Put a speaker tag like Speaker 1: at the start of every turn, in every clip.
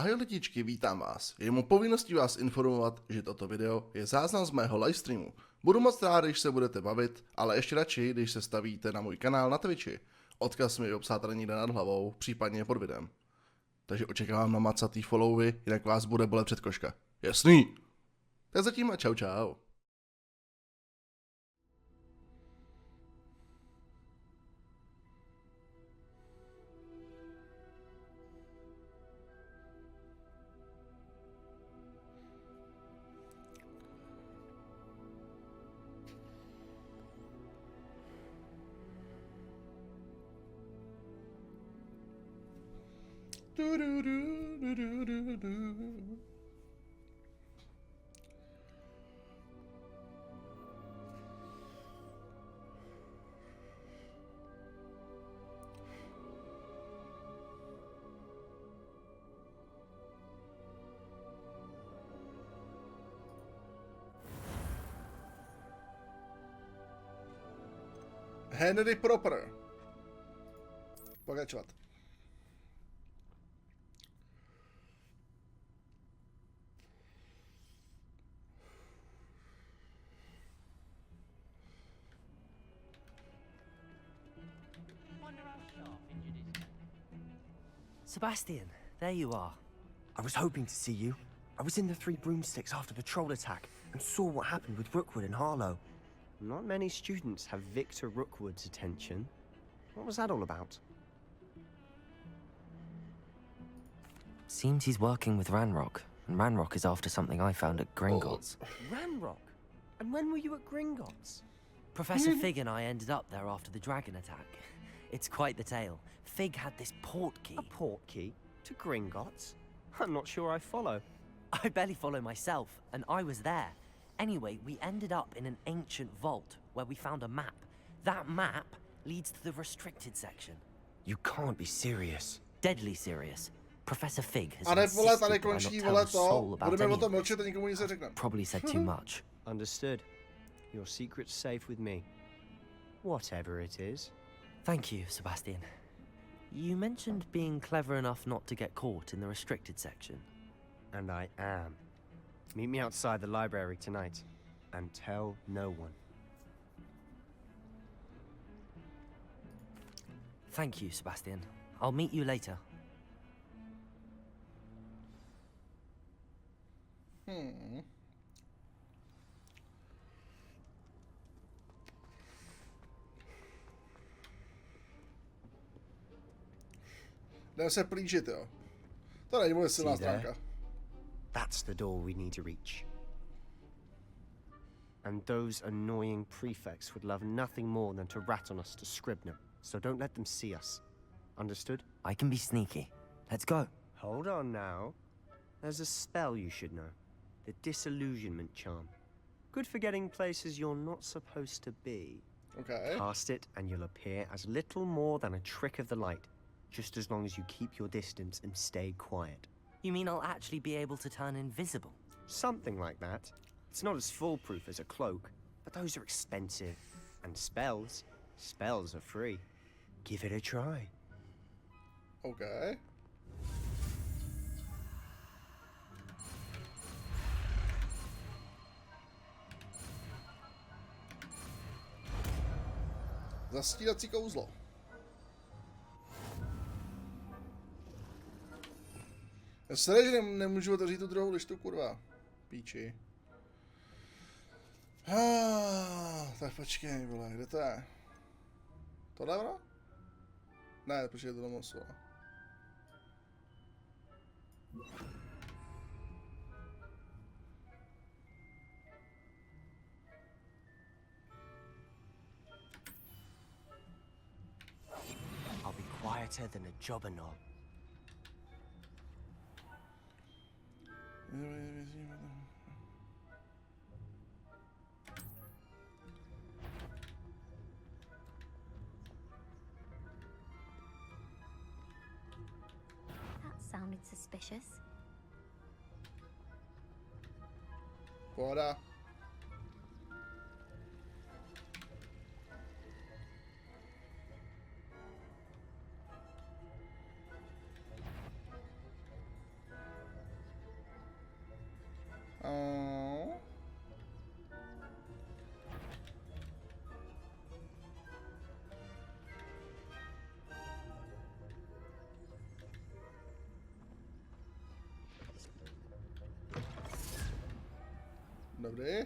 Speaker 1: Ahoj lidičky, vítám vás. Je mou povinností vás informovat, že toto video je záznam z mého livestreamu. Budu moc rád, když se budete bavit, ale ještě radši, když se stavíte na můj kanál na Twitchi. Odkaz mi obsáte někde nad hlavou, případně pod videem. Takže očekávám na macatý followy, jinak vás bude bolet před koška. Jasný? Tak zatím a čau čau. Henry Proper. Pokračovat.
Speaker 2: Sebastian, there you are.
Speaker 3: I was hoping to see you. I was in the Three Broomsticks after the troll attack and saw what happened with Rookwood and Harlow.
Speaker 4: Not many students have Victor Rookwood's attention. What was that all about?
Speaker 2: Seems he's working with Ranrock, and Ranrock is after something I found at Gringotts.
Speaker 4: Ranrock? And when were you at Gringotts?
Speaker 2: Professor Fig and I ended up there after the dragon attack. It's quite the tale. Fig had this portkey.
Speaker 4: A portkey? To Gringotts? I'm not sure I follow.
Speaker 2: I barely follow myself, and I was there. Anyway, we ended up in an ancient vault where we found a map. That map leads to the restricted section.
Speaker 3: You can't be serious.
Speaker 2: Deadly serious. Professor Fig has
Speaker 1: Ale vole, tady
Speaker 2: insisted that I not
Speaker 1: končí,
Speaker 2: tell
Speaker 1: vole,
Speaker 2: a soul
Speaker 1: to.
Speaker 2: about
Speaker 1: Budeme
Speaker 2: any
Speaker 1: o
Speaker 2: of
Speaker 1: tom
Speaker 2: this.
Speaker 1: mlčet a nikomu nic neřekneme.
Speaker 2: Probably said too much.
Speaker 4: Understood. Your secret's safe with me. Whatever it is.
Speaker 2: Thank you, Sebastian. You mentioned being clever enough not to get caught in the restricted section.
Speaker 4: And I am. Meet me outside the library tonight. And tell no one.
Speaker 2: Thank you, Sebastian. I'll meet you later.
Speaker 1: Jdeme se plížit, jo. To není moje silná
Speaker 4: See there?
Speaker 1: stránka.
Speaker 4: That's the door we need to reach. And those annoying prefects would love nothing more than to rat on us to Scribner. So don't let them see us. Understood?
Speaker 2: I can be sneaky. Let's go.
Speaker 4: Hold on now. There's a spell you should know. The Disillusionment Charm. Good for getting places you're not supposed to be.
Speaker 1: Okay.
Speaker 4: Cast it and you'll appear as little more than a trick of the light. Just as long as you keep your distance and stay quiet.
Speaker 2: You mean I'll actually be able to turn invisible?
Speaker 4: Something like that. It's not as foolproof as a cloak, but those are expensive. And spells are free. Give it a try.
Speaker 1: Okay. Zastírací kouzlo. Já se že nemůžu otevřít tu druhou lištu, kurva. Píči. Tak počkej, vole, kde to je? Tohle ono? Ne, počkej, to nemohu svá.
Speaker 3: I'll be quieter than a jobberknoll.
Speaker 5: That sounded suspicious.
Speaker 1: Pohoda. Dobrý.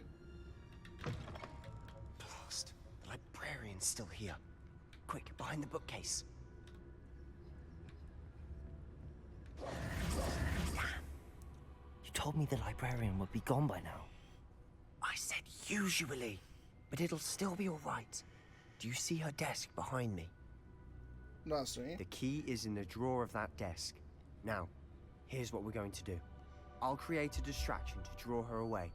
Speaker 3: Blast. The librarian's still here. Quick, behind the bookcase.
Speaker 2: You told me the librarian would be gone by now.
Speaker 3: I said usually, but it'll still be all right. Do you see her desk behind me?
Speaker 1: No, jasný.
Speaker 4: The key is in the drawer of that desk. Now, here's what we're going to do. I'll create a distraction to draw her away.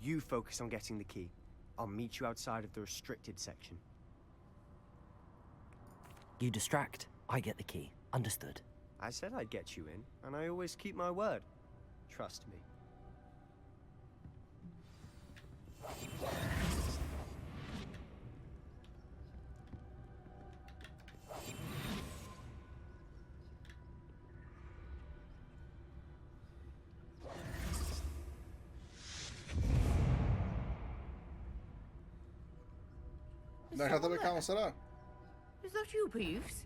Speaker 4: You focus on getting the key. I'll meet you outside of the restricted section.
Speaker 2: You distract, I get the key. Understood.
Speaker 4: I said I'd get you in, and I always keep my word. Trust me.
Speaker 1: Dáš na tebe, kámo, se dá.
Speaker 5: Is that you, Peeves?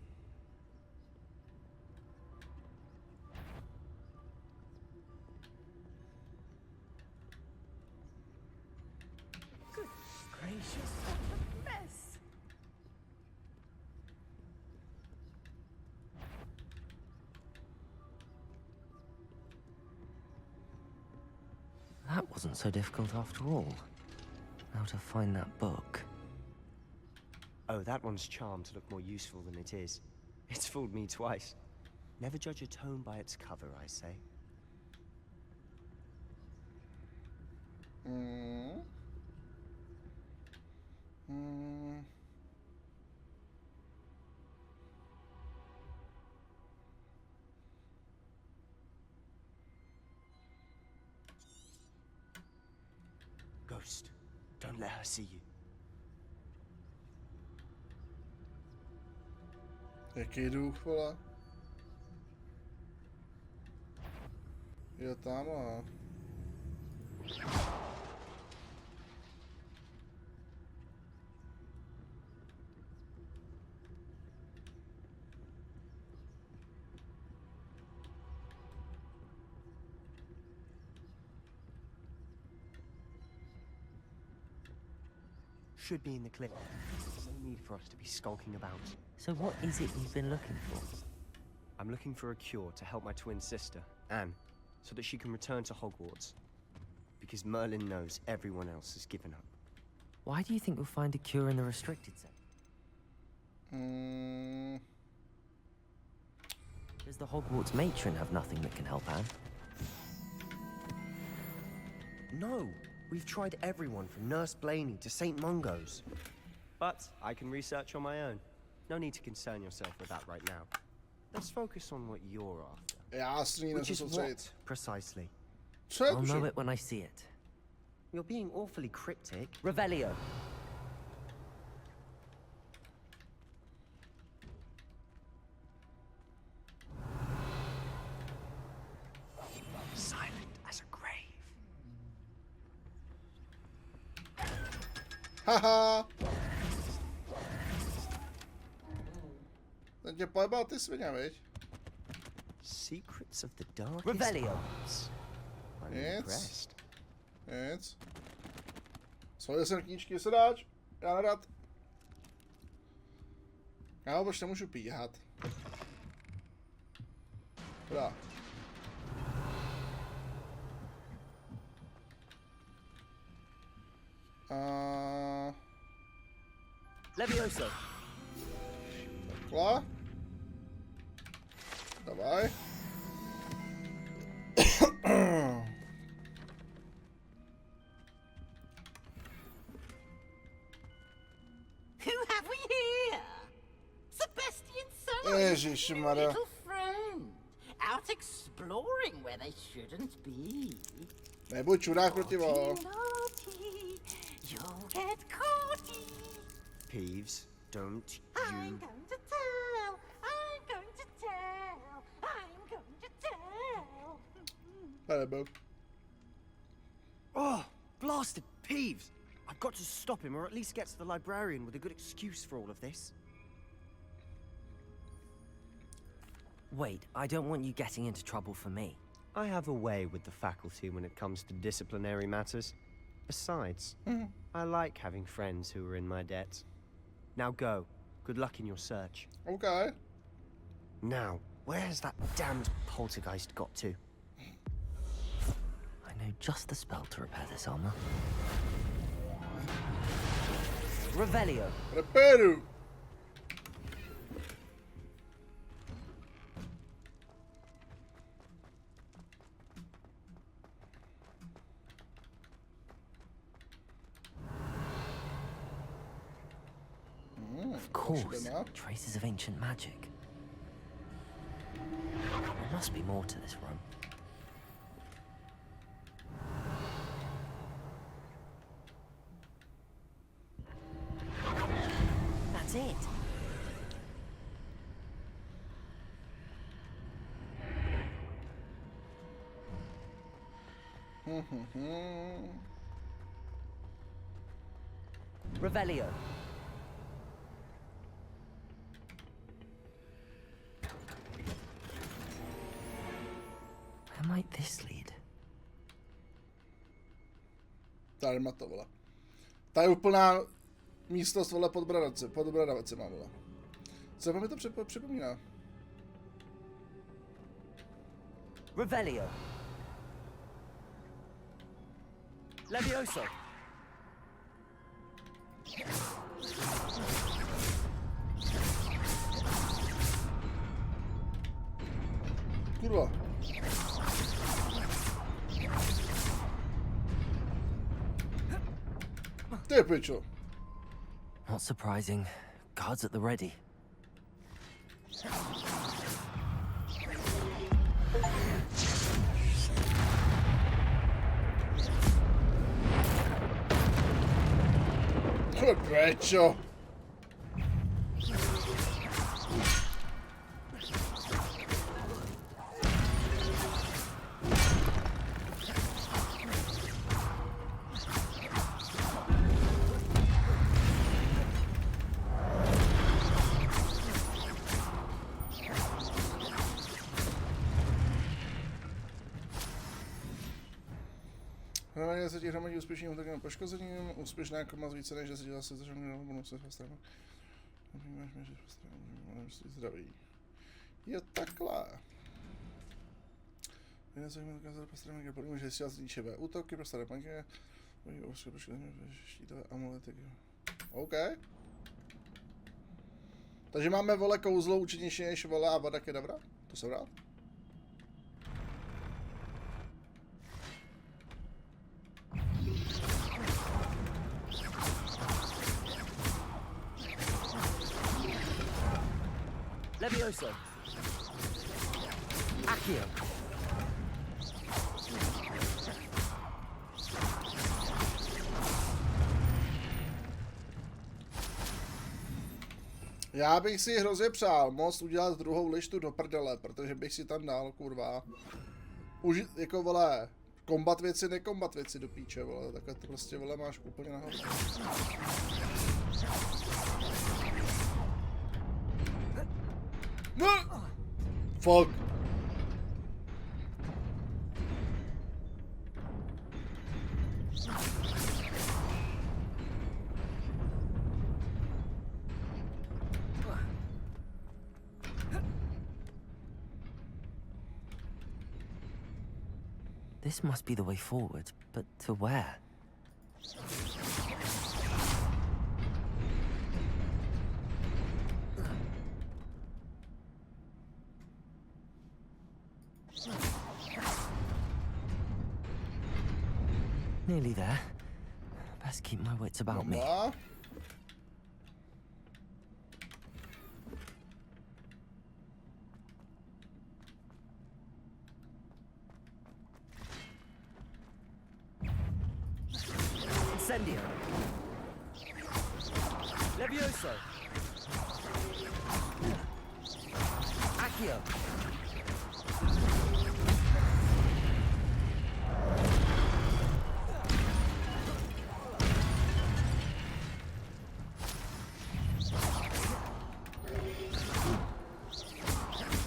Speaker 5: Good gracious, what a mess!
Speaker 2: That wasn't so difficult after all. How to find that book.
Speaker 4: Oh, that one's charmed to look more useful than it is. It's fooled me twice. Never judge a tome by its cover, I say.
Speaker 3: Ghost, don't let her see you.
Speaker 1: Jaký duch, vole? Je tam a...
Speaker 4: Should be in the clip. There's no need for us to be skulking about.
Speaker 2: So what is it you've been looking for?
Speaker 4: I'm looking for a cure to help my twin sister, Anne, so that she can return to Hogwarts. Because Merlin knows everyone else has given up.
Speaker 2: Why do you think we'll find a cure in the restricted section? Does the Hogwarts matron have nothing that can help Anne?
Speaker 3: No, we've tried everyone from Nurse Blaney to St. Mungo's.
Speaker 4: But I can research on my own. No need to concern yourself with that right now. Let's focus on what you're after.
Speaker 1: Jasný, na
Speaker 3: Which
Speaker 1: co
Speaker 3: is
Speaker 1: soustředit.
Speaker 3: what, precisely?
Speaker 1: Co je
Speaker 2: I'll know
Speaker 1: tuším?
Speaker 2: it when I see it.
Speaker 3: You're being awfully cryptic.
Speaker 2: Revelio.
Speaker 3: Silent as a grave.
Speaker 1: Haha! Ten tě pojebal ty svině, viď?
Speaker 3: Secrets of the darkest
Speaker 2: Revelio.
Speaker 3: arts. I'm
Speaker 1: Nic.
Speaker 3: impressed.
Speaker 1: Nic. Svolil jsem knížky, sedáč. Já nerad. Já už nemůžu píhat. Dobrá.
Speaker 2: Levioso.
Speaker 1: Takhle. Давай.
Speaker 5: Who have we here? Sebastian Son,
Speaker 1: Ježišmarja.
Speaker 5: little friend, out exploring where they shouldn't be.
Speaker 1: Nebuď čurák proti vol.
Speaker 5: Naughty, you'll get caughty.
Speaker 4: Peeves, don't
Speaker 5: I'm
Speaker 4: you...
Speaker 5: going to tell. I'm going to tell. I'm going to tell.
Speaker 1: Tady byl.
Speaker 4: Oh, blasted Peeves! I've got to stop him, or at least get to the librarian with a good excuse for all of this.
Speaker 2: Wait, I don't want you getting into trouble for me.
Speaker 4: I have a way with the faculty when it comes to disciplinary matters. Besides, I like having friends who are in my debt. Now go. Good luck in your search.
Speaker 1: OK.
Speaker 4: Now, where's that damned poltergeist got to?
Speaker 2: I know just the spell to repair this armor. Revelio.
Speaker 1: Reperu.
Speaker 2: Of course, traces of ancient magic. There must be more to this room. That's it. Revelio. Where might this lead?
Speaker 1: Tady má to, vole. Tady je úplná místnost, vole, pod bradavcema, vole. Co mi to připomíná?
Speaker 2: Revelio. Levioso.
Speaker 1: Kurva. Ty pičo.
Speaker 2: Not surprising. Guards at the ready.
Speaker 1: Ty pičo. Hlavně se ti hromadí úspěšným útokem poškozením, úspěšná koma z více než 10 zase začnou bonus se stranu. Zdraví. Je takhle. Jeden se mi dokázal postavit, že podmínku, že si vás líčivé útoky, prostaré panky, štítové amulety. OK. Takže máme, vole, kouzlo účinnější než, vole, Avada Kedavra? To jsem rád.
Speaker 2: Levioso. Accio.
Speaker 1: Já bych si hrozně přál moc udělat druhou lištu do prdele, protože bych si tam dal, kurva, už jako, vole, kombat věci, nekombat věci do píče, vole, takhle to prostě, vole, máš úplně nahoru. No! Fuck.
Speaker 2: This must be the way forward, but to where? Nearly there. Best keep my wits about me.
Speaker 1: No.
Speaker 2: Incendio. Levioso. Accio.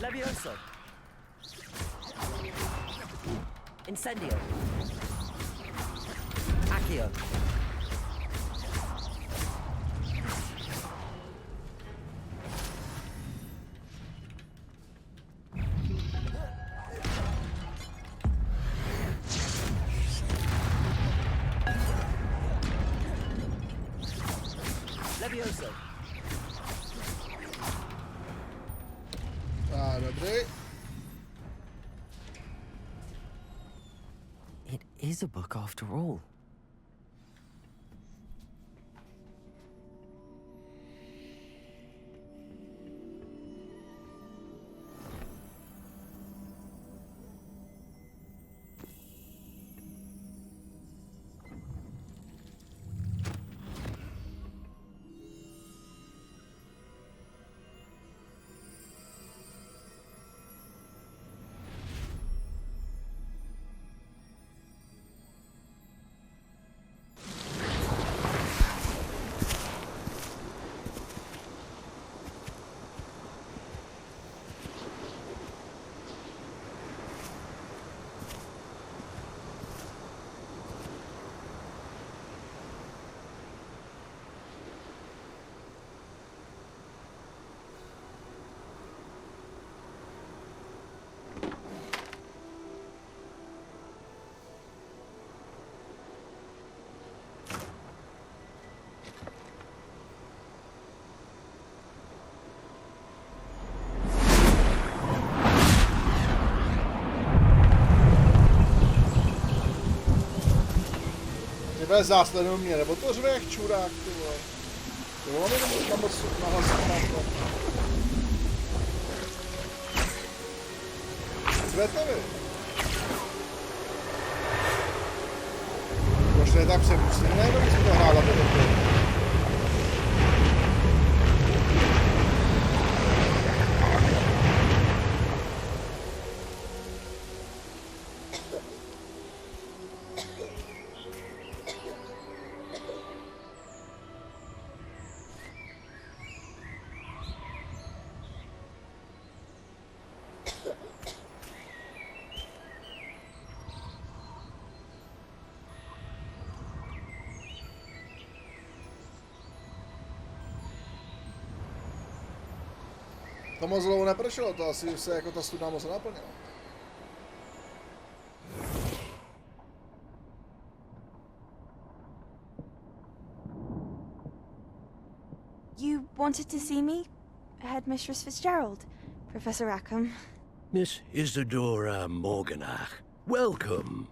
Speaker 2: Levioso. Incendio. Accio. lepšího. Levioso.
Speaker 1: Dobrý.
Speaker 2: It is a book after all.
Speaker 1: Bez záslednou mě, nebo to řve jak čurák, ty vole. Jo, máme tam moc nahlasovat. Řvete vy. Možná tak přemůstím, nejenom, že jsme to hrála do doby. To moc dlouho nepršelo, to asi se jako ta studna moc naplnila.
Speaker 6: You wanted to see me? Headmistress Fitzgerald, Professor Rackham.
Speaker 7: Miss Isadora Morganach, welcome.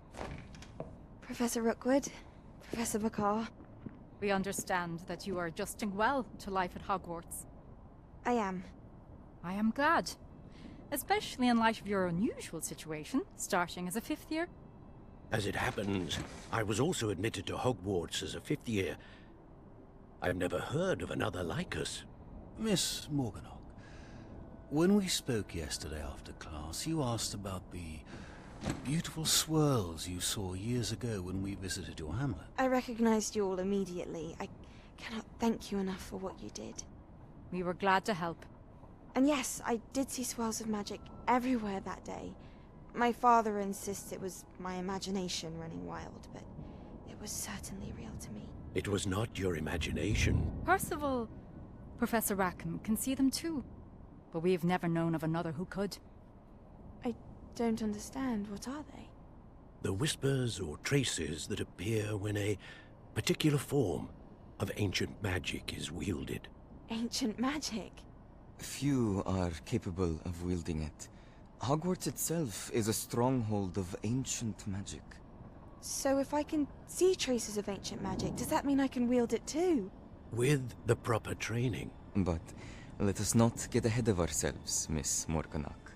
Speaker 6: Professor Rookwood, Professor Bakar.
Speaker 8: We understand that you are adjusting well to life at Hogwarts.
Speaker 6: I am.
Speaker 8: I am glad. Especially in light of your unusual situation, starting as a 5th year.
Speaker 7: As it happens, I was also admitted to Hogwarts as a 5th year. I've never heard of another like us.
Speaker 9: Miss Morganach, when we spoke yesterday after class, you asked about the beautiful swirls you saw years ago when we visited your hamlet.
Speaker 6: I recognized you all immediately. I cannot thank you enough for what you did.
Speaker 8: We were glad to help.
Speaker 6: And yes, I did see swirls of magic everywhere that day. My father insists it was my imagination running wild, but it was certainly real to me.
Speaker 7: It was not your imagination.
Speaker 8: Percival, Professor Rackham can see them too. But we've never known of another who could.
Speaker 6: I don't understand. What are they?
Speaker 7: The whispers or traces that appear when a particular form of ancient magic is wielded.
Speaker 6: Ancient magic?
Speaker 10: Few are capable of wielding it. Hogwarts itself is a stronghold of ancient magic.
Speaker 6: So if I can see traces of ancient magic, does that mean I can wield it too?
Speaker 7: With the proper training.
Speaker 10: But let us not get ahead of ourselves, Miss Morganach.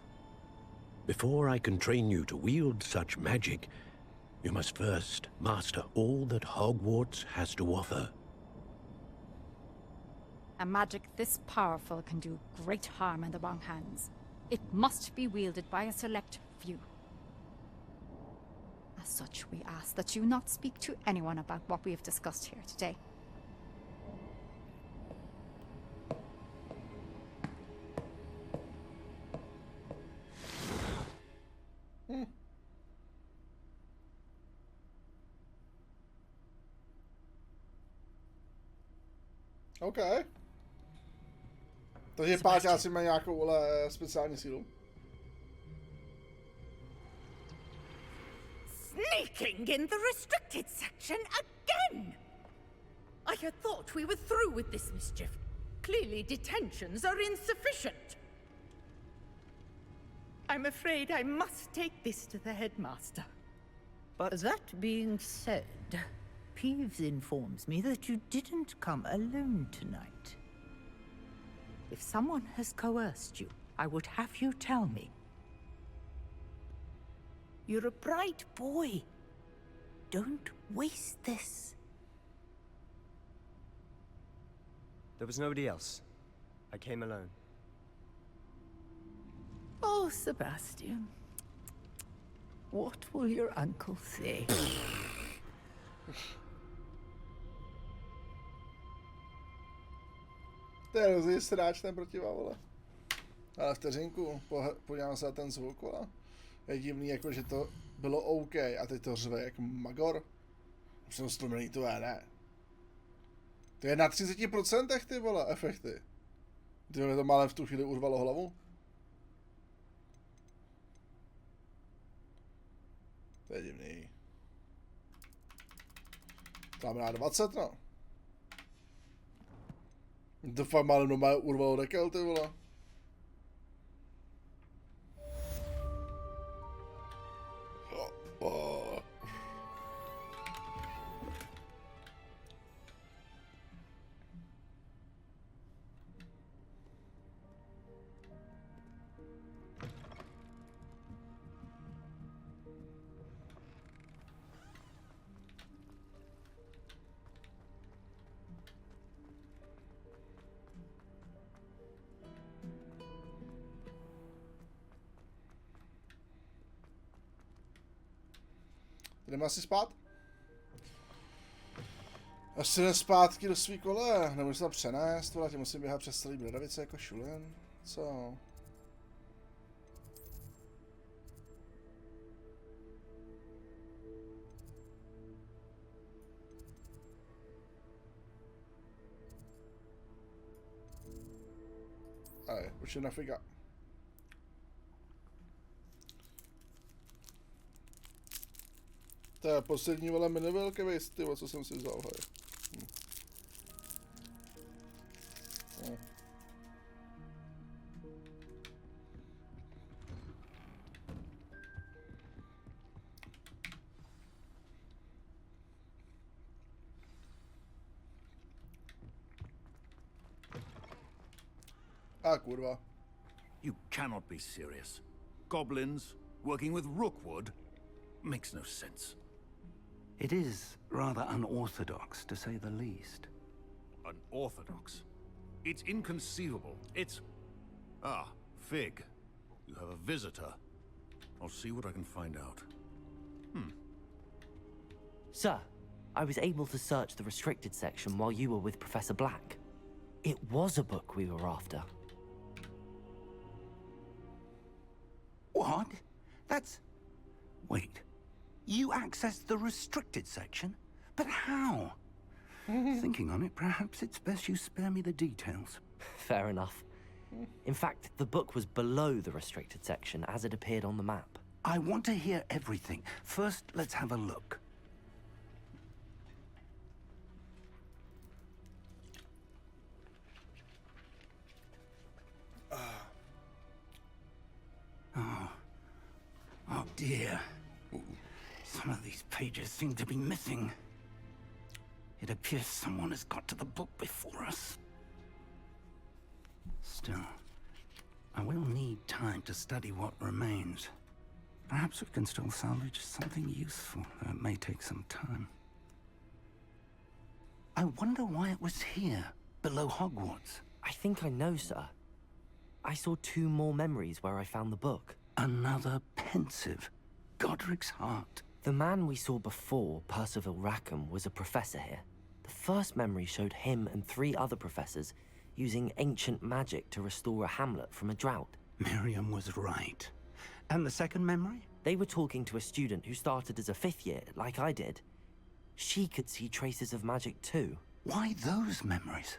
Speaker 7: Before I can train you to wield such magic, you must first master all that Hogwarts has to offer.
Speaker 8: A magic this powerful can do great harm in the wrong hands. It must be wielded by a select few. As such, we ask that you not speak to anyone about what we have discussed here today.
Speaker 1: OK. Takže páťáci mají nějakou speciální sílu.
Speaker 11: Sneaking in the restricted section again! I had thought we were through with this mischief. Clearly detentions are insufficient. I'm afraid I must take this to the headmaster. But that being said, Peeves informs me that you didn't come alone tonight. If someone has coerced you, I would have you tell me. You're a bright boy. Don't waste this.
Speaker 4: There was nobody else. I came alone.
Speaker 11: Oh, Sebastian. What will your uncle say?
Speaker 1: To je hrozně sráč ten protivá, vole. Ale vteřinku, podívám se na ten zvuk, vole. Je divný, jako že to bylo OK a teď to řve jak magor. Jsem stlumený, to je ne. To je na 30% ty vole, efekty. Ty mi to málem v tu chvíli urvalo hlavu. To je divný. Tam na 20, no. To fakt málem doma urvalo dekel, ty vole. Jdeme asi spát? Až se jdem zpátky do svý kole, nemůžu se tam přenést, vole, tě musím běhat přes celý Bradavice jako šulen. Co? Ale, už je na figa. To je poslední, vole, minivelky, ty, co jsem si vzal, hej. Ah, kurva.
Speaker 9: You cannot be serious. Goblins working with Rookwood makes no sense.
Speaker 12: It is rather unorthodox, to say the least.
Speaker 9: Unorthodox? It's inconceivable. It's... Ah, Fig. You have a visitor. I'll see what I can find out.
Speaker 2: Sir, I was able to search the restricted section while you were with Professor Black. It was a book we were after.
Speaker 12: What? That's... Wait. You accessed the restricted section? But how? Thinking on it, perhaps it's best you spare me the details.
Speaker 2: Fair enough. In fact, the book was below the restricted section as it appeared on the map.
Speaker 12: I want to hear everything. First, let's have a look. Oh dear. Some of these pages seem to be missing. It appears someone has got to the book before us. Still, I will need time to study what remains. Perhaps we can still salvage something useful, though it may take some time. I wonder why it was here, below Hogwarts.
Speaker 2: I think I know, sir. I saw 2 more memories where I found the book.
Speaker 12: Another pensive. Godric's heart.
Speaker 2: The man we saw before, Percival Rackham, was a professor here. The first memory showed him and 3 other professors using ancient magic to restore a hamlet from a drought.
Speaker 12: Miriam was right. And the second memory?
Speaker 2: They were talking to a student who started as a 5th year, like I did. She could see traces of magic too.
Speaker 12: Why those memories?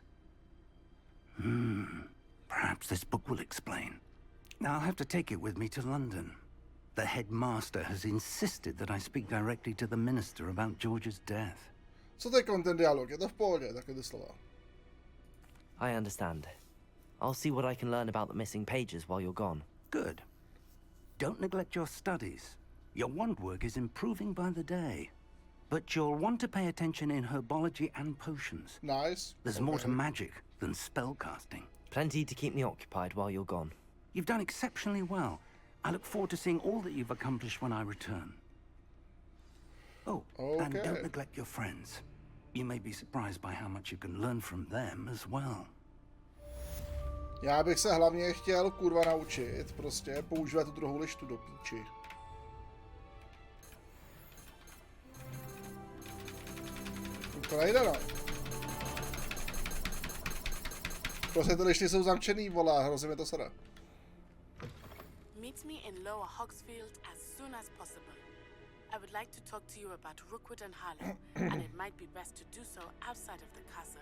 Speaker 12: Perhaps this book will explain. Now I'll have to take it with me to London. The headmaster has insisted that I speak directly to the minister about George's death.
Speaker 1: Co to je ten dialog? Je to v pohodě, takové slova.
Speaker 2: I understand. I'll see what I can learn about the missing pages while you're gone.
Speaker 12: Good. Don't neglect your studies. Your wand work is improving by the day. But you'll want to pay attention in herbology and potions.
Speaker 1: Nice.
Speaker 12: There's more to magic than spellcasting.
Speaker 2: Plenty to keep me occupied while you're gone.
Speaker 12: You've done exceptionally well. I look forward to seeing all that you've accomplished when I return. Oh, and don't neglect your friends. You may be surprised by how much you can learn from them as well.
Speaker 1: Já bych se hlavně chtěl kurva naučit, prostě používat tu druhou lištu do píči. To nejde, no. Prostě ty lišty jsou zamčený, volá, hrozně mi to sere.
Speaker 13: Meet me in Lower Hogsfield as soon as possible. I would like to talk to you about Rookwood and Harlow, and it might be best to do so outside of the castle.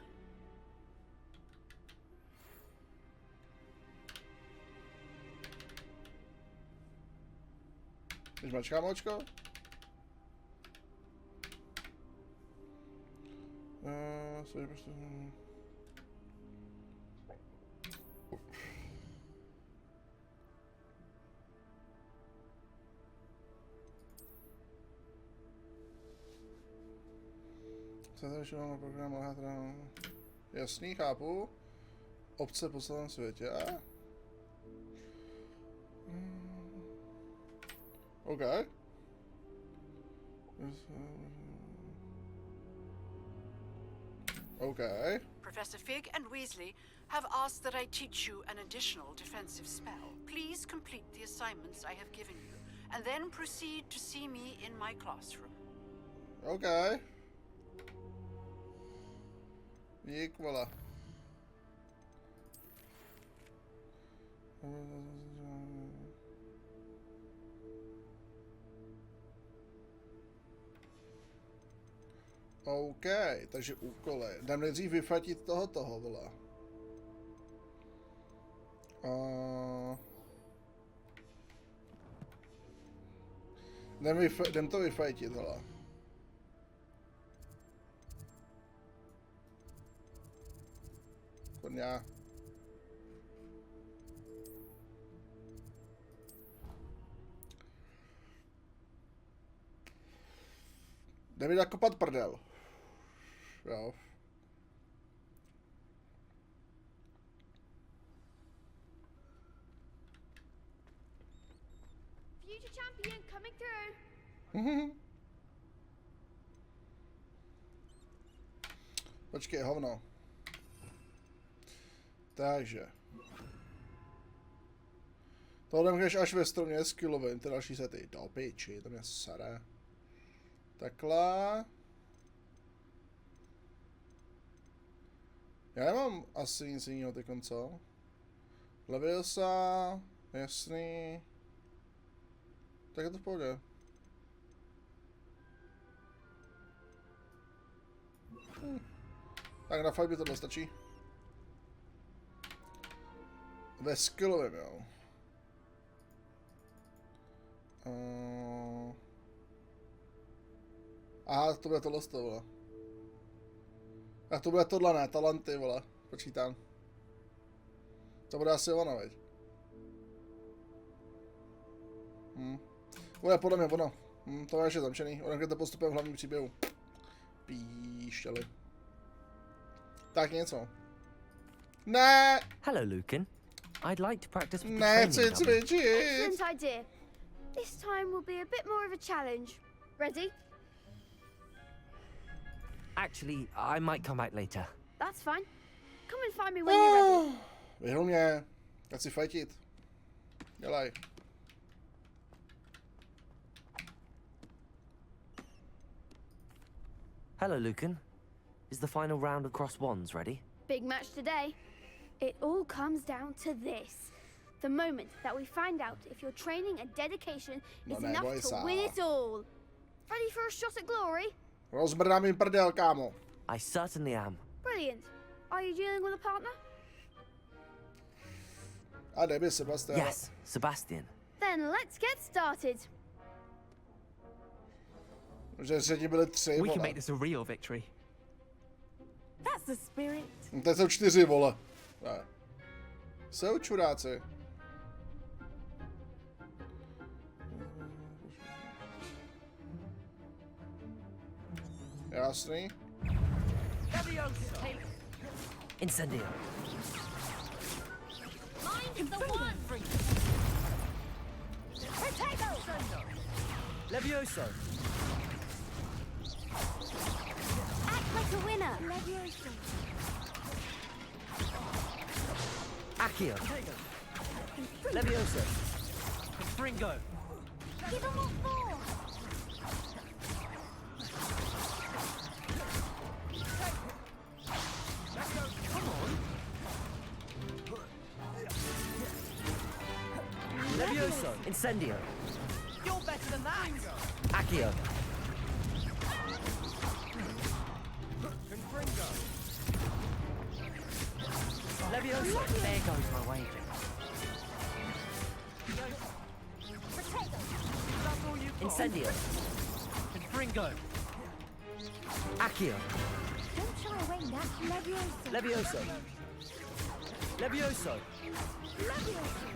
Speaker 1: Když mačká, močko? Na program jasný, chápu. Obce po celém světě. OK. Okay.
Speaker 14: Professor Fig and Weasley have asked that I teach you an additional defensive spell. Please complete the assignments I have given you, and then proceed to see me in my classroom.
Speaker 1: Okay. Dík, vole. OK, takže úkoly. Jdem nejdřív vyfatit toho, vole. Jdem to vyfatit, vole. Koně. Jdem mi nakopat prdel. Jo.
Speaker 15: Future champion coming through.
Speaker 1: Počkej, hovno. Takže. Tohle můžeš až ve stromě skillovým, ty další sety. Do piči, to mě sere. Takhle. Já nemám asi nic jiného teď, co? Leviosa, jasný. Tak je to v pohodě. Tak na fakt by tohle stačí. Ve skillovém, jo. Aha, to bude tohle z toho, vole. A to bude tohle, ne, talenty, vole. Počítám. To bude asi ono, veď. Bude podle mě ono. To je ještě zamčený. Ono, kde to postupuje v hlavním příběhu. Píšťali. Tak něco. Ne!
Speaker 2: Hello, Lucan. I'd like to practice with the
Speaker 1: Nechci
Speaker 2: training dummy.
Speaker 1: cvičit.
Speaker 15: Excellent idea. This time will be a bit more of a challenge. Ready?
Speaker 2: Actually, I might come back later.
Speaker 15: That's fine. Come and find me when you're ready.
Speaker 1: Vyhrou mě. Já chci fajtit. Dělaj.
Speaker 2: Hello, Lucan. Is the final round of cross wands ready?
Speaker 15: Big match today. It all comes down to this. The moment that we find out if your training and dedication is enough to win it all. Ready for a shot at glory?
Speaker 1: Rozbrdám jim prdel, kámo.
Speaker 2: I certainly am.
Speaker 15: Brilliant. Are you dealing with a partner?
Speaker 1: A jdeme, Sebastian.
Speaker 2: Yes, Sebastian.
Speaker 15: Then let's get started.
Speaker 1: Že řadí byly 3,
Speaker 3: We can make this a real victory.
Speaker 13: That's the spirit.
Speaker 1: Teď jsou 4, vole. Ne. Jsou čuráci. Jasný.
Speaker 2: Incendio.
Speaker 5: Mind the one. Potato.
Speaker 3: Levioso.
Speaker 15: Act like a winner.
Speaker 5: Leviosa.
Speaker 2: Accio.
Speaker 3: Levioso. Fringo.
Speaker 5: Give him what for.
Speaker 3: Levioso.
Speaker 2: Incendio.
Speaker 3: You're better than that.
Speaker 2: Accio.
Speaker 3: Confringo. Levioso. There goes my wager.
Speaker 5: Potato.
Speaker 3: That's all you got.
Speaker 2: Incendio.
Speaker 3: Confringo.
Speaker 2: Accio.
Speaker 5: Don't shy away now. Leviosa.
Speaker 3: Levioso. Levioso.
Speaker 5: Leviosa.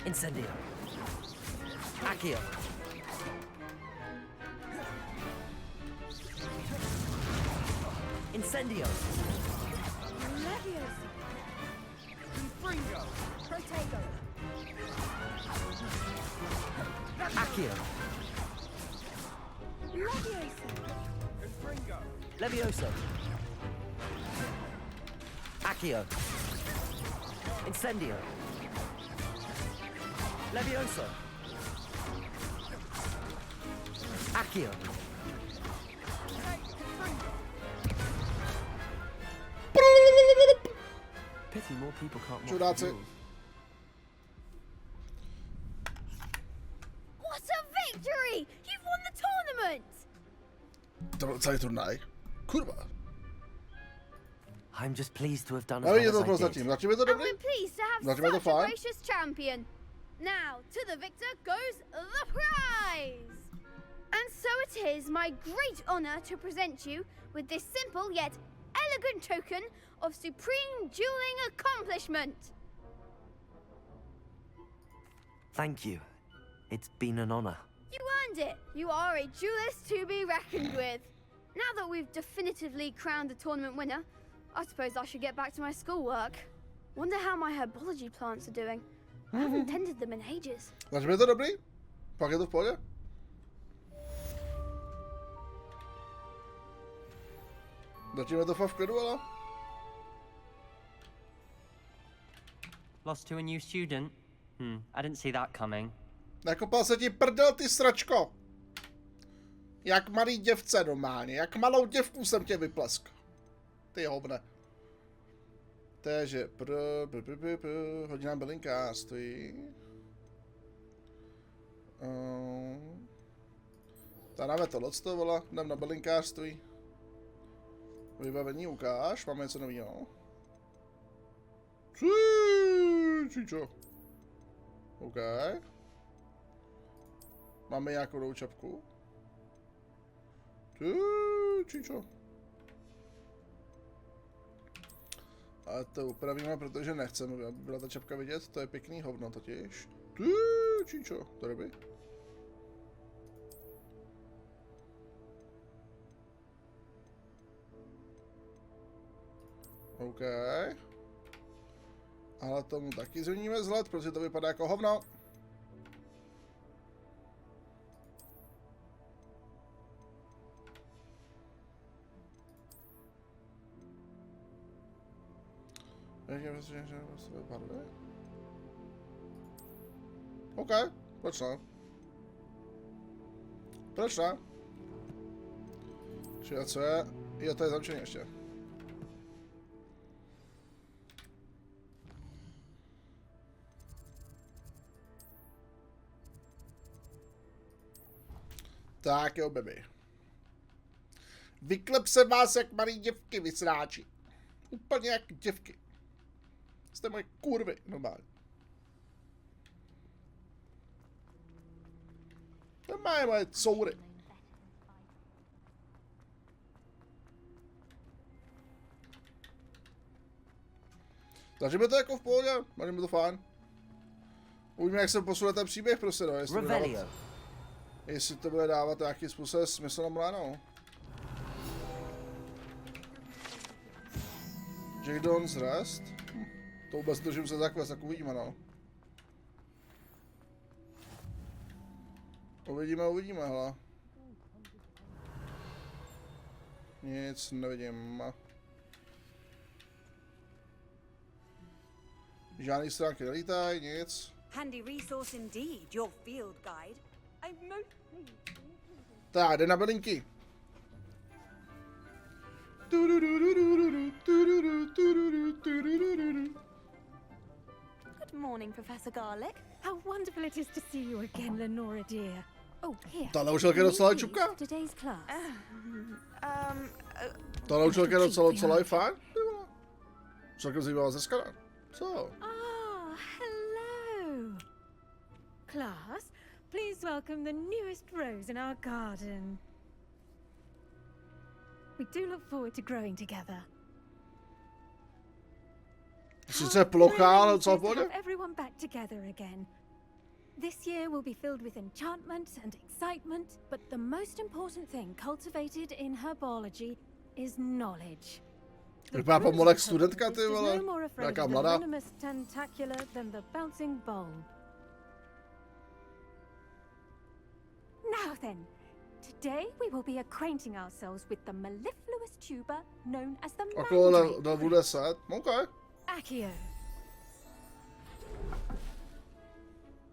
Speaker 2: Incendio. Accio. Incendio.
Speaker 5: Leviosa.
Speaker 3: Confringo.
Speaker 5: Potato.
Speaker 2: Accio.
Speaker 5: Leviosa.
Speaker 3: Confringo.
Speaker 2: Levioso. Accio. Incendio. Levioso. Accio.
Speaker 3: Pity more people can't mock
Speaker 1: Čuráci.
Speaker 3: the rules.
Speaker 15: What a victory! You've won the tournament!
Speaker 1: To byl celý turnaj. Kurva.
Speaker 2: I'm just pleased to have done as
Speaker 1: Ale je
Speaker 2: well
Speaker 1: to
Speaker 2: as I
Speaker 1: zatím.
Speaker 2: did.
Speaker 1: Zatím je to
Speaker 15: And
Speaker 1: dobrý?
Speaker 15: we're pleased to have
Speaker 1: Zatím je to
Speaker 15: such a
Speaker 1: fajn.
Speaker 15: gracious champion. Now, to the victor goes the prize! And so it is my great honor to present you with this simple yet elegant token of supreme dueling accomplishment.
Speaker 2: Thank you. It's been an honor.
Speaker 15: You earned it. You are a duelist to be reckoned with. Now that we've definitively crowned the tournament winner, I suppose I should get back to my schoolwork. Wonder how my herbology plants are doing. I haven't tended them in ages.
Speaker 1: Zatím je to dobrý? Pak je to v pohodě? Zatím je to fakt v klidu, ale?
Speaker 16: Lost to a new student? I didn't see that coming.
Speaker 1: Nakopal se ti prdel, ty sračko! Jak malý děvce normálně, jak malou děvku jsem tě vyplesk. Ty hovne. Takže, hodina bylinka stojí. Dáme tohleto, vole, jdem na bylinkářství. Vybavení ukáž, máme něco nového. Čičo. OK. Máme nějakou novou čapku. Čičo. Ale to upravíme, protože nechceme, aby byla ta čapka vidět, to je pěkný hovno totiž. Čičo, to dobrý. OK. Ale tomu taky změníme vzhled, protože to vypadá jako hovno. OK, proč ne? Proč ne? Čiže co je? Jo, to je zamčený ještě. Tak jo, baby. Vyklep se vás jak malý děvky, vysráči. Úplně jak děvky. Jste moje kurvy, normálně. Ten mají coury. Takže mi to jako v pohodě, máš mi to fajn. Uvidíme, jak se posune ten příběh, prostě, no, jestli to bude dávat nějaký způsob smysl na mláno. Jaden's Rest? To vůbec držím se zakvést, tak uvidíme, no. Uvidíme, hele. Nic nevidím. Žádný stránky nelítají, nic.
Speaker 17: Handy resource indeed, your field guide. I'm most pleased.
Speaker 1: Tak, jde na bylinky.
Speaker 18: Good morning, Professor Garlic. How wonderful it is to see you again, Lenora dear. Oh, here.
Speaker 1: Ta naučilka je docela čupka.
Speaker 18: Today's class.
Speaker 1: Ta naučilka je docela fajn. Celkem zajímavá zrskana. Co?
Speaker 18: Ah, hello. Class, please welcome the newest rose in our garden. We do look forward to growing together.
Speaker 1: Sice plochá, ale co
Speaker 18: to have everyone back together again. This year will be filled with enchantment and excitement, but the most important thing cultivated in herbology is knowledge.
Speaker 1: Vypadá pomolek studentka, ty vole. Jaká mladá.
Speaker 18: Tentacular than the bouncing bulb. Now then, today we will be acquainting ourselves with the mellifluous tuber known as the
Speaker 1: mandrake. Okay.
Speaker 18: Accio.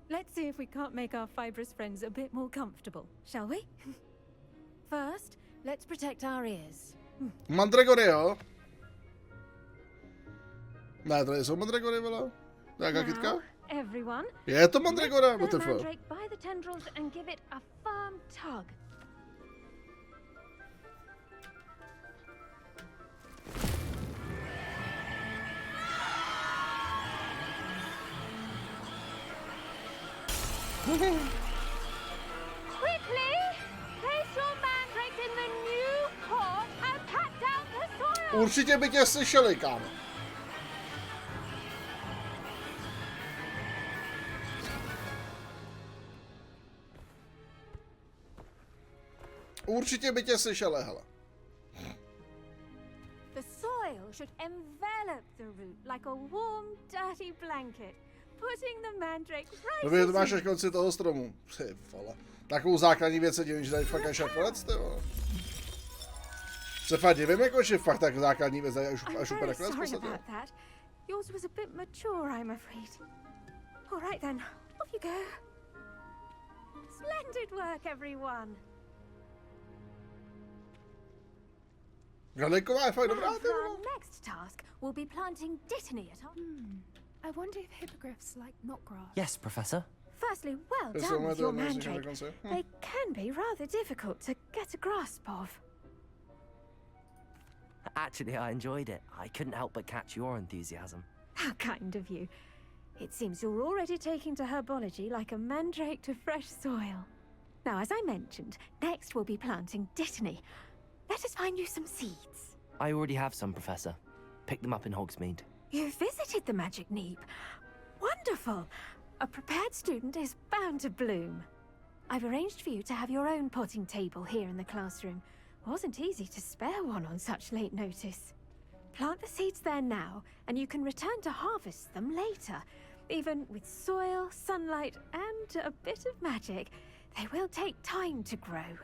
Speaker 18: Let's see if we can't make our fibrous friends a bit more comfortable, shall we? First, let's protect our ears.
Speaker 1: Mandragory, jo? Ne, to nejsou mandragory, vole. Jaká kytka?
Speaker 18: Everyone,
Speaker 1: je to mandragora,
Speaker 18: lift the mandrake by the tendrils and give it a firm tug. Quickly, place your mandrake in the new pot and pat down the soil.
Speaker 1: Určitě by tě slyšeli, kámo. Určitě by tě slyšeli, hele.
Speaker 18: The soil should envelop the root like a warm, dirty blanket, putting the mandrake right.
Speaker 1: Dobře, to máš až konci toho stromu. Ty vole. Takovou základní věc se divím, že tady fakt až nakonec, ty vole. Se fakt divím, jako, že fakt tak základní věc tady až úplně nakonec podstatě.
Speaker 18: Yours was a bit mature, I'm afraid. All right then, off you go. Splendid work, everyone.
Speaker 1: Garliková je fakt dobrá, ty vole.
Speaker 18: Our next task will be planting dittany at our...
Speaker 19: I wonder if hippogriffs like knotgrass.
Speaker 2: Yes, Professor.
Speaker 18: Firstly, well done with your mandrake. They can be rather difficult to get a grasp of.
Speaker 2: Actually, I enjoyed it. I couldn't help but catch your enthusiasm.
Speaker 18: How kind of you. It seems you're already taking to herbology like a mandrake to fresh soil. Now, as I mentioned, next we'll be planting dittany. Let us find you some seeds.
Speaker 2: I already have some, Professor. Picked them up in Hogsmeade.
Speaker 18: You visited the Magic Neep. Wonderful. A prepared student is bound to bloom. I've arranged for you to have your own potting table here in the classroom. Wasn't easy to spare one on such late notice. Plant the seeds there now, and you can return to harvest them later. Even with soil, sunlight, and a bit of magic, they will take time to grow.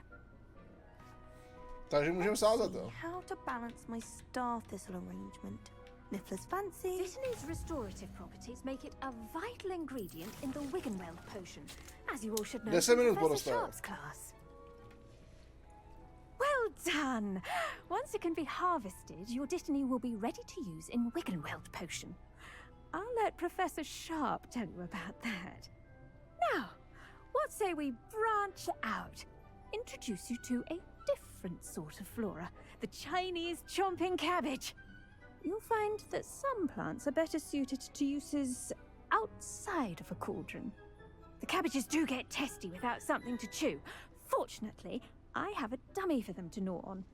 Speaker 1: Takže můžeme sázet, jo.
Speaker 6: How to balance my star thistle arrangement. Niffler's fancy.
Speaker 18: Dittany's restorative properties make it a vital ingredient in the Wiggenweld potion, as you all should know from Professor Sharp's class. Well done! Once it can be harvested, your dittany will be ready to use in Wiggenweld potion. I'll let Professor Sharp tell you about that. Now, what say we branch out? Introduce you to a different sort of flora, the Chinese chomping cabbage. You'll find that some plants are better suited to uses outside of a cauldron. The cabbages do get testy without something to chew. Fortunately, I have a dummy for them to gnaw on.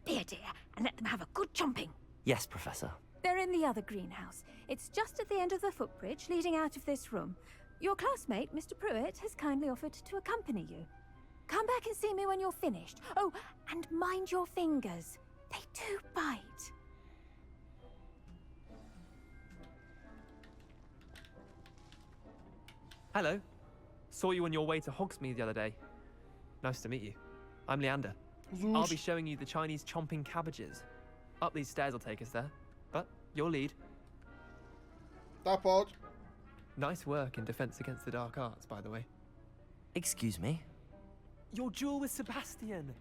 Speaker 18: Be a dear and let them have a good chomping.
Speaker 2: Yes, Professor.
Speaker 18: They're in the other greenhouse. It's just at the end of the footbridge leading out of this room. Your classmate, Mr. Pruitt, has kindly offered to accompany you. Come back and see me when you're finished. Oh, and mind your fingers. They do bite.
Speaker 20: Hello. Saw you on your way to Hogsmeade the other day. Nice to meet you. I'm Leander. I'll be showing you the Chinese chomping cabbages. Up these stairs will take us there. But your lead. Nice work in Defense Against the Dark Arts, by the way.
Speaker 2: Excuse me?
Speaker 20: Your duel with Sebastian.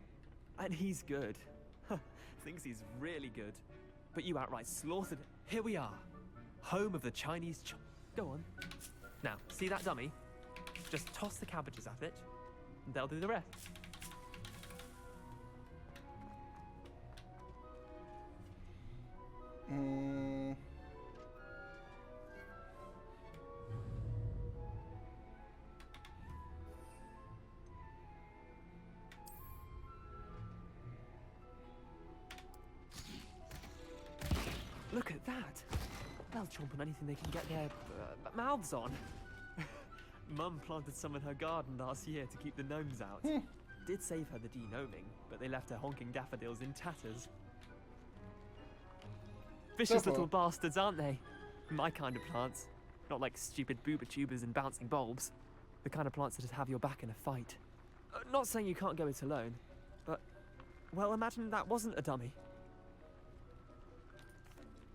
Speaker 20: And he's good. Thinks he's really good. But you outright slaughtered it. Here we are. Home of the Chinese Go on. Now, see that dummy? Just toss the cabbages at it, and they'll do the rest. Look at that. They'll chomp on anything they can get their mouths on. Mum planted some in her garden last year to keep the gnomes out. Did save her the de-gnoming, but they left her honking daffodils in tatters. Vicious little bastards, aren't they? My kind of plants. Not like stupid booba tubers and bouncing bulbs. The kind of plants that'd have your back in a fight. Not saying you can't go it alone, but, well, imagine that wasn't a dummy.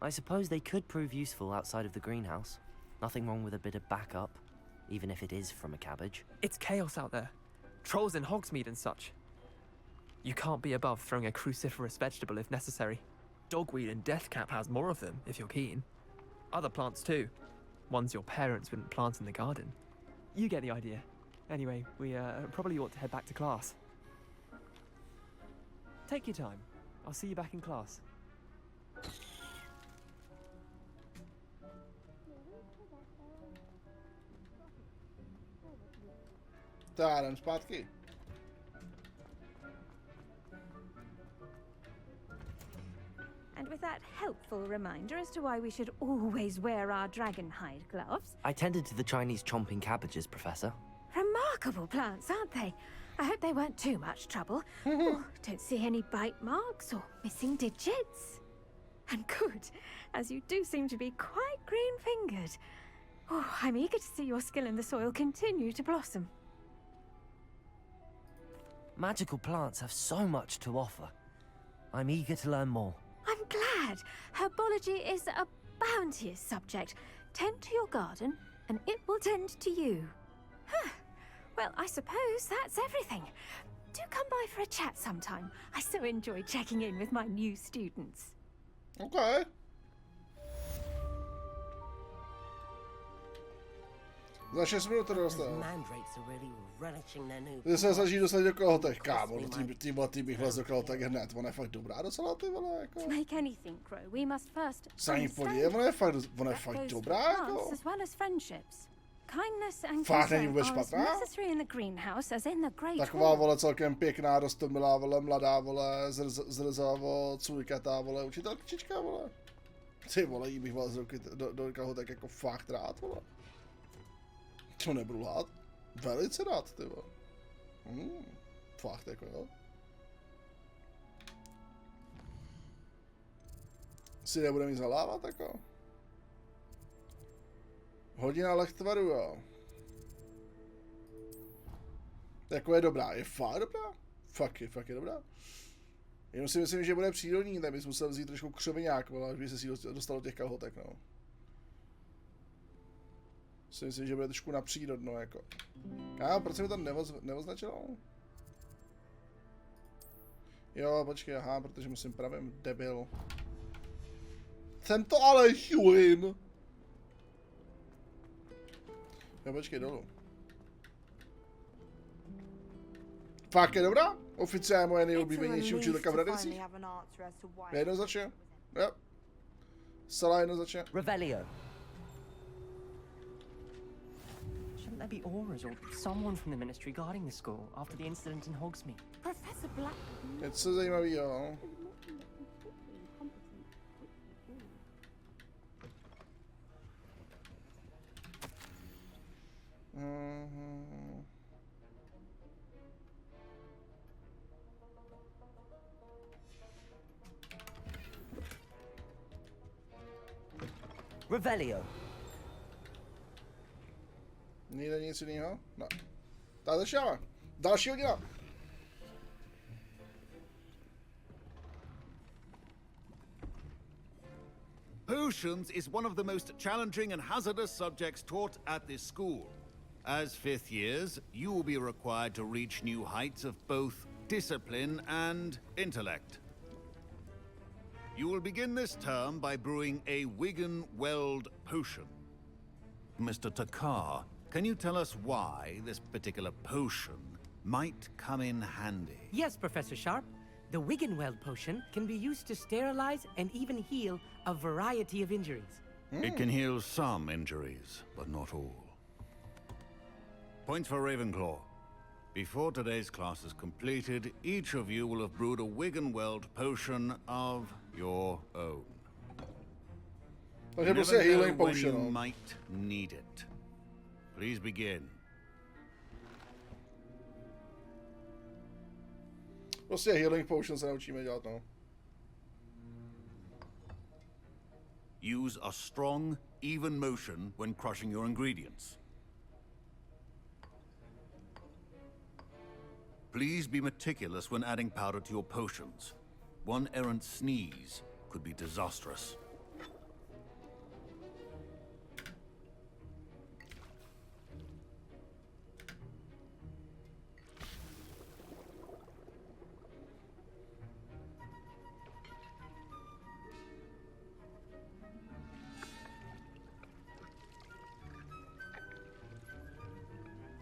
Speaker 2: I suppose they could prove useful outside of the greenhouse. Nothing wrong with a bit of backup, even if it is from a cabbage.
Speaker 20: It's chaos out there. Trolls in Hogsmeade and such. You can't be above throwing a cruciferous vegetable if necessary. Dogweed and deathcap has more of them, if you're keen. Other plants too. Ones your parents wouldn't plant in the garden. You get the idea. Anyway, we probably ought to head back to class. Take your time. I'll see you back in class.
Speaker 1: Tak, jdem zpátky.
Speaker 18: And with that helpful reminder as to why we should always wear our dragon hide gloves.
Speaker 2: I tended to the Chinese chomping cabbages, Professor.
Speaker 18: Remarkable plants, aren't they? I hope they weren't too much trouble. Oh, don't see any bite marks or missing digits. And good, as you do seem to be quite green-fingered. Oh, I'm eager to see your skill in the soil continue to blossom.
Speaker 2: Magical plants have so much to offer. I'm eager to learn more.
Speaker 18: I'm glad. Herbology is a bounteous subject. Tend to your garden, and it will tend to you. Huh. Well, I suppose that's everything. Do come by for a chat sometime. I so enjoy checking in with my new students.
Speaker 1: Okay. Za 6 minut to dostal. Ty se snaží dostat do kalhotek, kámo, ty bych vlez do kalhotek hned, ona je fakt dobrá docela, ty vole, jako.
Speaker 18: To make anything grow, we must first
Speaker 1: Se ní podívej, ona je fakt dobrá, jako.
Speaker 18: As well as friendships. Kindness and
Speaker 1: Fakt není
Speaker 18: concern
Speaker 1: vůbec
Speaker 18: are as
Speaker 1: špatná.
Speaker 18: necessary in the greenhouse as in the great
Speaker 1: Taková,
Speaker 18: hall.
Speaker 1: vole, celkem pěkná, rostomilá, vole, mladá, vole, zrzavo, cůjkatá, vole, učitelčička, vole. Ty vole, jí bych vlez do kalhotek jako fakt rád, vole. To nebudu lhát. Velice rád, ty vole. Fakt, jako jo. Si nebude mít zalávat, jako. Hodina lechtvaru, jo. Jako je dobrá, je fakt dobrá. Fakt je dobrá. Jenom si myslím, že bude přírodní, tak bys musel vzít trošku křoviňák, vole, až by se si dostal do těch kalhotek, no. Si myslím, že bude trošku na přírodno, jako. Proč mi to neoznačilo? Jo, počkej, aha, protože musím pravým debil. Jsem to ale chujím. Jo, počkej, dolů. Fakt je dobrá? Oficiálně moje nejoblíbenější učitelka v Radicích. Jednoznačně. Jo. Zcela jednoznačně.
Speaker 2: Revelio.
Speaker 16: Shouldn't there be auras or someone from the ministry guarding the school after the incident in Hogsmeade?
Speaker 13: Professor Black.
Speaker 1: Něco zajímavého.
Speaker 2: Revelio.
Speaker 1: Nejde nic jiného? No. Tak začínáme. Další hodina.
Speaker 9: Potions is one of the most challenging and hazardous subjects taught at this school. As fifth years, you will be required to reach new heights of both discipline and intellect. You will begin this term by brewing a Wigan-Weld potion. Mr. Takar, can you tell us why this particular potion might come in handy?
Speaker 21: Yes, Professor Sharp. The Wigan-Weld potion can be used to sterilize and even heal a variety of injuries.
Speaker 9: It can heal some injuries, but not all. Points for Ravenclaw. Before today's class is completed, each of you will have brewed a Wigan-Weld potion of your own.
Speaker 1: Takže
Speaker 9: Never
Speaker 1: prostě
Speaker 9: know
Speaker 1: healing
Speaker 9: when
Speaker 1: potion.
Speaker 9: you
Speaker 1: No.
Speaker 9: might need it. Please begin.
Speaker 1: Prostě healing potion se naučíme dělat, no.
Speaker 9: Use a strong, even motion when crushing your ingredients. Please be meticulous when adding powder to your potions. One errant sneeze could be disastrous.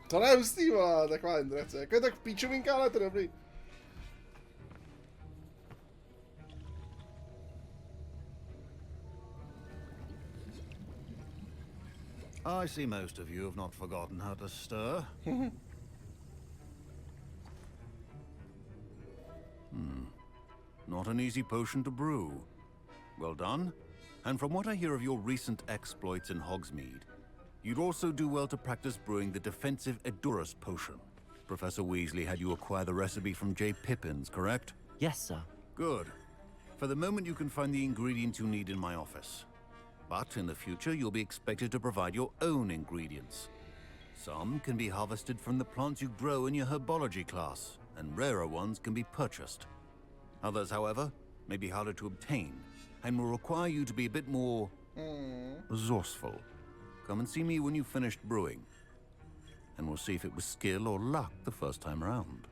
Speaker 1: To je hustý, vole, taková interakce. Jako je tak píčovinka, ale to je dobrý.
Speaker 9: I see most of you have not forgotten how to stir. Not an easy potion to brew. Well done. And from what I hear of your recent exploits in Hogsmeade, you'd also do well to practice brewing the defensive Edurus potion. Professor Weasley had you acquire the recipe from J. Pippins, correct?
Speaker 2: Yes, sir.
Speaker 9: Good. For the moment, you can find the ingredients you need in my office. But in the future, you'll be expected to provide your own ingredients. Some can be harvested from the plants you grow in your herbology class, and rarer ones can be purchased. Others, however, may be harder to obtain, and will require you to be a bit more resourceful. Come and see me when you've finished brewing, and we'll see if it was skill or luck the first time around.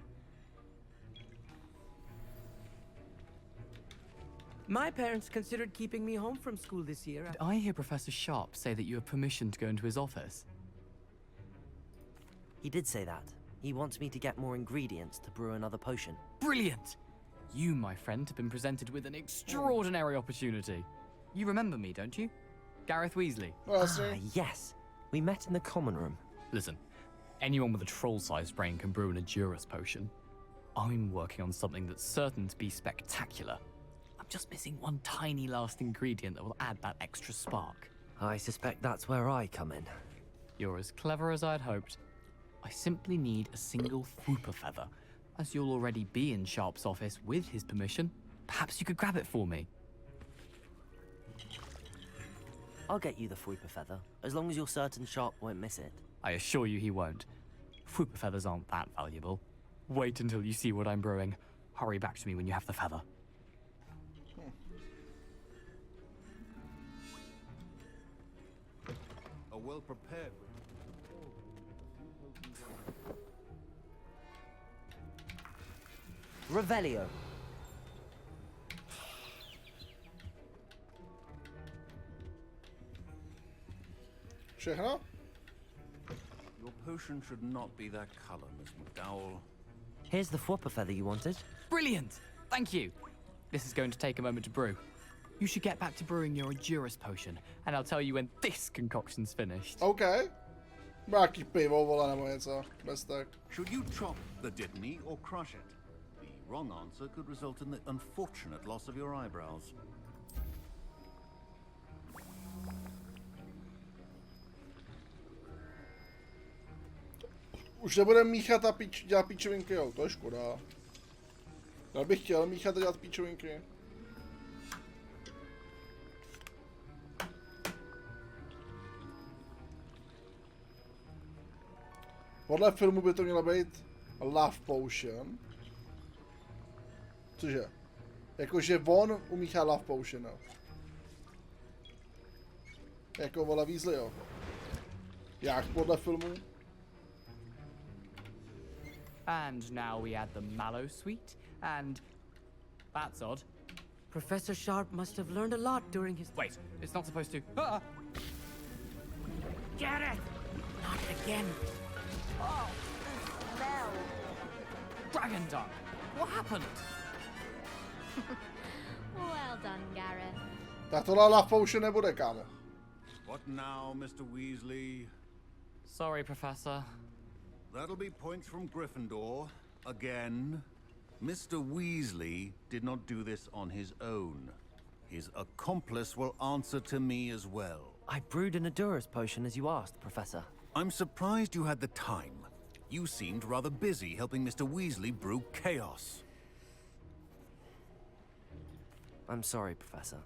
Speaker 21: My parents considered keeping me home from school this year.
Speaker 22: Did I hear Professor Sharp say that you have permission to go into his office?
Speaker 2: He did say that. He wants me to get more ingredients to brew another potion.
Speaker 22: Brilliant! You, my friend, have been presented with an extraordinary opportunity. You remember me, don't you? Gareth Weasley.
Speaker 2: Yes. We met in the common room.
Speaker 22: Listen, anyone with a troll-sized brain can brew an Edurus potion. I'm working on something that's certain to be spectacular. I'm just missing one tiny last ingredient that will add that extra spark.
Speaker 2: I suspect that's where I come in.
Speaker 22: You're as clever as I'd hoped. I simply need a single Fwooper feather. As you'll already be in Sharp's office with his permission, perhaps you could grab it for me.
Speaker 2: I'll get you the Fwooper feather, as long as you're certain Sharp won't miss it.
Speaker 22: I assure you he won't. Fwooper feathers aren't that valuable. Wait until you see what I'm brewing. Hurry back to me when you have the feather.
Speaker 9: A well-prepared...
Speaker 2: Revelio.
Speaker 1: Všechno?
Speaker 9: Your potion should not be that color, Miss McDowell.
Speaker 2: Here's the Fwooper feather you wanted.
Speaker 22: Brilliant! Thank you. This is going to take a moment to brew. You should get back to brewing your Edurus potion, and I'll tell you when this concoction's finished.
Speaker 1: Okay. Nějaký pivo, vole, nebo něco. Bez tak.
Speaker 9: Should you chop the Dittany or crush it? The wrong answer could result in the unfortunate loss of your eyebrows.
Speaker 1: Už nebudeme míchat a dělat píčovinky, jo, to je škoda. Já bych chtěl míchat a dělat píčovinky. Podle filmu by to mělo být Love Potion. Cože? Jakože on umíchá Love Potion, jo. Jako vole Weasley, jo. Jak podle filmu?
Speaker 22: And now we add the mallow sweet, and that's odd.
Speaker 21: Professor Sharp must have learned a lot during his...
Speaker 22: Wait, it's not supposed to... Ah!
Speaker 21: Get it! Not again.
Speaker 22: Oh, no. Dragon Dung, what happened?
Speaker 15: Well done, Gareth.
Speaker 1: Tak tohle Love Potion nebude, kámo.
Speaker 9: What now, Mr. Weasley?
Speaker 22: Sorry, Professor.
Speaker 9: That'll be points from Gryffindor. Again. Mr. Weasley did not do this on his own. His accomplice will answer to me as well.
Speaker 2: I brewed an Edurus potion as you asked, Professor.
Speaker 9: I'm surprised you had the time. You seemed rather busy helping Mr. Weasley brew chaos.
Speaker 2: I'm sorry, Professor.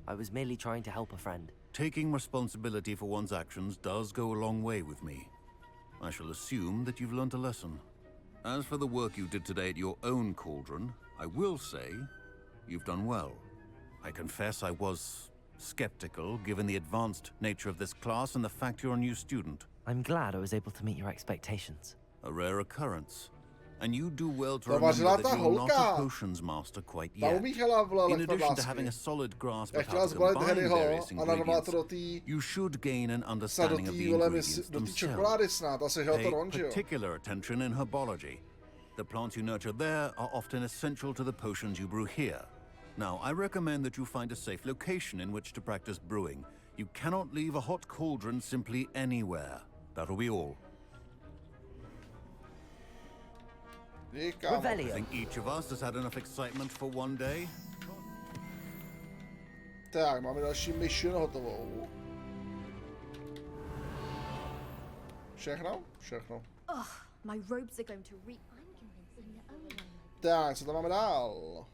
Speaker 2: I was merely trying to help a friend.
Speaker 9: Taking responsibility for one's actions does go a long way with me. I shall assume that you've learnt a lesson. As for the work you did today at your own cauldron, I will say you've done well. I confess I was skeptical given the advanced nature of this class and the fact you're a new student.
Speaker 2: I'm glad I was able to meet your expectations.
Speaker 9: A rare occurrence. And you do well to remember that you're not a potions master quite yet. In addition to having a solid grasp of how to combine various ingredients, you should gain an understanding of the ingredients themselves. Pay particular attention in herbology. The plants you nurture there are often essential to the potions you brew here. Now, I recommend that you find a safe location in which to practice brewing. You cannot leave a hot cauldron simply anywhere. That'll be all. I think each of us has had enough excitement for one day.
Speaker 1: Tak, máme další mission hotovou. Všechno? Všechno.
Speaker 7: Ugh, my robes are going to reap. I'm convinced in your own way.
Speaker 1: Tak, co tam máme dál?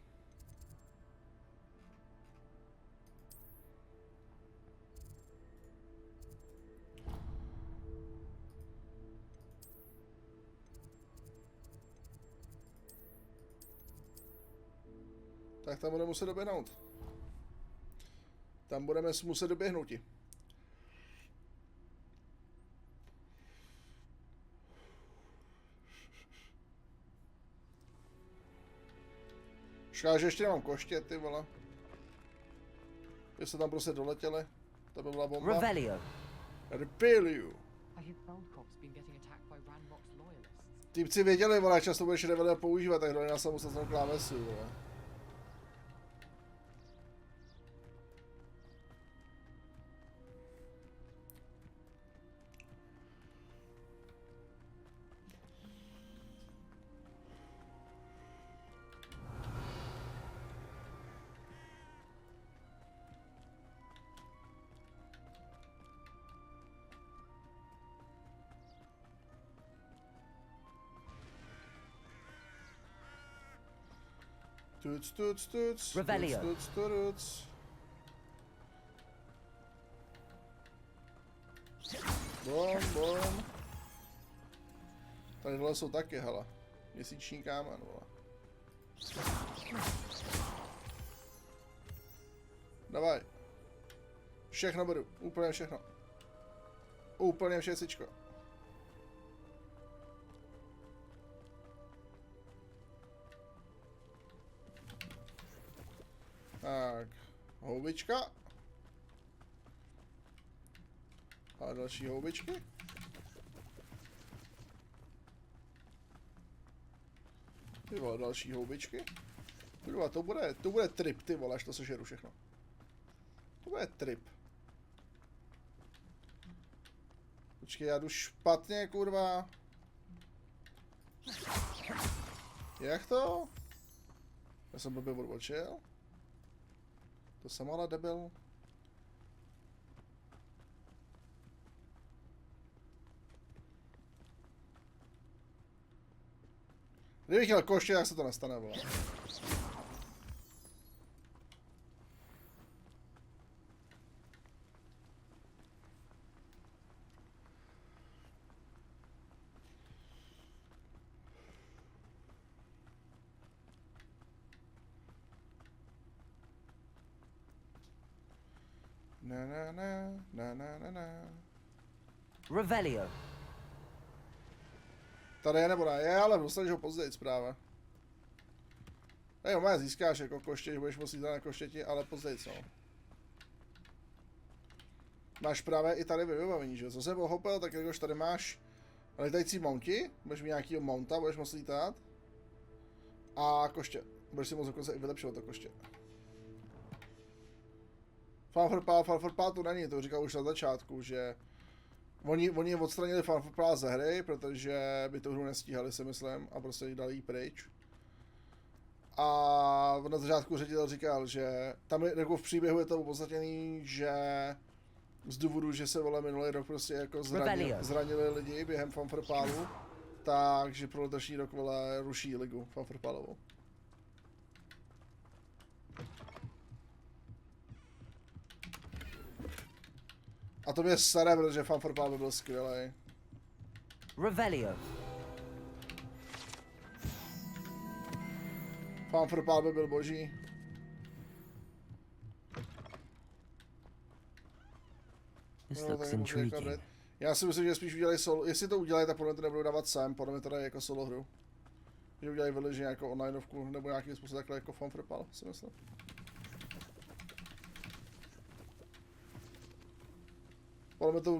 Speaker 1: Tak tam budeme muset doběhnout. Tam budeme muset doběhnout. Škoda, že ještě nemám koště, ty vole. Když se tam prostě doletěli, to by byla bomba.
Speaker 2: Revelio.
Speaker 1: Revelio. Týpci věděli, vole, jak často budeš Revelio používat, tak dali na samostatnou klávesu, vole. Tuc.
Speaker 2: Revelio.
Speaker 1: Tuc. Bom. Tady dole jsou taky, hele. Měsíční kámen, vole. Davaj. Všechno beru, úplně všechno. Úplně všecičko. Tak, houbička. A další houbičky. Ty vole, další houbičky. Ty vole, to bude trip, ty vole, až to sežeru všechno. To bude trip. Počkej, já jdu špatně, kurva. Jak to? Já jsem blbě odbočil. To jsem ale debil. Kdybych měl koště, tak se to nestane, vole.
Speaker 2: Revelio.
Speaker 1: Tady je nebo ne? Je, ale dostaneš ho později zpráva. Jo, získáš jako koště, že budeš moct jít na koštěti, ale později co? Máš právě i tady vybavení, že jo? Co jsem pochopil, tak jakož tady máš letající mounti, budeš mít nějakýho mounta, budeš moct lítat. A koště. Budeš si moct dokonce i vylepšovat to koště. Fanfurpál tu není, to říkal už na začátku, že oni odstranili fanfurpál ze hry, protože by tu hru nestíhali, si myslím, a prostě ji dali pryč. A na začátku ředitel říkal, že tam je, jako v příběhu je to upodstatněný, že z důvodu, že se vole minulý rok prostě jako zranili lidi během fanfurpálu, takže pro letošní rok vole ruší ligu fanfurpálovou. A to mě sere, protože fanfurpál by byl skvělej.
Speaker 2: Revelio.
Speaker 1: Fanfurpál by byl boží.
Speaker 2: This looks intriguing.
Speaker 1: Já si myslím, že spíš udělají solo, jestli to udělají, tak podle mě to nebudou dávat sem, podle mě to dají jako solo hru. Že udělají vyloženě jako onlineovku, nebo nějakým způsobem takhle jako fanfurpál, si myslím.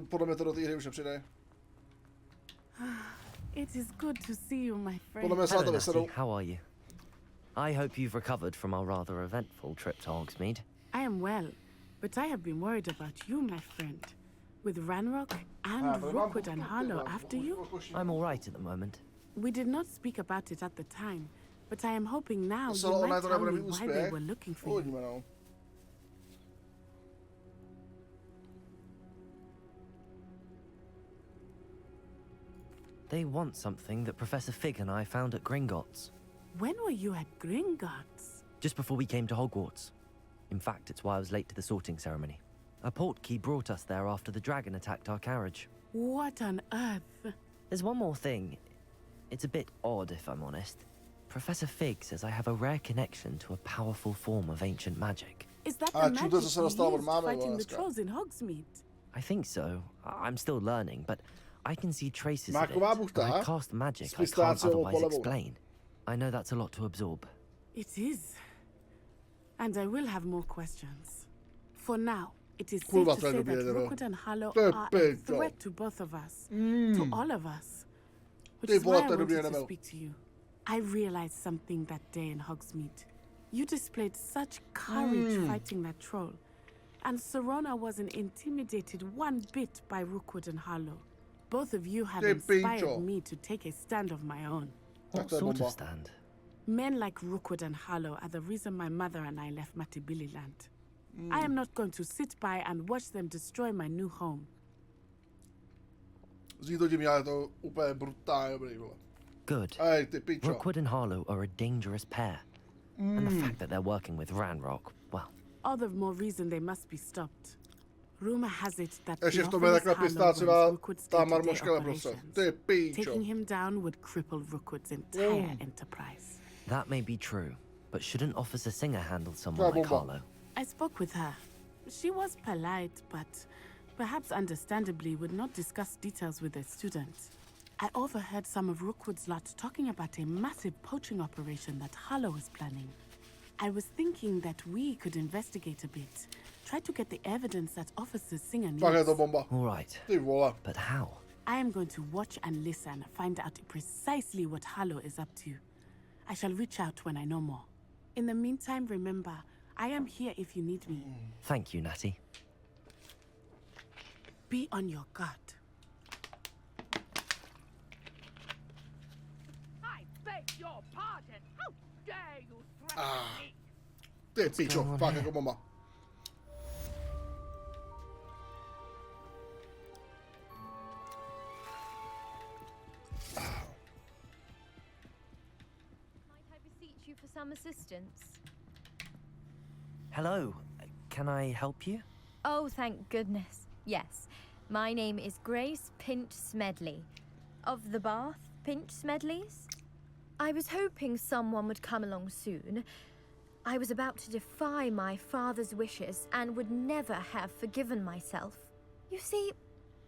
Speaker 1: Podle mě to do té hry už nepřidají.
Speaker 13: It is good to see you, my friend.
Speaker 1: Podle mě se na to vysedou.
Speaker 2: How are you? I hope you've recovered from our rather eventful trip to Hogsmeade.
Speaker 13: I am well, but I have been worried about you, my friend. With Ranrock and Rookwood and Harlow after you?
Speaker 2: I'm all right at the moment.
Speaker 13: We did not speak about it at the time, but I am hoping now you might tell me why they were looking for you.
Speaker 2: They want something that Professor Fig and I found at Gringotts.
Speaker 13: When were you at Gringotts?
Speaker 2: Just before we came to Hogwarts. In fact, it's why I was late to the sorting ceremony. A portkey brought us there after the dragon attacked our carriage.
Speaker 13: What on earth?
Speaker 2: There's one more thing. It's a bit odd, if I'm honest. Professor Fig says I have a rare connection to a powerful form of ancient magic.
Speaker 13: Is that the magic he used fighting the trolls in Hogsmeade?
Speaker 2: I think so. I'm still learning, but I can see traces of it. When I cast magic I can't otherwise explain. I know that's a lot to absorb.
Speaker 13: It is. And I will have more questions. For now, it is safe to say that Rookwood and Harlow are a threat to both of us. To all of us. Which is why I wanted to speak to you. I realized something that day in Hogsmeade. You displayed such courage fighting that troll. And Serona wasn't intimidated one bit by Rookwood and Harlow. Both of you have inspired me to take a stand of my own.
Speaker 2: What sort of stand?
Speaker 13: Men like Rookwood and Harlow are the reason my mother and I left Matibili land. I am not going to sit by and watch them destroy my new home.
Speaker 2: Good. Rookwood and Harlow are a dangerous pair. And the fact that they're working with Ranrock, well...
Speaker 13: All the more reason they must be stopped. Rumor has it that
Speaker 1: ještě v tom je takhle pistácová ta marmoška prostě. Ty píčo.
Speaker 13: Taking him down would cripple Rookwood's entire enterprise.
Speaker 2: That may be true, but shouldn't Officer Singer handle someone like Harlow?
Speaker 13: I spoke with her. She was polite, but perhaps understandably would not discuss details with the students. I overheard some of Rookwood's lot talking about a massive poaching operation that Harlow was planning. I was thinking that we could investigate a bit. Try to get the evidence that Officer Singer needs.
Speaker 2: All right. But how?
Speaker 13: I am going to watch and listen, find out precisely what Harlow is up to. I shall reach out when I know more. In the meantime, remember, I am here if you need me.
Speaker 2: Thank you, Natty.
Speaker 13: Be on your guard.
Speaker 11: pardon. How dare you threaten me?
Speaker 1: Ty pičo, fakt jako bomba.
Speaker 8: For some assistance.
Speaker 2: Hello, can I help you?
Speaker 8: Oh, thank goodness. Yes, my name is Grace Pinch Smedley, of the Bath Pinch Smedleys. I was hoping someone would come along soon. I was about to defy my father's wishes and would never have forgiven myself. You see,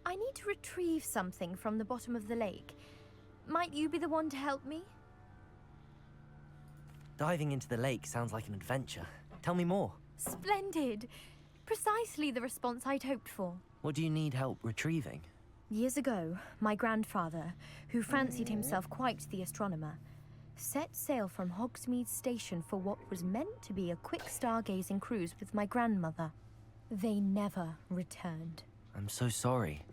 Speaker 8: I need to retrieve something from the bottom of the lake. Might you be the one to help me?
Speaker 2: Diving into the lake sounds like an adventure. Tell me more.
Speaker 8: Splendid. Precisely the response I'd hoped for.
Speaker 2: What do you need help retrieving?
Speaker 8: Years ago, my grandfather, who fancied himself quite the astronomer, set sail from Hogsmeade Station for what was meant to be a quick stargazing cruise with my grandmother. They never returned.
Speaker 2: I'm so sorry.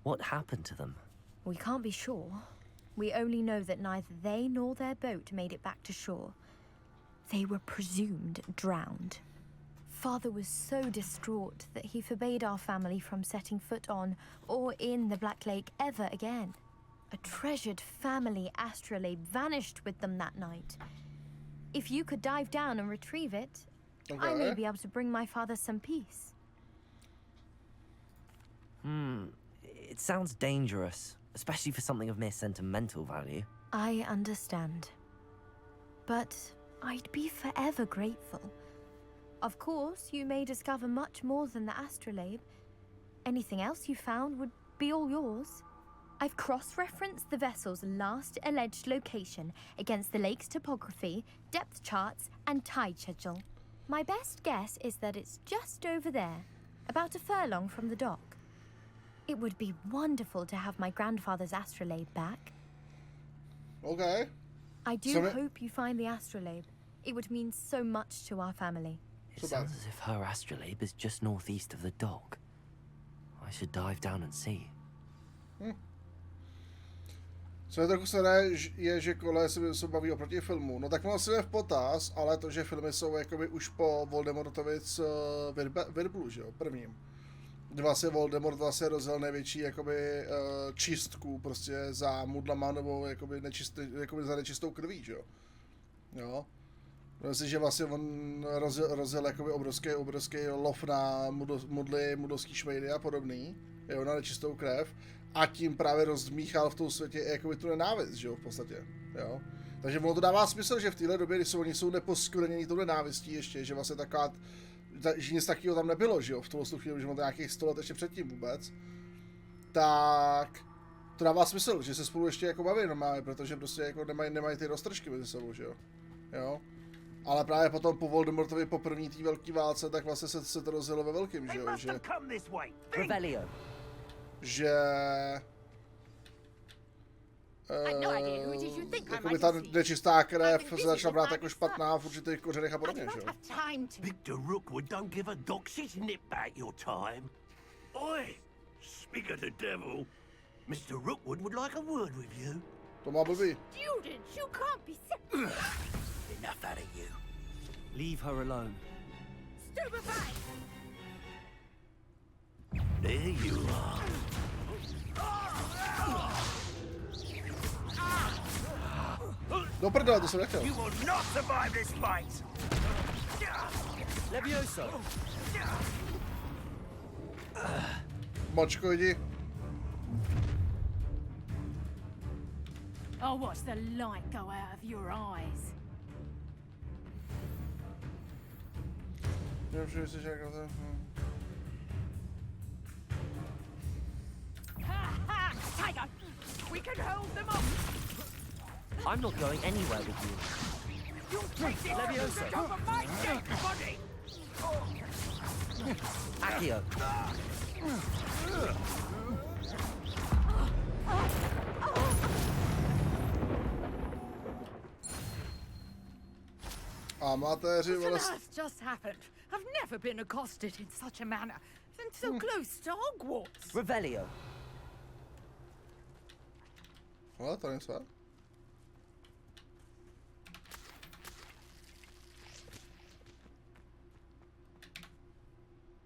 Speaker 2: What happened to them?
Speaker 8: We can't be sure. We only know that neither they nor their boat made it back to shore. They were presumed drowned. Father was so distraught that he forbade our family from setting foot on or in the Black Lake ever again. A treasured family astrolabe vanished with them that night. If you could dive down and retrieve it, I may be able to bring my father some peace.
Speaker 2: It sounds dangerous, especially for something of mere sentimental value.
Speaker 8: I understand. But I'd be forever grateful. Of course, you may discover much more than the astrolabe. Anything else you found would be all yours. I've cross-referenced the vessel's last alleged location against the lake's topography, depth charts, and tide schedule. My best guess is that it's just over there, about a furlong from the dock. It would be wonderful to have my grandfather's astrolabe back.
Speaker 1: Okay.
Speaker 8: I do hope you find the astrolabe. It would mean so much to our family.
Speaker 2: It sounds as if her astrolabe is just northeast of the dock. I should dive down and see.
Speaker 1: Co je trochu staré, je, že Kole se baví oproti filmu. No tak ono si je v potaz, ale to, že filmy jsou jakoby už po Voldemortovic Virblu, že jo, prvním. Kdy vlastně Voldemort vlastně rozjel největší jakoby čistku prostě za mudlama nebo jakoby, jakoby za nečistou krví, že jo. Jo. Myslím, že vlastně on rozjel jakoby obrovský lov na mudly, mudlovský šmejdy a podobný, jo, na nečistou krev. A tím právě rozdmíchal v tom světě jakoby tu nenávist, že jo, v podstatě, jo. Takže ono to dává smysl, že v téhle době, kdy oni jsou neposkvrnění tou nenávistí ještě, že vlastně taková, že nic takového tam nebylo, že jo, v tom chvíli, že on to nějakých 100 let ještě předtím vůbec, tak to dává smysl, že se spolu ještě jako baví normálně, protože prostě jako nemají ty roztržky mezi sebou, že jo, jo. Ale právě potom po Voldemortovi po první té velké válce, tak vlastně se to rozjelo ve velkým, že jo, že jakoby ta nečistá krev se začala brát jako špatná v určitých kořenech a podobně, že jo.
Speaker 10: Victor Rookwood don't give a doxy's nip back your time. Oi, speak of the devil, Mr. Rookwood would like a word with you.
Speaker 1: To má blbý.
Speaker 11: Students, you can't be
Speaker 10: Enough out of you.
Speaker 2: Leave her alone.
Speaker 11: Stupefy!
Speaker 10: There you are.
Speaker 1: Do prdele, to jsem nechtěl.
Speaker 10: You will not survive this fight.
Speaker 2: Levioso.
Speaker 1: Močko, jdi.
Speaker 11: I'll watch the light go out of your eyes. Tiger, we can hold them off.
Speaker 2: I'm not going anywhere with you.
Speaker 11: You'll take this
Speaker 2: Levioso.
Speaker 11: top of my dead body.
Speaker 2: Accio.
Speaker 1: Amatéři,
Speaker 11: What on earth just happened? I've never been accosted in such a manner, and so close to Hogwarts.
Speaker 2: Revelio.
Speaker 1: Ale to není své.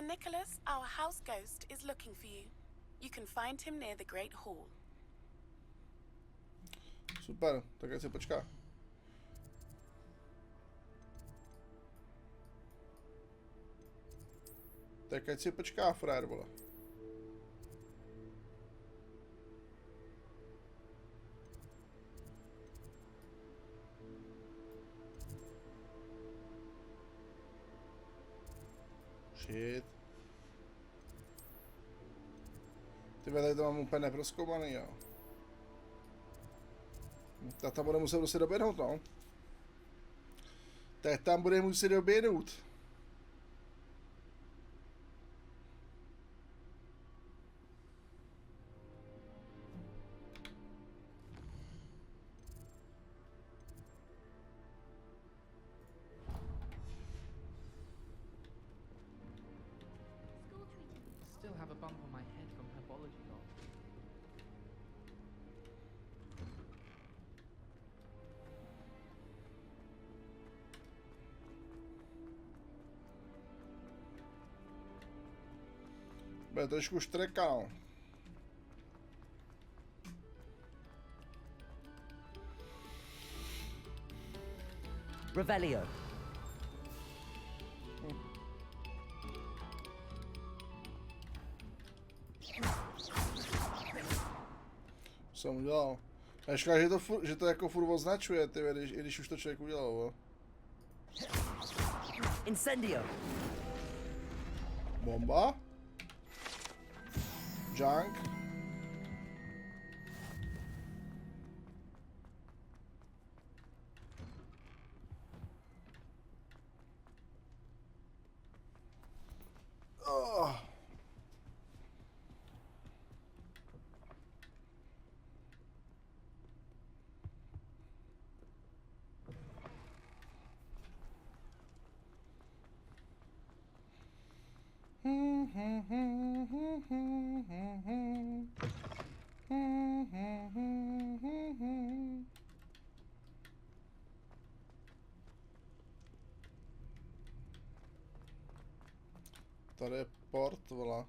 Speaker 13: Sir Nicholas, our house ghost, is looking for you. You can find him near the Great Hall.
Speaker 1: Super, tak ať si počká. Tak ať si počká, frér, vole. Shit. Ty tady to mám úplně neprozkoumaný, jo. Tata bude muset prostě doběhnout, no. Tak tam bude muset doběhnout.
Speaker 16: Still have a bump on my head from herbology log.
Speaker 1: Bude trošku štreka, no.
Speaker 2: Revelio.
Speaker 1: Jsem udělal. A škoda, že to jako furt označuje, ty, i když už to člověk udělal, bo.
Speaker 2: Incendio.
Speaker 1: Bomba. Junk. Oh. Tady je port, vole.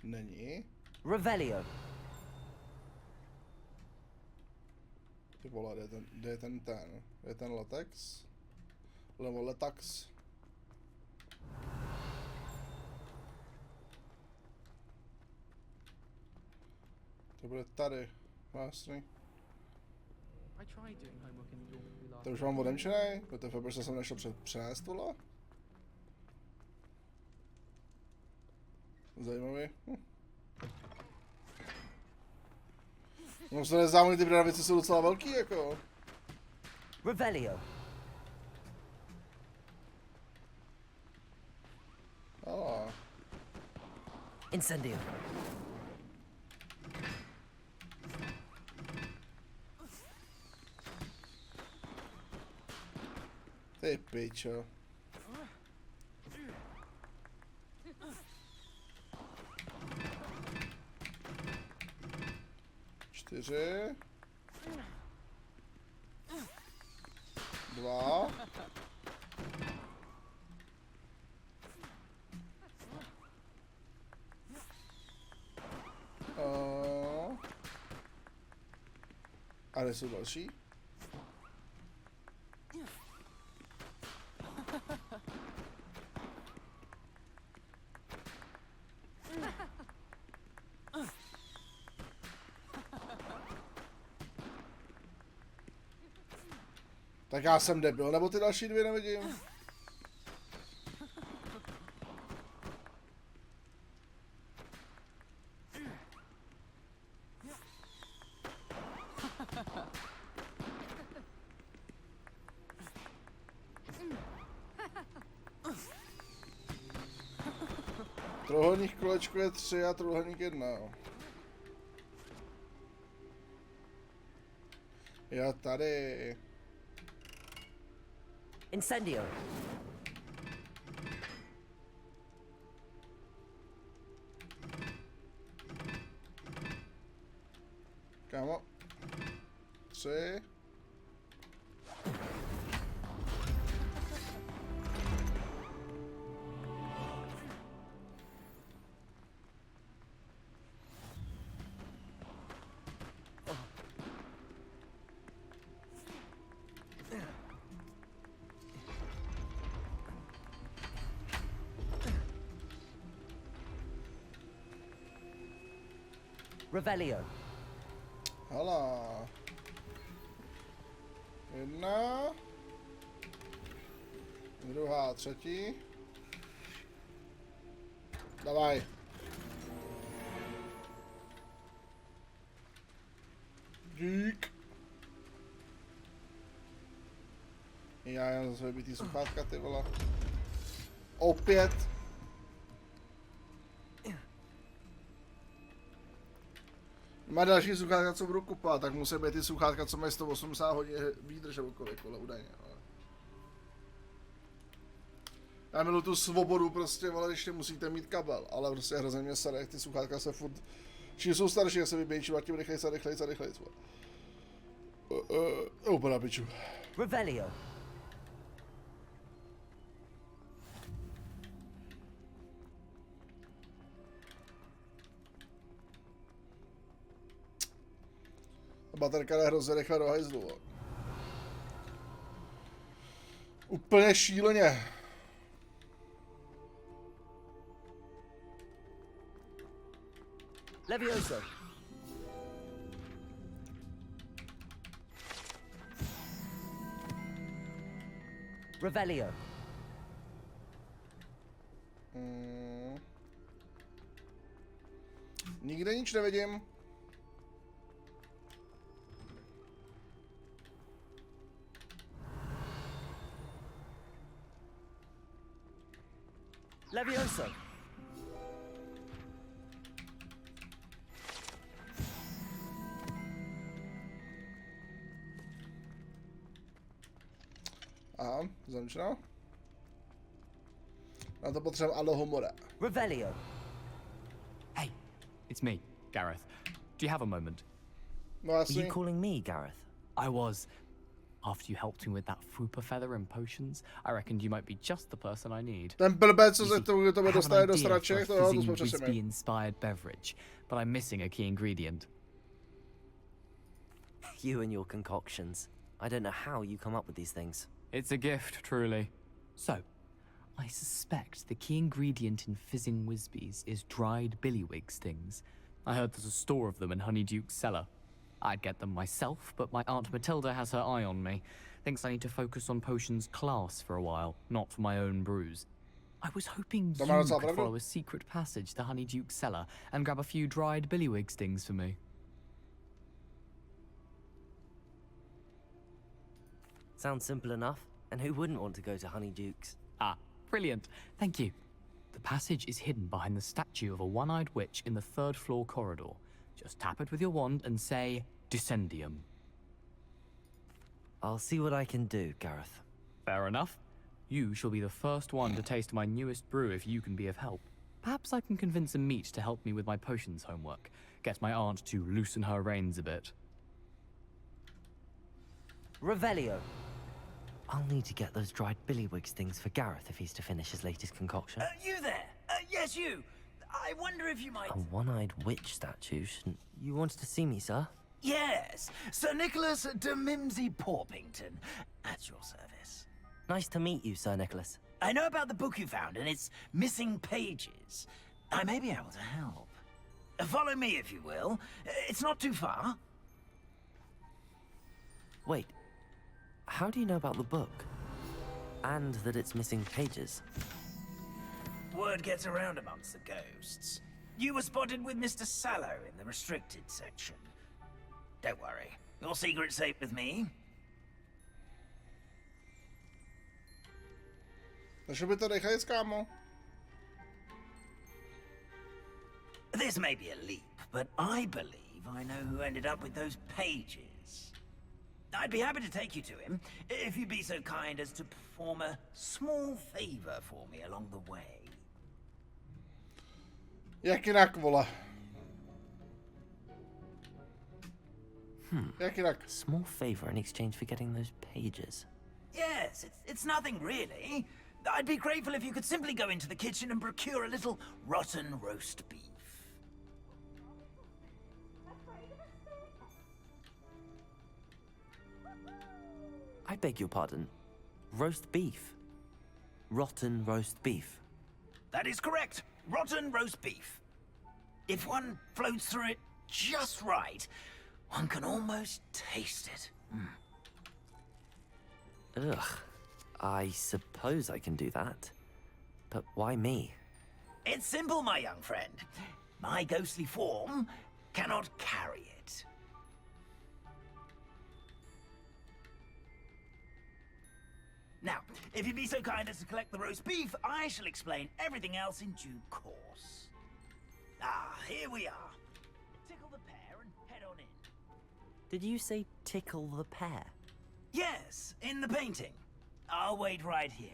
Speaker 1: Není.
Speaker 2: Revelio.
Speaker 1: Ty vole, kde je ten? Je ten latex? Nebo letax? To bude tady. Jasný. To už mám odemčenej? To proč jsem nešel přenést, vole? Zajímavý. No se nezdá, ty bradavice jsou docela velký, jako.
Speaker 2: Revelio.
Speaker 1: Aloha.
Speaker 2: Incendio.
Speaker 1: Ty pičo. Čtyři. 2. A kde jsou další? Tak já jsem debil, nebo ty další dvě nevidím? Trojuhelník kolečko je 3 a trojuhelník 1. Jo, tady.
Speaker 2: Incendio.
Speaker 1: Kámo. 3.
Speaker 2: Revelio.
Speaker 1: Hala. 1. Druhá, třetí. Davaj. Dík. Já jen zase vybitý sluchátka, ty vole. Opět. Má další sluchátka, co budu kupovat, tak musí být ty sluchátka, co mají 180 hodin výdrže okolik, vole, údajně, ale. Já miluji tu svobodu prostě, vole, když musíte mít kabel, ale prostě hrozně mě sere, jak ty sluchátka se furt... Čím jsou starší, jak se vybějčí, a tím rychlejc. Úplně na piču.
Speaker 2: Revelio.
Speaker 1: Baterka jde hrozně rychle do hajzlu. Úplně šíleně.
Speaker 2: Levioso. Revelio.
Speaker 1: Nikde nic nevidím.
Speaker 2: Levioso.
Speaker 1: Aha, zamčeno. Na to potřebujeme Aloha more.
Speaker 2: Revelio.
Speaker 22: Hey, it's me, Gareth. Do you have a moment?
Speaker 1: No,
Speaker 2: Are you calling me, Gareth?
Speaker 22: I was. After you helped me with that fupa feather and potions, I reckoned you might be just the person I need.
Speaker 1: Ten blbec, co se to dostane do straček, to jsme přesně my.
Speaker 22: Inspired beverage, but I'm missing a key ingredient.
Speaker 2: You and your concoctions. I don't know how you come up with these things.
Speaker 22: It's a gift, truly. So, I suspect the key ingredient in fizzing Whizbees is dried billywig stings. I heard there's a store of them in Honeyduke's cellar. I'd get them myself, but my Aunt Matilda has her eye on me. Thinks I need to focus on potions class for a while, not for my own brews. I was hoping you could follow a secret passage to Honeyduke's cellar and grab a few dried billywig stings for me.
Speaker 2: Sounds simple enough. And who wouldn't want to go to Honeyduke's?
Speaker 22: Ah, brilliant. Thank you. The passage is hidden behind the statue of a one-eyed witch in the 3rd floor corridor. Just tap it with your wand and say, Descendium.
Speaker 2: I'll see what I can do, Gareth.
Speaker 22: Fair enough. You shall be the first one to taste my newest brew if you can be of help. Perhaps I can convince a meat to help me with my potions homework. Get my aunt to loosen her reins a bit.
Speaker 2: Revelio. I'll need to get those dried billywig stings for Gareth if he's to finish his latest concoction.
Speaker 4: You there? Yes, you. I wonder if you might...
Speaker 2: A one-eyed witch statue, shouldn't... You wanted to see me, sir?
Speaker 4: Yes, Sir Nicholas de Mimsy Porpington, at your service.
Speaker 2: Nice to meet you, Sir Nicholas.
Speaker 4: I know about the book you found and its missing pages. I may be able to help. Follow me, if you will. It's not too far.
Speaker 2: Wait. How do you know about the book? And that it's missing pages?
Speaker 4: Word gets around amongst the ghosts. You were spotted with Mr. Sallow in the restricted section. Don't worry. Your secret's safe with me.
Speaker 1: Takže by to nechajec, kámo.
Speaker 4: This may be a leap, but I believe I know who ended up with those pages. I'd be happy to take you to him, if you'd be so kind as to perform a small favor for me along the way.
Speaker 1: Jak jinak, vole? Jak jinak?
Speaker 2: Small favor in exchange for getting those pages.
Speaker 4: Yes, it's nothing really. I'd be grateful if you could simply go into the kitchen and procure a little rotten roast beef.
Speaker 2: I beg your pardon. Roast beef. Rotten roast beef.
Speaker 4: That is correct. Rotten roast beef. If one floats through it just right. One can almost taste it.
Speaker 2: Ugh. I suppose I can do that. But why me?
Speaker 4: It's simple, my young friend. My ghostly form cannot carry it. Now, if you'd be so kind as to collect the roast beef, I shall explain everything else in due course. Ah, here we are. Tickle the pear and head on in.
Speaker 2: Did you say tickle the pear?
Speaker 4: Yes, in the painting. I'll wait right here.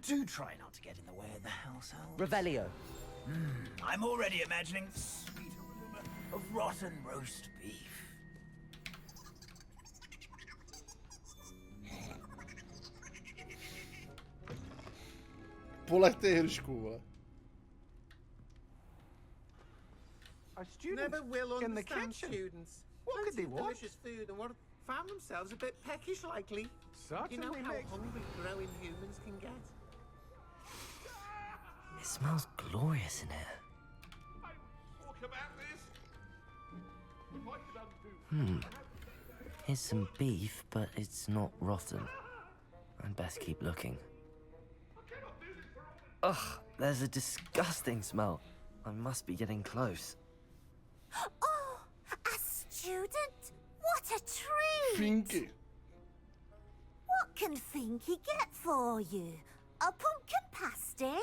Speaker 4: Do try not to get in the way of the household.
Speaker 2: Revelio.
Speaker 4: I'm already imagining the sweet aroma of rotten roast beef.
Speaker 1: Poleďte hrušku, vole.
Speaker 12: Our students
Speaker 14: never will
Speaker 12: in the
Speaker 14: understand
Speaker 12: kitchen.
Speaker 14: students.
Speaker 12: What could they want?
Speaker 14: Delicious food and what found themselves a bit peckish likely.
Speaker 12: Certainly
Speaker 14: You know how
Speaker 12: makes-
Speaker 14: hungry growing humans can get.
Speaker 2: It smells glorious in here. Here's some beef, but it's not rotten. I'd best keep looking. Ugh, there's a disgusting smell. I must be getting close.
Speaker 5: Oh, a student? What a treat!
Speaker 1: Finky.
Speaker 5: What can Finky get for you? A pumpkin pasty?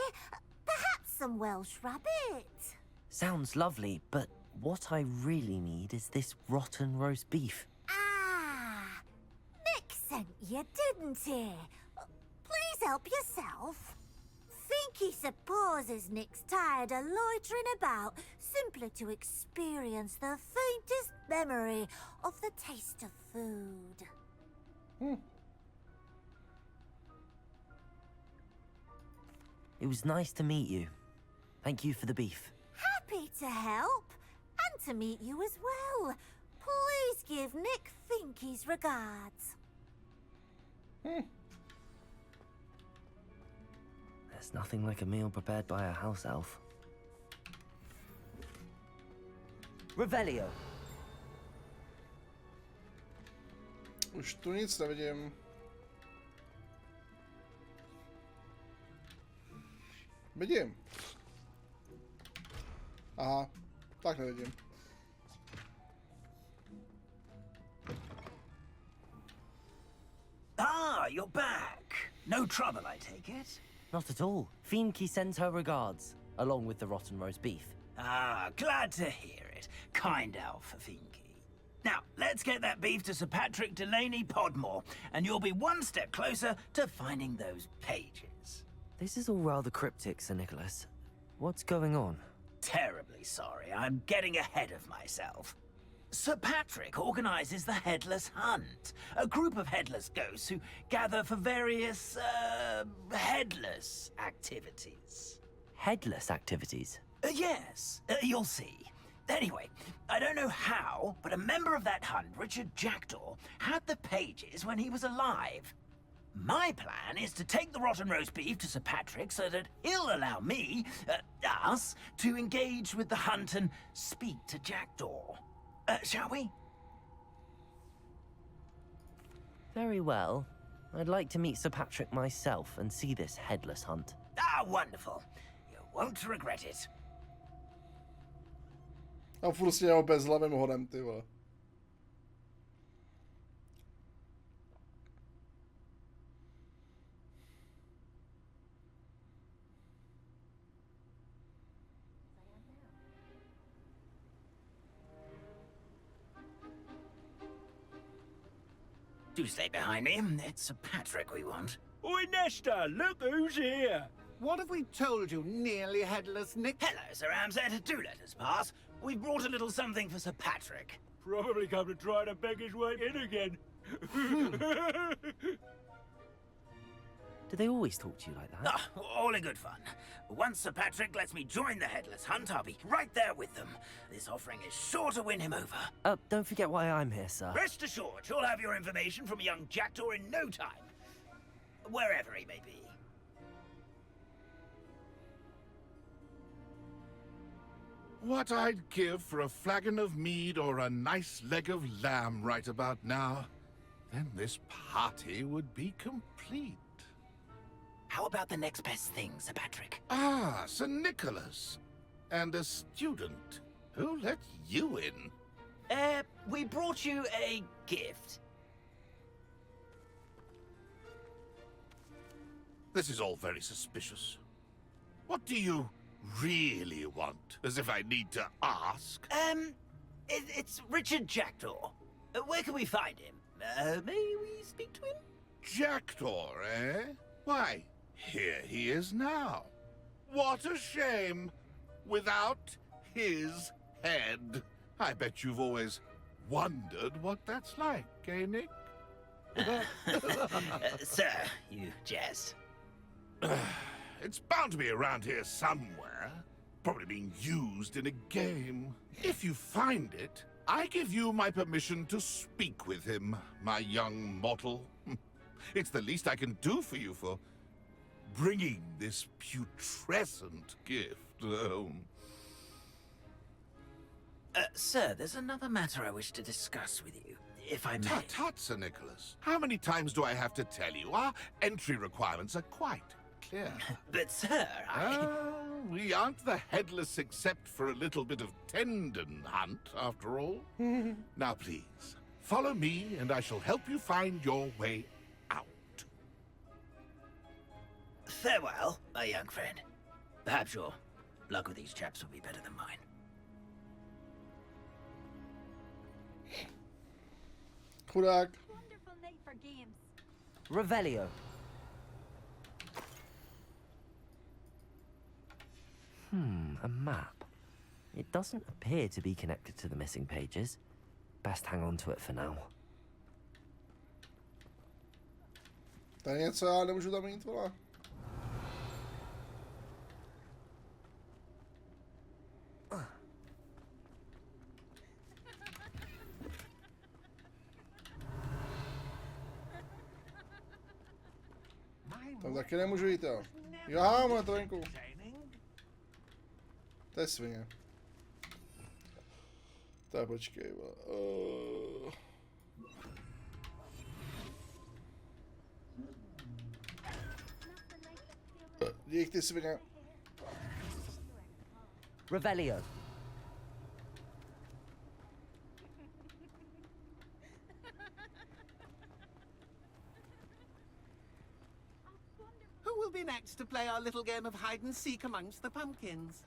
Speaker 5: Perhaps some Welsh rabbit?
Speaker 2: Sounds lovely, but what I really need is this rotten roast beef.
Speaker 5: Ah, Nick sent you, didn't he? Please help yourself. Finky supposes Nick's tired of loitering about simply to experience the faintest memory of the taste of food.
Speaker 2: It was nice to meet you. Thank you for the beef.
Speaker 5: Happy to help, and to meet you as well. Please give Nick Finky's regards.
Speaker 2: There's nothing like a meal prepared by a house elf.
Speaker 3: Revelio.
Speaker 1: Už tu nic nevidím. Vidím. Aha, tak nevidím.
Speaker 4: Ah, you're back. No trouble, I take it?
Speaker 2: Not at all. Finky sends her regards, along with the rotten roast beef.
Speaker 4: Ah, glad to hear it. Kind elf for Finky. Now, let's get that beef to Sir Patrick Delaney Podmore, and you'll be one step closer to finding those pages.
Speaker 2: This is all rather cryptic, Sir Nicholas. What's going on?
Speaker 4: Terribly sorry, I'm getting ahead of myself. Sir Patrick organizes the Headless Hunt, a group of headless ghosts who gather for various, headless activities.
Speaker 2: Headless activities?
Speaker 4: Yes, you'll see. Anyway, I don't know how, but a member of that hunt, Richard Jackdaw, had the pages when he was alive. My plan is to take the rotten roast beef to Sir Patrick so that he'll allow me, us, to engage with the hunt and speak to Jackdaw. Shall we?
Speaker 2: Very well. I'd like to meet Sir Patrick myself and see this headless hunt.
Speaker 4: Ah, wonderful. You won't regret it.
Speaker 1: A furt s něho bezhlavým hodem, ty vole.
Speaker 4: Do stay behind me. It's Sir Patrick we want.
Speaker 10: Oi, Nesta, look who's here. What have we told you, nearly headless Nick?
Speaker 4: Hello, Sir Ramsay. Do let us pass. We've brought a little something for Sir Patrick.
Speaker 10: Probably come to try to beg his way in again.
Speaker 2: Do they always talk to you like that?
Speaker 4: Ah, all in good fun. Once Sir Patrick lets me join the Headless Hunt, I'll be right there with them. This offering is sure to win him over.
Speaker 2: Don't forget why I'm here, sir.
Speaker 4: Rest assured, you'll have your information from a young Jackdaw in no time. Wherever he may be.
Speaker 17: What I'd give for a flagon of mead or a nice leg of lamb right about now. Then this party would be complete.
Speaker 4: How about the next best thing, Sir Patrick?
Speaker 17: Ah, Sir Nicholas. And a student. Who let you in?
Speaker 4: We brought you a gift.
Speaker 17: This is all very suspicious. What do you really want? As if I need to ask.
Speaker 4: It's Richard Jackdaw. Where can we find him? May we speak to him?
Speaker 17: Jackdaw, eh? Why, here he is now. What a shame. Without his head. I bet you've always wondered what that's like, eh, Nick?
Speaker 4: Sir, you jest.
Speaker 17: It's bound to be around here somewhere. Probably being used in a game. If you find it, I give you my permission to speak with him, my young mortal. It's the least I can do for you for bringing this putrescent gift home.
Speaker 4: Sir, there's another matter I wish to discuss with you, if I may.
Speaker 17: Tut, Sir Nicholas. How many times do I have to tell you? Our entry requirements are quite clear.
Speaker 4: But, sir,
Speaker 17: we aren't the headless except for a little bit of tendon hunt, after all. Now, please, follow me, and I shall help you find your way out.
Speaker 4: Farewell, my young friend. Perhaps your luck with these chaps will be better than mine.
Speaker 1: Chudák.
Speaker 19: Wonderful night for games.
Speaker 2: Revelio. A map. It doesn't appear to be connected to the missing pages. Best hang on to it for now.
Speaker 1: Tady něco já nemůžu tam jít, vole. Tam taky nemůžu jít, jo. Jo, mám to venku. To je svině. Tak počkej, dík ty svině.
Speaker 2: Revelio.
Speaker 14: Who will be next to play our little game of hide and seek amongst the pumpkins?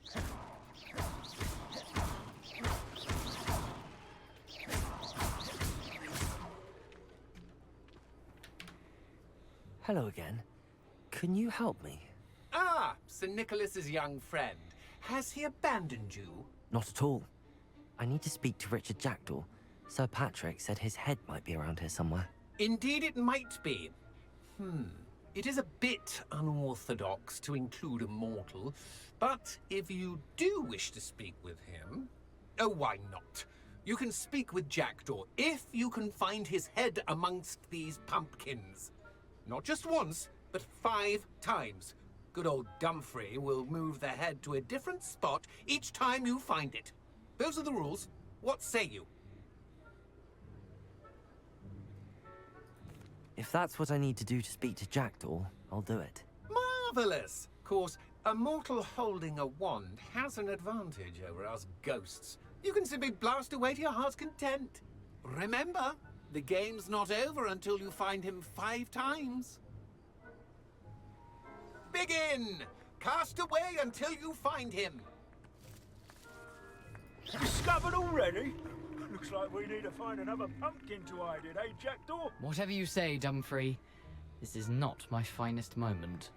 Speaker 2: Hello again. Can you help me?
Speaker 14: Ah, Sir Nicholas's young friend. Has he abandoned you?
Speaker 2: Not at all. I need to speak to Richard Jackdaw. Sir Patrick said his head might be around here somewhere.
Speaker 14: Indeed it might be. It is a bit unorthodox to include a mortal, but if you do wish to speak with him, oh, why not? You can speak with Jackdaw if you can find his head amongst these pumpkins. Not just once, but 5 times. Good old Dumfrey will move the head to a different spot each time you find it. Those are the rules. What say you?
Speaker 2: If that's what I need to do to speak to Jackdaw, I'll do it.
Speaker 14: Marvelous! Of course, a mortal holding a wand has an advantage over us ghosts. You can simply blast away to your heart's content. Remember, the game's not over until you find him 5 times. Begin! Cast away until you find him.
Speaker 12: Discovered already? Looks like we need to find another pumpkin to hide in, eh, Jackdaw?
Speaker 22: Whatever you say, Dumfrey. This is not my finest moment.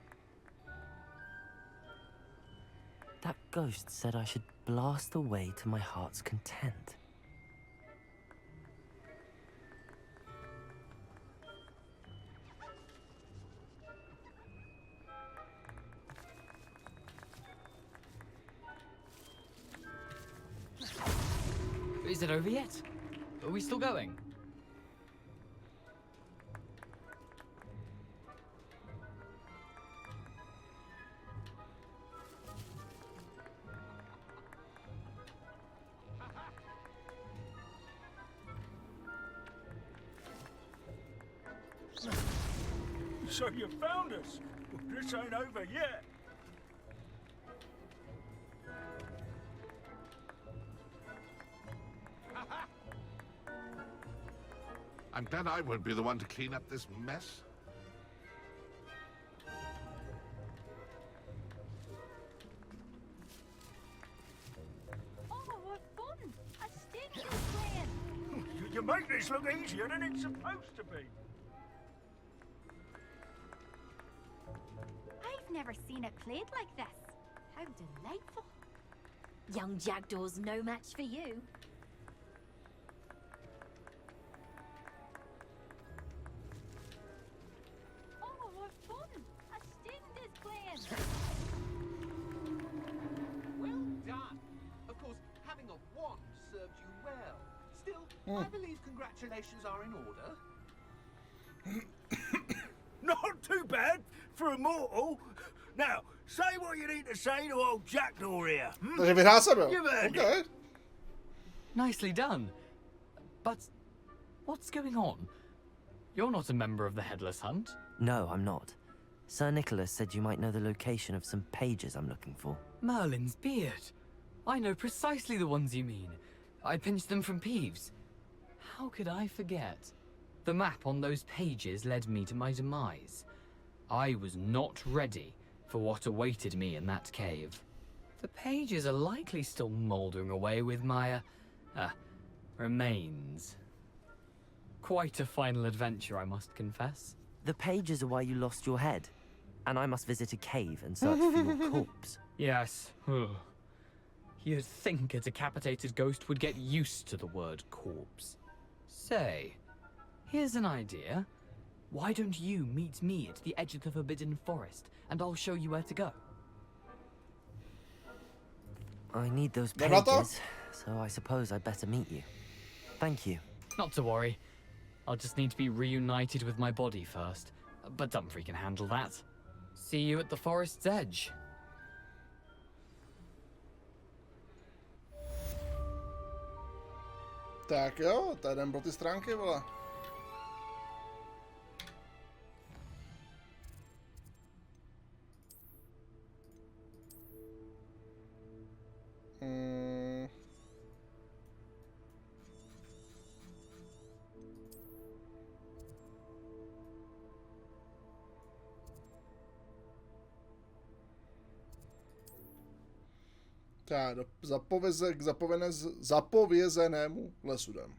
Speaker 2: That ghost said I should blast away to my heart's content.
Speaker 22: Is it over yet? Are we still going?
Speaker 12: So you found us. Well, this ain't over yet.
Speaker 17: I'm glad I won't be the one to clean up this mess.
Speaker 15: Oh, what fun! A stick is playing.
Speaker 12: You make this look easier than it's supposed to be.
Speaker 15: I've never seen it played like this. How delightful. Young Jackdaw's no match for you. Oh, what fun! A student is playing.
Speaker 14: Well done. Of course, having a wand served you well. Still, I believe congratulations are in order.
Speaker 12: Not too bad for a mortal. Now, say what you need to say to old Jackdaw here.
Speaker 1: Takže vyhrál se byl.
Speaker 12: You've earned
Speaker 1: Okay.
Speaker 12: it.
Speaker 22: Nicely done. But what's going on? You're not a member of the Headless Hunt.
Speaker 2: No, I'm not. Sir Nicholas said you might know the location of some pages I'm looking for.
Speaker 22: Merlin's beard. I know precisely the ones you mean. I pinched them from Peeves. How could I forget? The map on those pages led me to my demise. I was not ready for what awaited me in that cave. The pages are likely still mouldering away with my, remains. Quite a final adventure, I must confess.
Speaker 2: The pages are why you lost your head, and I must visit a cave and search for your corpse.
Speaker 22: Yes. You'd think a decapitated ghost would get used to the word corpse. Say, here's an idea. Why don't you meet me at the edge of the Forbidden Forest, and I'll show you where to go?
Speaker 2: I need those pages, so I suppose I better meet you. Thank you.
Speaker 22: Not to worry. I'll just need to be reunited with my body first. But Dumfries can handle that. See you at the forest's edge.
Speaker 1: Tak jo, tady jdem pro ty stránky, vole. Tak, k zapovězenému lesu jdem.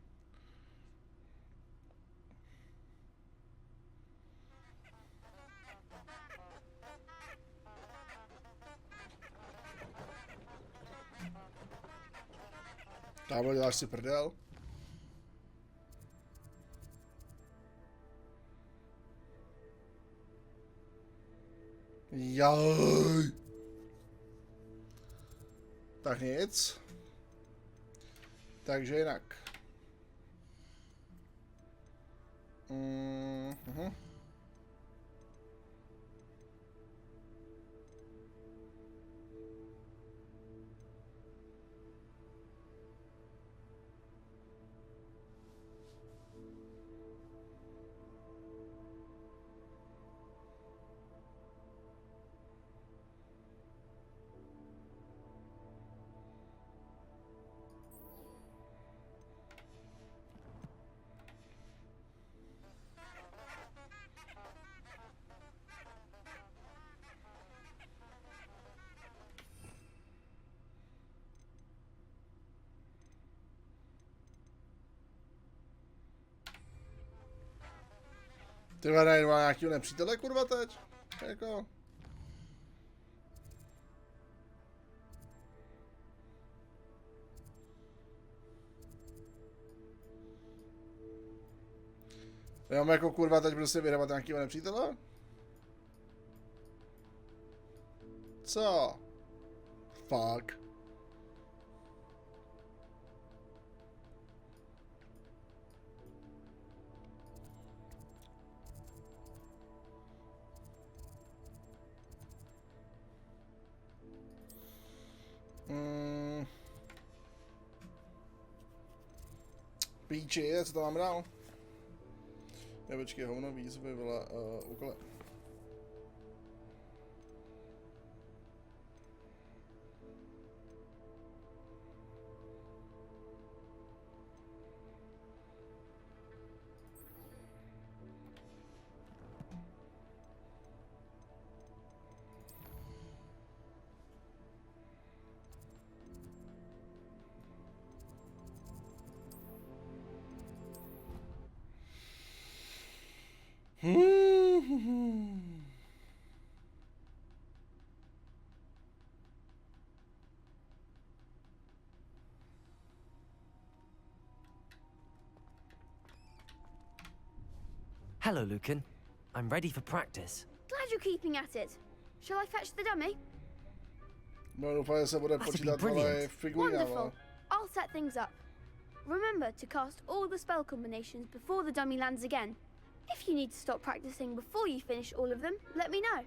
Speaker 1: Tábo, děláš si prdel? Jaj. Tak nic. Takže jinak. Ty vole, má nějakýho nepřítele, kurva, teď? Jako... Já mám jako kurva teď prostě vyhrávat nějakýho nepřítele? Co? Fuck. Píči, co to mám dál? Počkej, hovno, výzvy, vole, úkoly.
Speaker 2: Hello, Lucan. I'm ready for practice.
Speaker 15: Glad you're keeping at it. Shall I fetch the dummy?
Speaker 1: No, doufám, že se bude počítat, ale figurinama.
Speaker 15: Wonderful. I'll set things up. Remember to cast all the spell combinations before the dummy lands again. If you need to stop practicing before you finish all of them, let me know.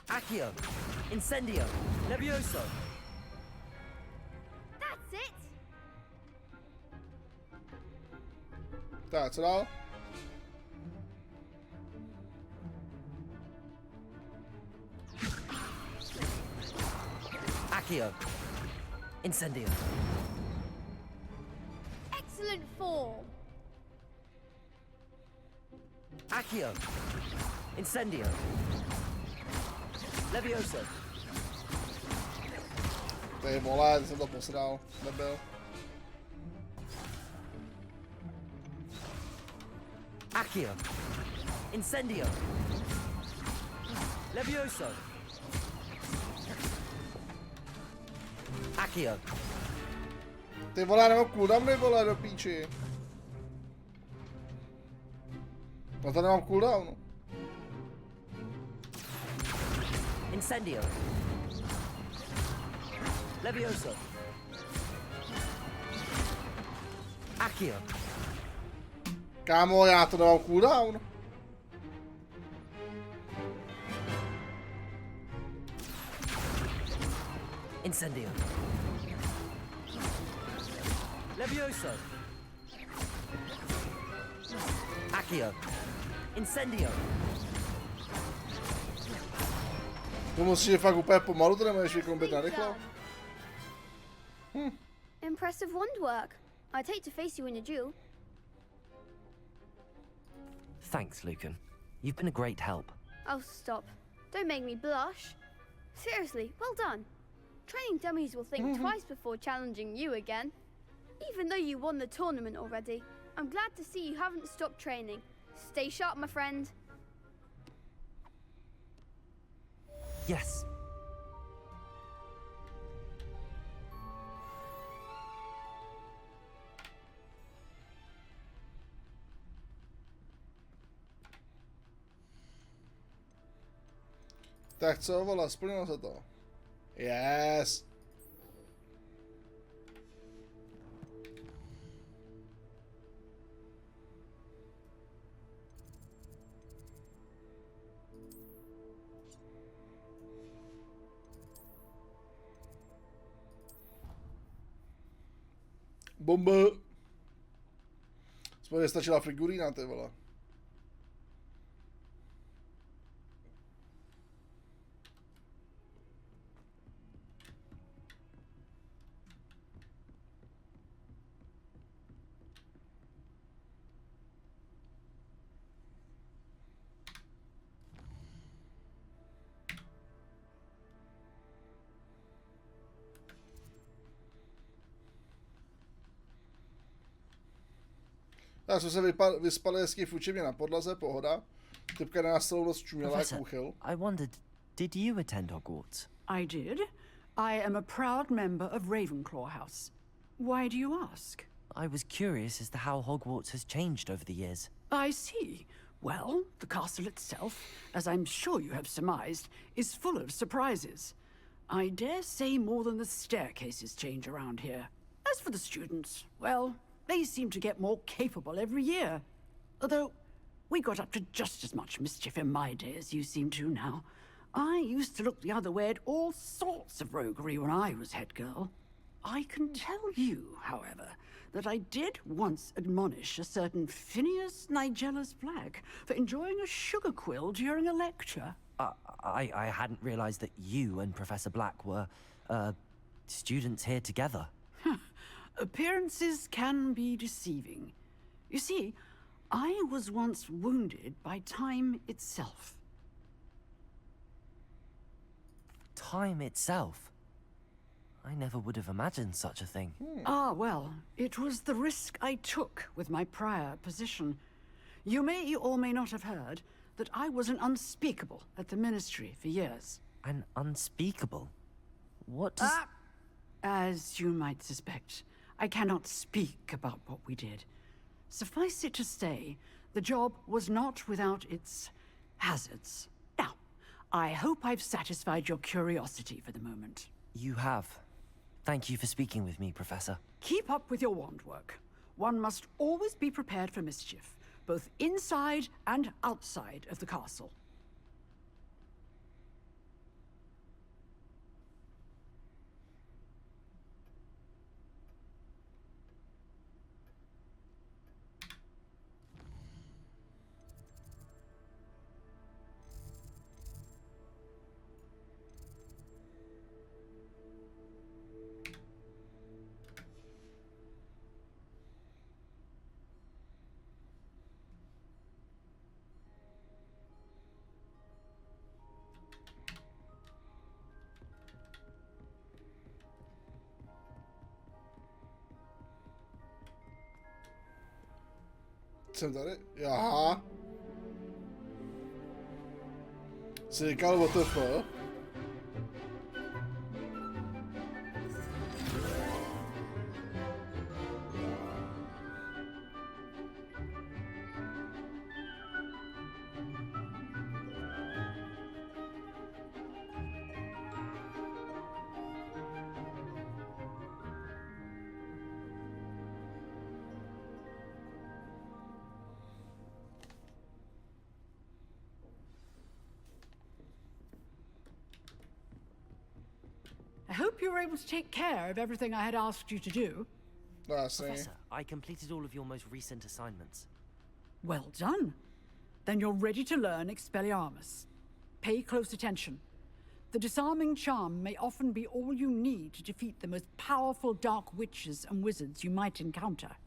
Speaker 2: Accio! Incendio! Levioso!
Speaker 15: That's it!
Speaker 1: Tak, co dál?
Speaker 2: Accio! Incendio!
Speaker 15: Excellent form!
Speaker 2: Accio! Incendio! Levioso!
Speaker 1: Ty vole, jsem to posral, nebyl.
Speaker 2: Accio! Incendio! Levioso! Accio!
Speaker 1: Ty vole, nebo cooldown, ty vole, do píči. No to nemám cooldown.
Speaker 2: Incendio! Levioso! Accio!
Speaker 1: Kámo, já to nemám cooldown.
Speaker 2: Incendio! Levioso! Accio! Incendio!
Speaker 1: To musíš fakt úplně pomalu, to nemůžeš vykombit narychlo.
Speaker 15: Impressive wand work. I'd hate to face you in a duel.
Speaker 2: Thanks, Lucan. You've been a great help.
Speaker 15: Oh, stop. Don't make me blush. Seriously, well done. Training dummies will think twice before challenging you again. Even though you won the tournament already, I'm glad to see you haven't stopped training. Stay sharp, my friend.
Speaker 2: Yes.
Speaker 1: Tak co, vole, splnilo se to. Yes. Bomba. Aspoň stačila figurína, ty vole. Tak jsme se vyspali hezky v učebně na podlaze, pohoda. Typka na nás celou noc čuměla jak úchyl.
Speaker 2: I wondered, did you attend Hogwarts?
Speaker 6: I did. I am a proud member of Ravenclaw House. Why do you ask?
Speaker 2: I was curious as to how Hogwarts has changed over the years.
Speaker 6: I see. Well, the castle itself, as I'm sure you have surmised, is full of surprises. I dare say more than the staircases change around here. As for the students, well, they seem to get more capable every year. Although, we got up to just as much mischief in my day as you seem to now. I used to look the other way at all sorts of roguery when I was head girl. I can tell you, however, that I did once admonish a certain Phineas Nigella's Black for enjoying a sugar quill during a lecture.
Speaker 2: I hadn't realized that you and Professor Black were, students here together.
Speaker 6: Appearances can be deceiving. You see, I was once wounded by time itself.
Speaker 2: Time itself? I never would have imagined such a thing.
Speaker 6: Ah, well, it was the risk I took with my prior position. You may or may not have heard that I was an unspeakable at the Ministry for years.
Speaker 2: An unspeakable? What does...
Speaker 6: As you might suspect, I cannot speak about what we did. Suffice it to say, the job was not without its hazards. Now, I hope I've satisfied your curiosity for the moment.
Speaker 2: You have. Thank you for speaking with me, Professor.
Speaker 6: Keep up with your wand work. One must always be prepared for mischief, both inside and outside of the castle.
Speaker 1: Jsem tady? Aha. Jsi říkal WTF?
Speaker 6: I hope you were able to take care of everything I had asked you to do.
Speaker 2: Professor, I completed all of your most recent assignments.
Speaker 6: Well done. Then you're ready to learn Expelliarmus. Pay close attention. The disarming charm may often be all you need to defeat the most powerful dark witches and wizards you might encounter.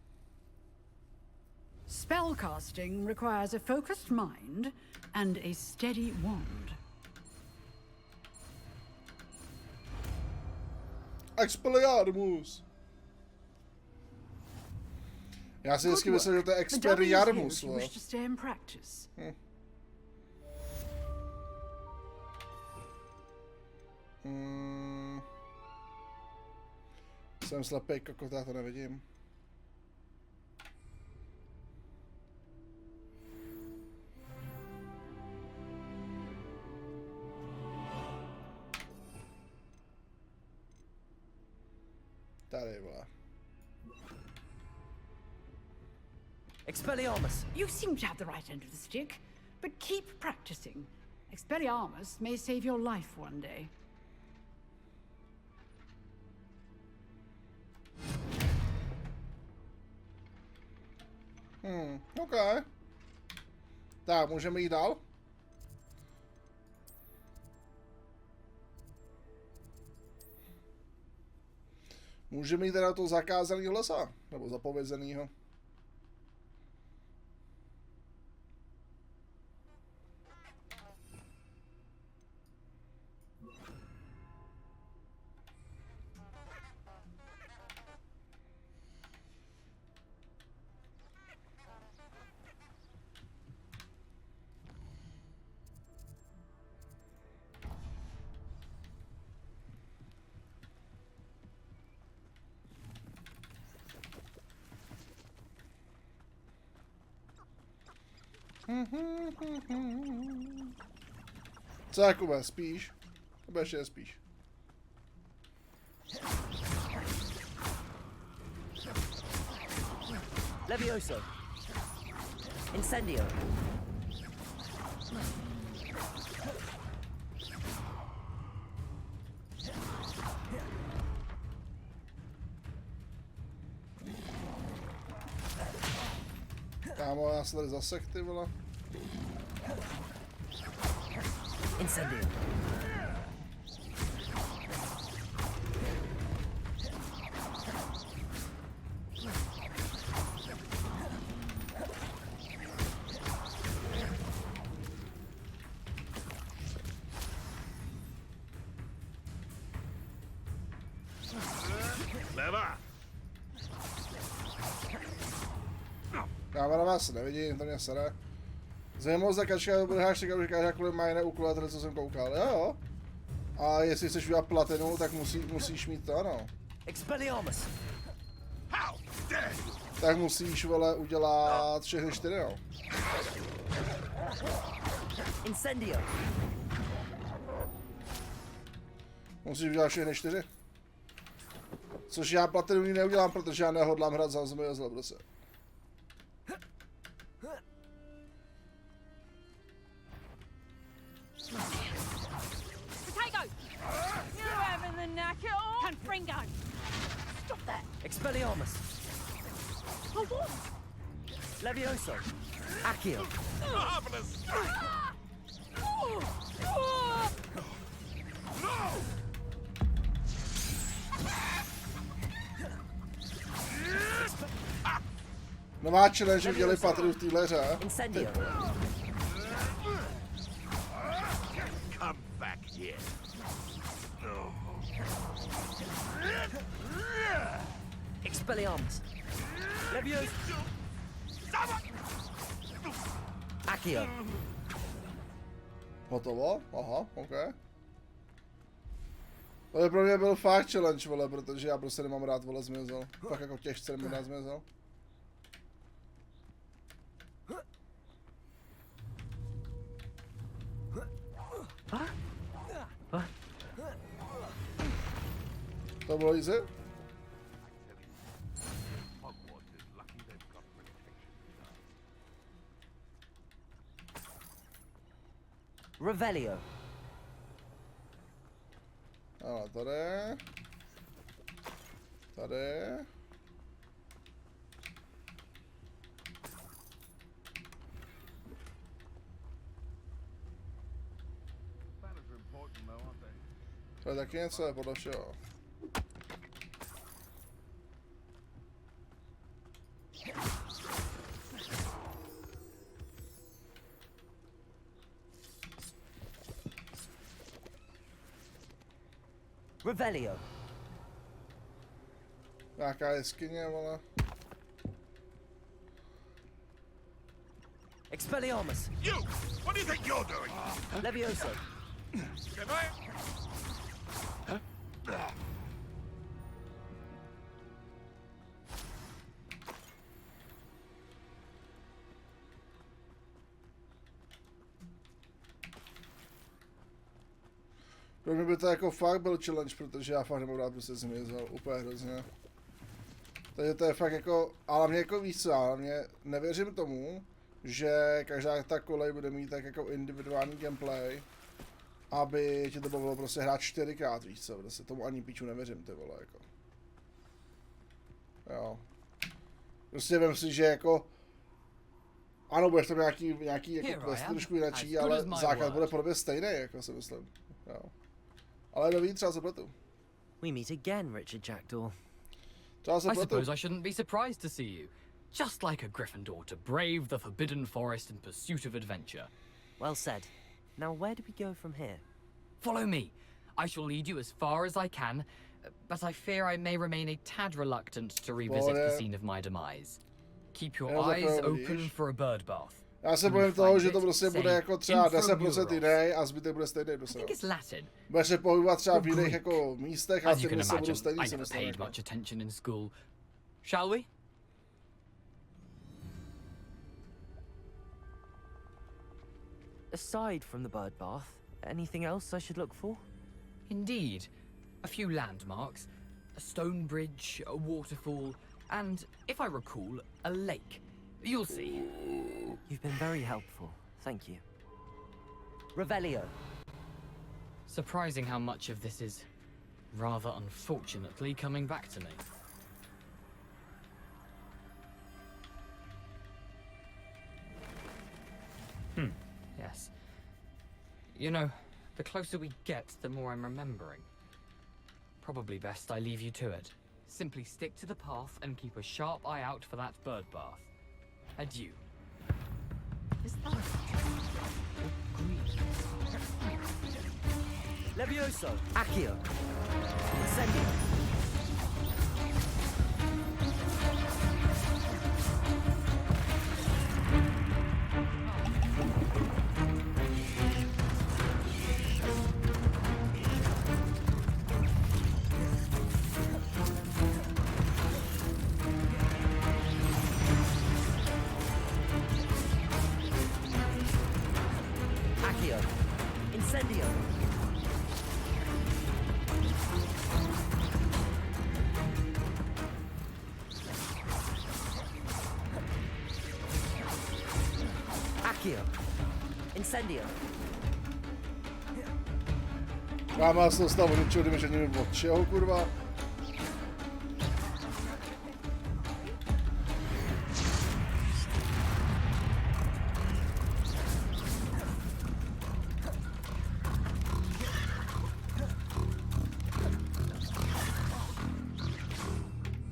Speaker 6: Spellcasting requires a focused mind and a steady wand.
Speaker 1: Expelliarmus. Já si vždycky myslel, že to je Expelliarmus. Jsem slepej, kokot, já to nevidím. Tady, vole.
Speaker 6: Expelliarmus! You seem to have the right end of the stick, but keep practicing. Expelliarmus may save your life one day.
Speaker 1: OK. Tak, můžeme jít dál? Můžeme jít teda do toho zakázaného lesa, nebo zapovězeného. Co Jakube, spíš? Nebo ještě spíš?
Speaker 2: Levioso. Incendio.
Speaker 1: Kámo, já se tady zasek, ty vole.
Speaker 2: Incendio.
Speaker 17: Clever.
Speaker 1: Kámera vás nevidím, to mě sere. Zajímavou zakačka, budeš říkat, že každá kvůli má jiné úkoly, tady co jsem koukal, jo? A jestli chceš udělat platinu, tak musíš mít to, ano.
Speaker 3: Expelliarmus.
Speaker 1: Tak musíš, vole, udělat všechny 4, no.
Speaker 3: Incendio.
Speaker 1: Musíš udělat všechny 4. Což já platinu neudělám, protože já nehodlám hrát za zmizel, prostě.
Speaker 3: Expelliarmus.
Speaker 11: Oh, what?
Speaker 3: Levioso. Accio.
Speaker 17: Marvelous.
Speaker 1: Nová challenge udělali Patru v téhle hře.
Speaker 3: Incendio.
Speaker 17: Come back here.
Speaker 3: Expelliarmus. Levioso. Accio.
Speaker 1: Hotovo? Aha, ok. To by pro mě byl fakt challenge, vole, protože já prostě nemám rád, vole, zmizel. Tak jako těžce mi rád zmizel. To bylo easy?
Speaker 3: Revelio.
Speaker 1: Ano, tady. Tady. To je taky něco, podle všeho.
Speaker 3: Revelio.
Speaker 1: Nějaká jeskyně, vole.
Speaker 3: Expelliarmus.
Speaker 17: You! What do you think you're doing?
Speaker 3: Levioso.
Speaker 17: Can I?
Speaker 1: Pro mě by to jako fakt byl challenge, protože já fakt nemám rád prostě zmizel, úplně hrozně. Takže to je fakt jako, ale mě jako víc co, ale mě nevěřím tomu, že každá ta kolej bude mít tak jako individuální gameplay, aby ti to bavilo prostě hrát 4x, víš co, prostě tomu ani píču nevěřím, ty vole, jako. Jo. Prostě vem si, že jako, ano, budeš tam nějaký jako quest trošku jinačí, ale základ bude podobně stejný, jako si myslím, jo. Ale neví, třeba se pletu.
Speaker 2: We meet again, Richard Jackdaw.
Speaker 22: I suppose I shouldn't be surprised to see you. Just like a Gryffindor to brave the Forbidden Forest in pursuit of adventure.
Speaker 2: Well said. Now where do we go from here?
Speaker 22: Follow me. I shall lead you as far as I can, but I fear I may remain a tad reluctant to revisit the scene of my demise. Keep your eyes open for a bird bath.
Speaker 1: Já se bojím toho, že to prostě bude jako třeba 10% jiný a zbytek bude stejný prostě. Budeš se pohybovat třeba v jiných jako místech a ty se budou stejný, si myslím.
Speaker 22: Much attention in school. Shall we?
Speaker 2: Aside from the bird bath, anything else I should look for?
Speaker 22: Indeed. A few landmarks, a stone bridge, a waterfall, and, if I recall, a lake. You'll see.
Speaker 2: You've been very helpful. Thank you.
Speaker 3: Revelio.
Speaker 22: Surprising how much of this is, rather unfortunately, coming back to me. Yes. You know, the closer we get, the more I'm remembering. Probably best I leave you to it. Simply stick to the path and keep a sharp eye out for that bird bath. Adieu. Is that
Speaker 3: Levioso. Accio. Incendio. Accio. Incendio.
Speaker 1: Máme se stavu ničeho, kdyby že nevím od čeho, kurva.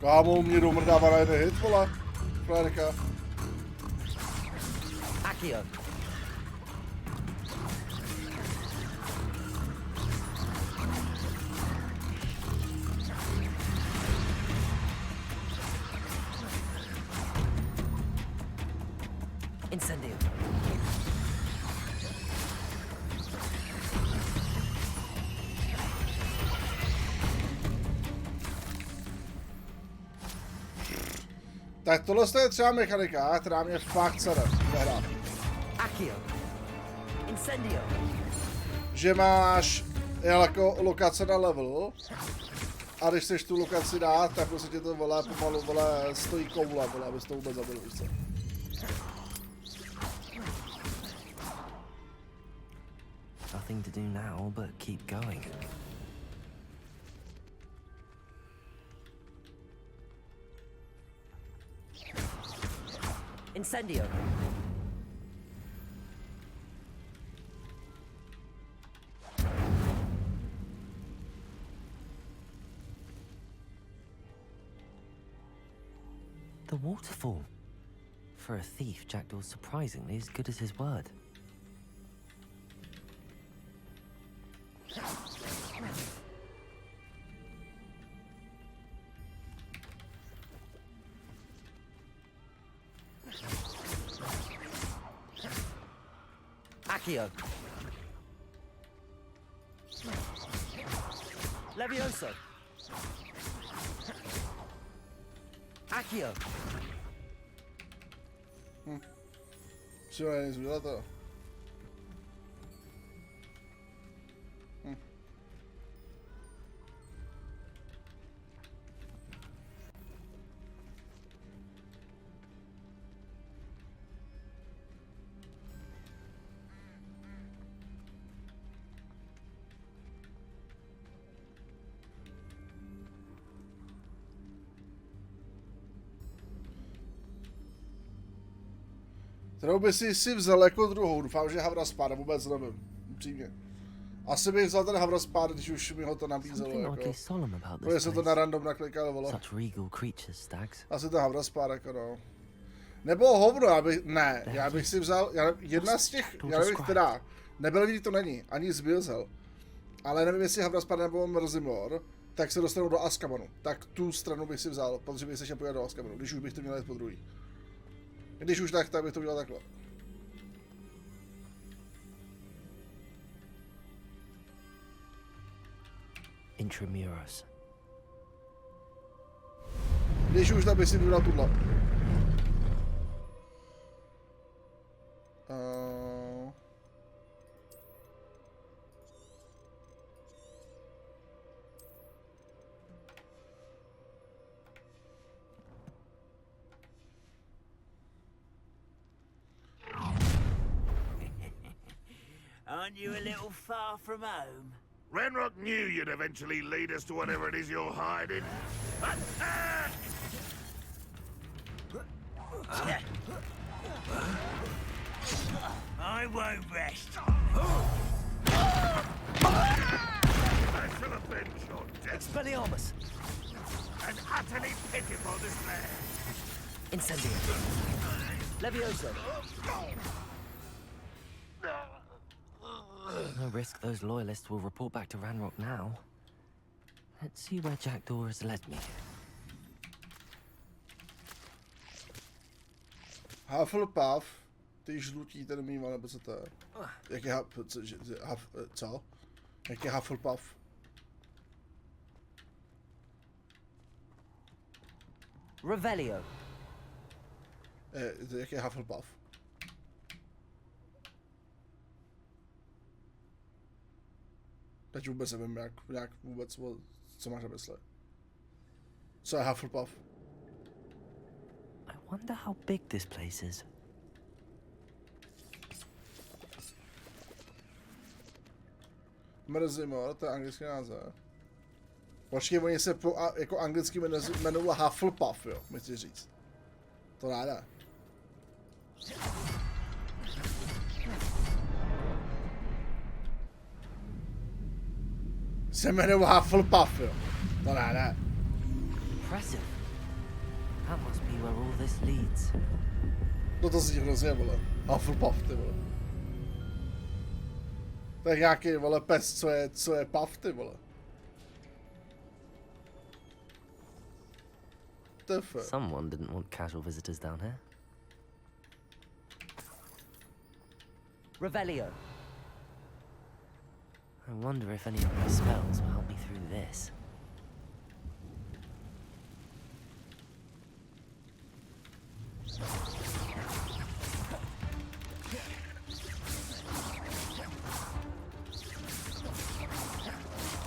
Speaker 1: Kámo, mě domrdává na jeden hit, vole. Frérka.
Speaker 3: Accio. Incendio.
Speaker 1: Tak tohle je třeba mechanika, která mě fakt sere nehrát.
Speaker 3: Accio. Incendio.
Speaker 1: Že máš jako lokace na level a když chceš tu lokaci dát, tak prostě tě to vole pomalu vole stojí koule, vole, abys to vůbec zabil, víš co.
Speaker 2: Nothing to do now but keep going.
Speaker 3: Incendio.
Speaker 2: The waterfall. For a thief, Jackdaw's surprisingly as good as his word.
Speaker 3: Accio. Levioso. Accio.
Speaker 1: Co je nic udělat to? Kterou by si vzal jako druhou, doufám, že Havra Spáda, vůbec nevím, upřímně. Asi bych vzal ten Havra Spáda, když už mi ho to nabízelo, jako. Protože se to na random naklikalo, vole. Asi to Havra Spáda, jako no. Nebo hovno, já bych si vzal, jedna z těch, já nevím, která, nebyl to není, ani Zbilzel. Ale nevím, jestli Havra Spáda nebo Mrzimor, tak se dostanou do Azkabanu. Tak tu stranu bych si vzal, protože bych se chtěl podívat do Azkabanu, když už bych to měl jít po druhý. Když už tak bych to udělal takhle.
Speaker 2: Intramuros.
Speaker 1: Když už tak bych si vybral tuhle.
Speaker 10: Aren't you a little far from home?
Speaker 17: Renrock knew you'd eventually lead us to whatever it is you're hiding.
Speaker 10: I won't rest.
Speaker 17: I shall avenge your death.
Speaker 3: Expelliarmus.
Speaker 17: An utterly pitiful display.
Speaker 3: Incendio. Levioso.
Speaker 2: No risk those loyalists will report back to Ranrock now. Let's see where Jackdaw has led me.
Speaker 1: Hufflepuff, ty žlutí ten mýval, nebo co to je? Jak je co? Jak je Hufflepuff?
Speaker 3: Revelio.
Speaker 1: Jak je Hufflepuff? Teď vůbec nevím, jak vůbec, co máš na mysli. Co je Hufflepuff?
Speaker 2: I wonder how big this place is.
Speaker 1: Mrzimor, to je anglický název. Počkej, oni se jako anglicky jmenují Hufflepuff, jo, můžu říct. To ráda. Se jmenují Hufflepuff, jo. To ráda.
Speaker 2: Impressive. That must be where all this leads.
Speaker 1: No to zní hrozně, vole. Hufflepuff, ty vole. To je nějaký, vole, pes, co je puff, ty vole.
Speaker 2: Someone didn't want casual visitors down here. Revelio. I wonder if any of my spells will help me through this.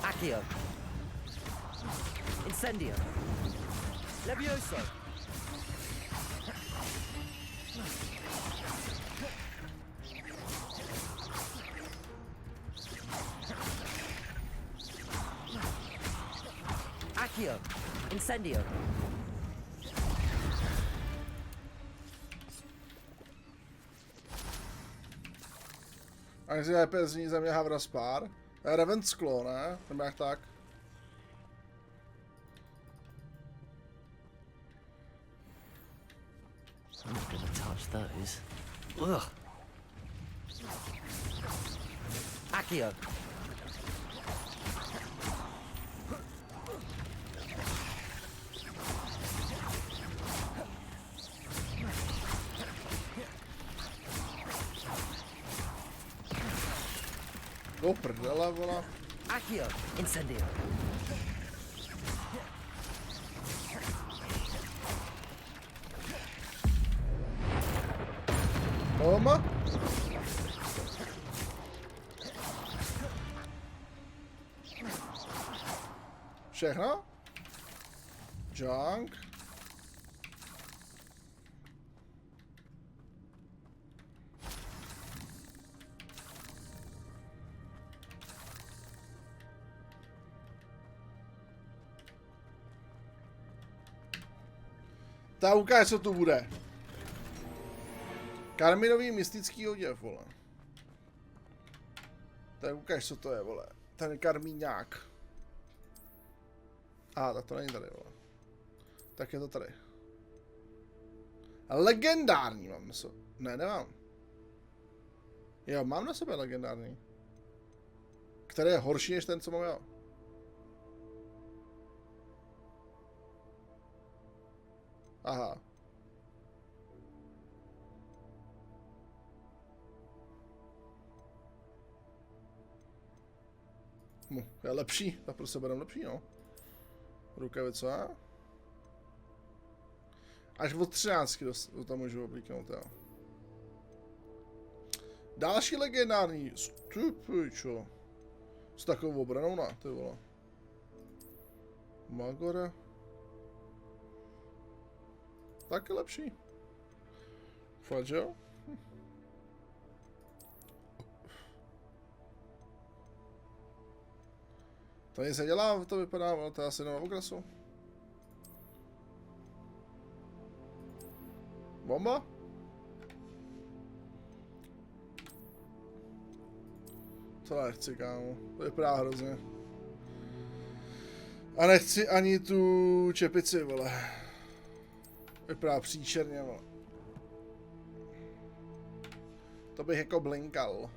Speaker 2: Accio. Incendio. Levioso. Accio. Incendio.
Speaker 1: A jestli lépe zní za mě Havra Spár. Ravensklo, ne? Nebo jak tak?
Speaker 2: I'm not gonna touch those. Ugh. Accio.
Speaker 1: Do prdele, vole.
Speaker 2: Accio. Incendio.
Speaker 1: Toma. Všechno? Junk. Ta ukáž, co tu bude. Karminový mystický oděv, vole. Tak ukáž, co to je, vole. Ten karmíňák. Tak to není tady, vole. Tak je to tady. Legendární mám na sobě. Ne, nemám. Jo, mám na sobě legendární. Který je horší než ten, co mám já. Aha. Je lepší, tak prostě budeme lepší, no. Rukavice. Až od 13 to tam můžu oblíknout, jo. Další legendární. Stupy, čo? S takovou obranou, na, ty vole. Magora. Taky lepší. Fakt, jo? To nic nedělá, to vypadá, ale to je asi nová okrasu. Bomba? To nechci, kámo. To vypadá hrozně. A nechci ani tu čepici, vole. Vypadá příšerně, vole. To bych jako blinkal.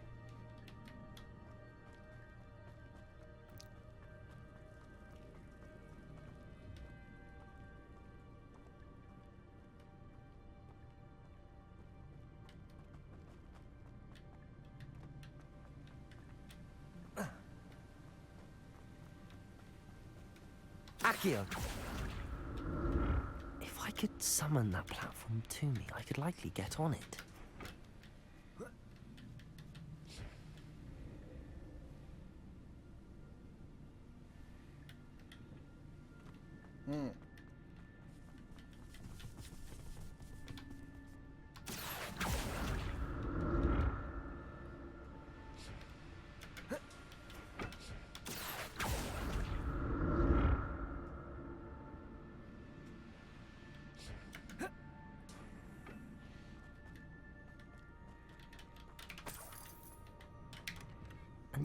Speaker 2: Accio. If I could summon that platform to me, I could likely get on it.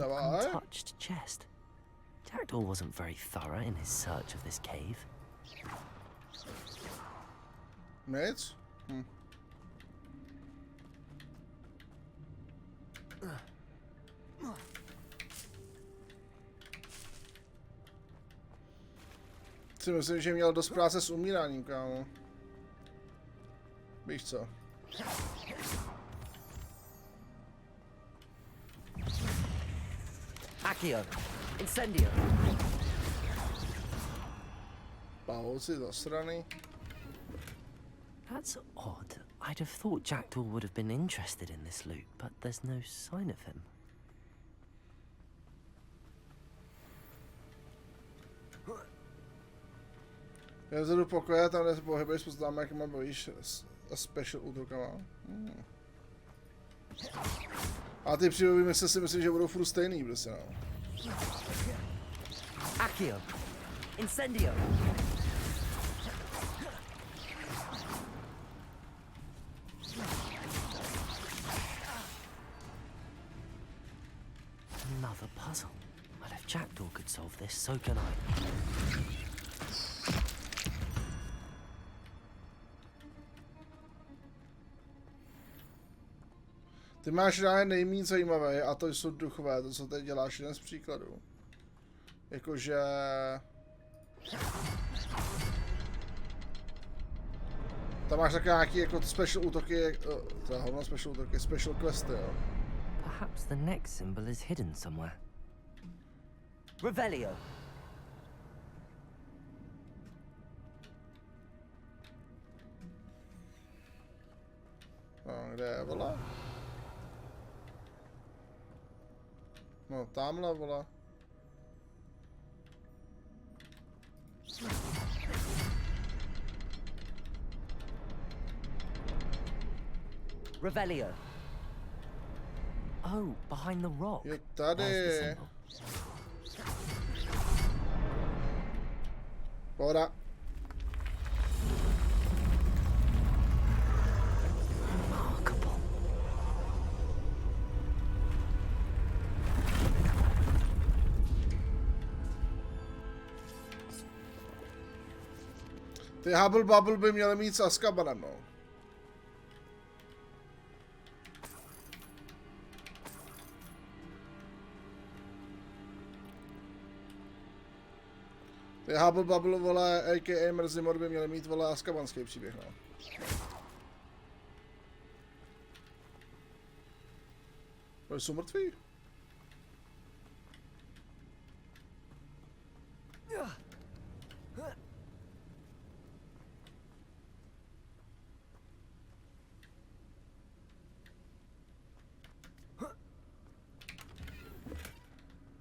Speaker 2: an untouched chest. Jackdaw wasn't very thorough in his search of this cave.
Speaker 1: Nic? Si myslím, že měl dost práce s umíráním, kámo. Víš co?
Speaker 2: Accio, incendio.
Speaker 1: Pauzy zasraný.
Speaker 2: That's odd. I'd have thought Jackdaw would have been interested in this loot, but there's no sign of him.
Speaker 1: Já vzadu pokoje, tam kde se pohybuješ, poznáme, jak mám bavíš a special útokama. A ty příběhy mise si myslím, že budou furt stejný, prostě no.
Speaker 2: Accio, incendio. Another puzzle. Well, if Jackdaw could solve this, so can I.
Speaker 1: Ty máš rád nejméně zajímavé a to jsou duchové, to co teď děláš, jeden z příkladů. Jakože... Tam máš také nějaký jako special útoky, special útoky, special questy, jo.
Speaker 2: Perhaps the next symbol is hidden somewhere. Revelio.
Speaker 1: No, kde je, vole? No, tamhle, vole.
Speaker 2: Revelio. Oh, behind the rock.
Speaker 1: Je tady. Pohoda. Ty Hubble Bubble by měly mít s Azkabanem, no. Ty Hubble Bubble, vole, a.k.a. Mrzimor by měly mít, vole, azkabanský příběh, no. Oni jsou mrtví?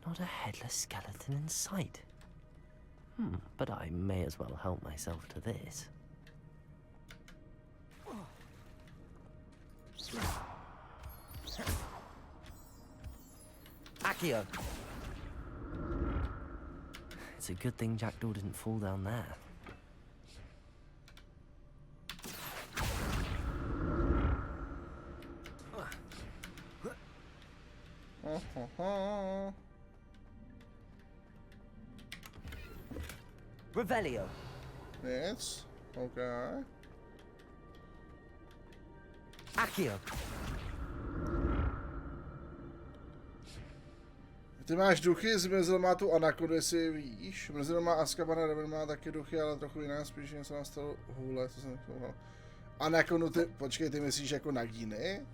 Speaker 2: Not a headless skeleton in sight. But I may as well help myself to this. Accio. It's a good thing Jackdaw didn't fall down there. Revelio.
Speaker 1: Yes. Okay.
Speaker 2: Accio.
Speaker 1: Ty máš duchy, Zmizel má tu anakondu, jestli víš. Mrzil má Azkabana, Rebel má taky duchy, ale trochu jiná, spíš něco nastalo hůle, co jsem chtěl. Anakondu, ty, počkej, ty myslíš jako Nagíny?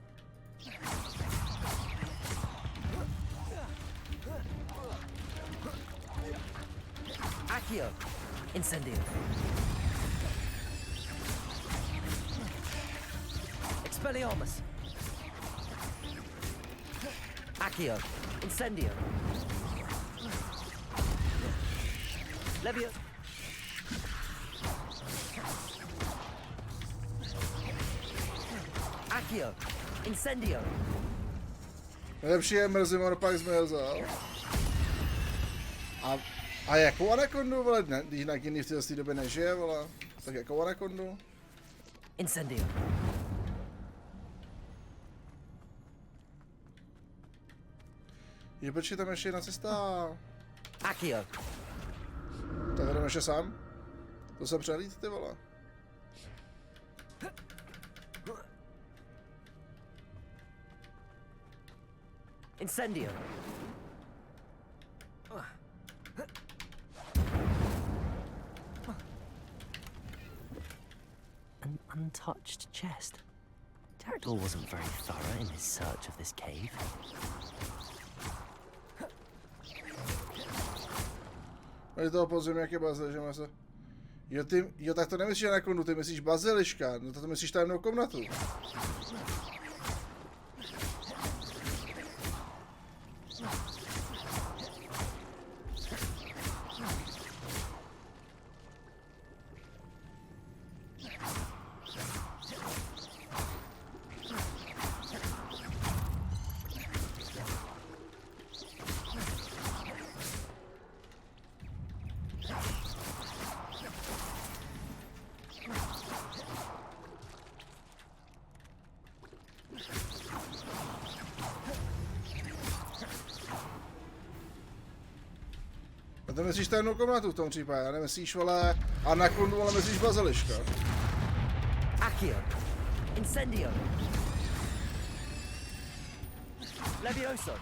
Speaker 2: Accio. Incendio. Expelliarmus. Accio. Incendio. Levio. Accio. Incendio.
Speaker 1: Lepší je Mrzimor, pak Zmizel. A jakou anakondu, vole? Když Nagini v této době nežije, vole? Tak jakou anakondu?
Speaker 2: Incendio.
Speaker 1: Je, počkej, tam ještě jedna cesta.
Speaker 3: Akio.
Speaker 1: Tak jdeme ještě sám. To jsem přehlíd, ty vole.
Speaker 3: Incendio.
Speaker 2: An untouched chest. Jackdaw wasn't very thorough in his search of this cave.
Speaker 1: Tady toho podzim, jak je baziliška se. Jo, tak to nemyslíš anakondu, ty myslíš baziliška, no to myslíš tajemnou komnatu. A to myslíš tajemnou komnatu v tom případě, a nemyslíš, vole, anakondu, ale myslíš baziliška.
Speaker 3: Akio. Incendio. Levioso.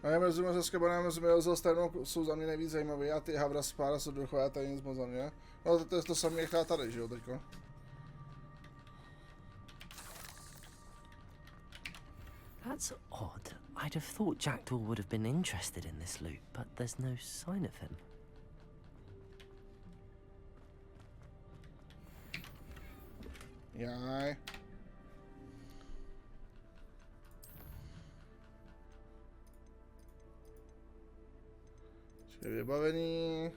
Speaker 1: A já mezi se skabanem z tajemnou jsou za mě nejvíc zajímavý, a ty Havra Spára jsou dochové, tady nic moc za mě. No to je to samé, jak já tady, že jo, teďko.
Speaker 2: That's odd. I'd have thought Jackdaw would have been interested in this loot, but there's no sign of him.
Speaker 1: Jaj. Je vybavený.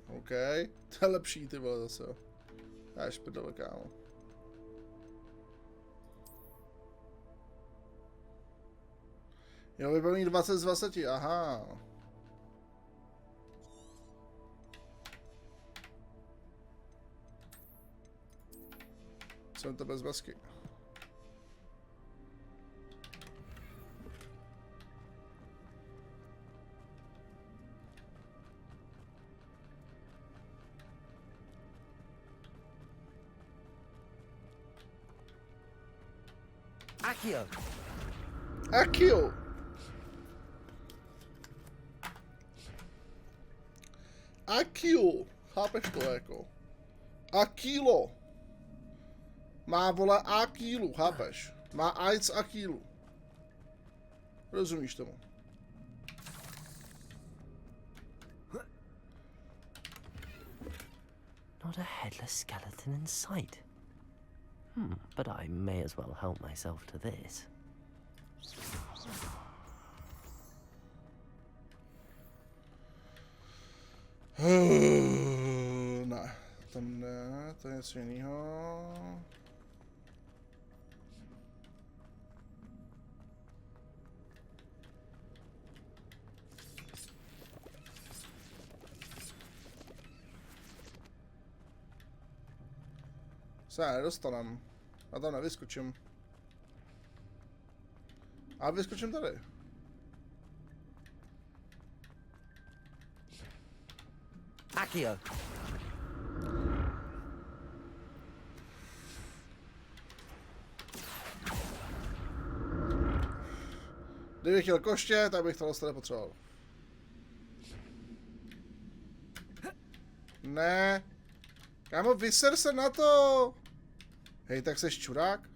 Speaker 1: OK, to je lepší, ty vole, zase jo. Až prdele, kámo. Jo, vybavení 20 z 20, aha. Jsem to bez masky.
Speaker 3: Akio.
Speaker 1: Akio. Akio. Chápeš to jako? Akilo. Má, vole, Akilu, chápeš? Má AIDS Akilu. Rozumíš tomu?
Speaker 2: Not a headless skeleton in sight. But I may as well help myself to this.
Speaker 1: Ne, tam ne, to je něco jiného. Se já nedostanem. Já tam nevyskočím. A vyskočím tady.
Speaker 3: Akio.
Speaker 1: Kdybych chtěl koště, tak bych to dostat nepotřeboval. Ne. Kámo, vyser se na to. Hej, tak seš čurák?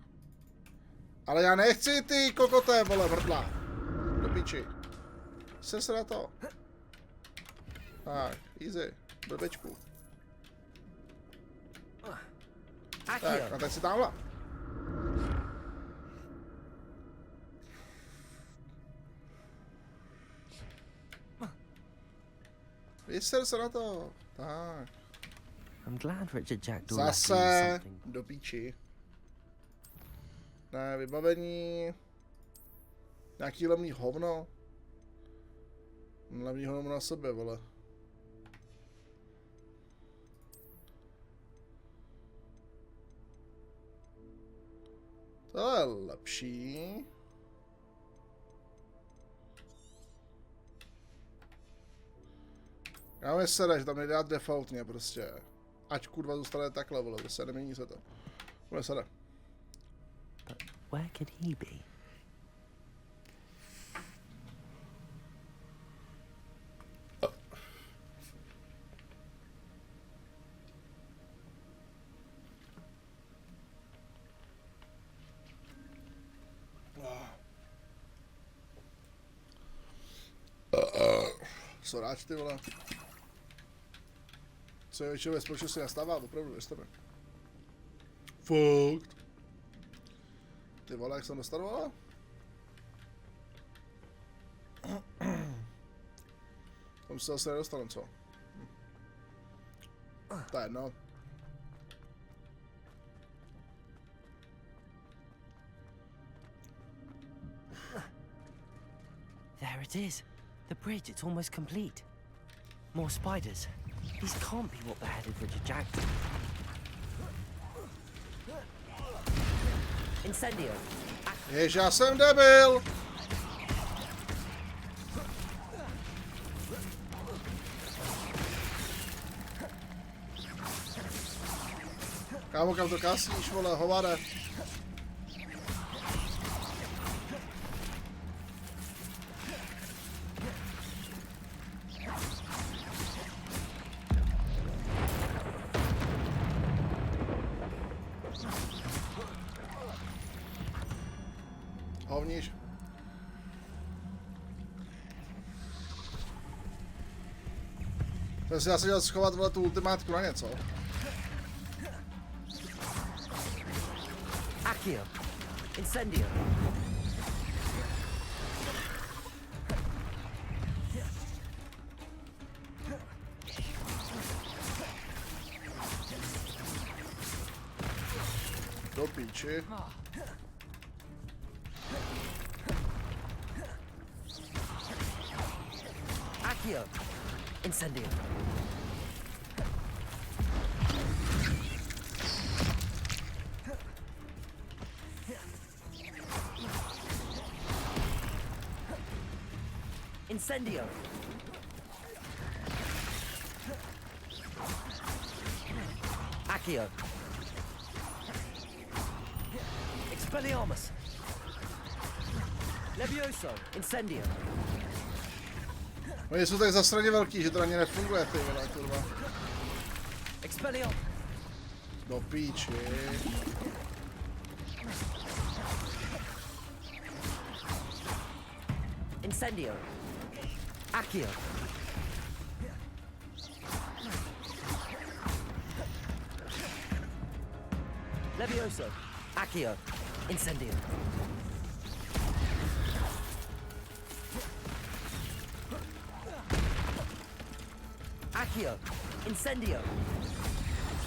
Speaker 1: Ale já nechci ty kokoté, vole, vrdla. Do piči. Vyser se na to. Tak, easy. Blbečku. Tak, a teď si tamhle. Vyser se na to. Tak.
Speaker 2: I'm glad Richard Jackdaw
Speaker 1: Zase do píči. Ne, vybavení. Nějaký levný hovno. Levný hovno na sebe, vole. To je lepší. Já mi sere, že tam nejde dát defaultně prostě. Ať kurva zůstane takhle, vole, prostě nemění se to. Bude sere.
Speaker 2: But where could he be?
Speaker 1: Soráč, ty vole. Co je většinou ve společnosti nastává, opravdu, věřte mi. Fakt. Ty vole, jak jsem dostal, vole? Tam se zase nedostanu, co? To je jedno.
Speaker 2: There it is. The bridge, it's almost complete. More spiders. These can't be what beheaded Richard Jackson. Incendio.
Speaker 1: Jež, já jsem debil! Kámo, kam to kasíš, vole, hovade? Hovníš. Jsem si asi dělal schovat, vole, tu ultimátku na něco.
Speaker 2: Accio. Incendio.
Speaker 1: Do píči.
Speaker 2: Accio. Incendio. Incendio. Accio. Expelliarmus. Levioso. Incendio.
Speaker 1: Oni jsou tak zasraně velký, že to ani nefunguje, ty vole, kurva.
Speaker 2: Expelliarmus.
Speaker 1: Do píči.
Speaker 2: Incendio. Accio. Levioso. Accio. Incendio. Accio. Incendio.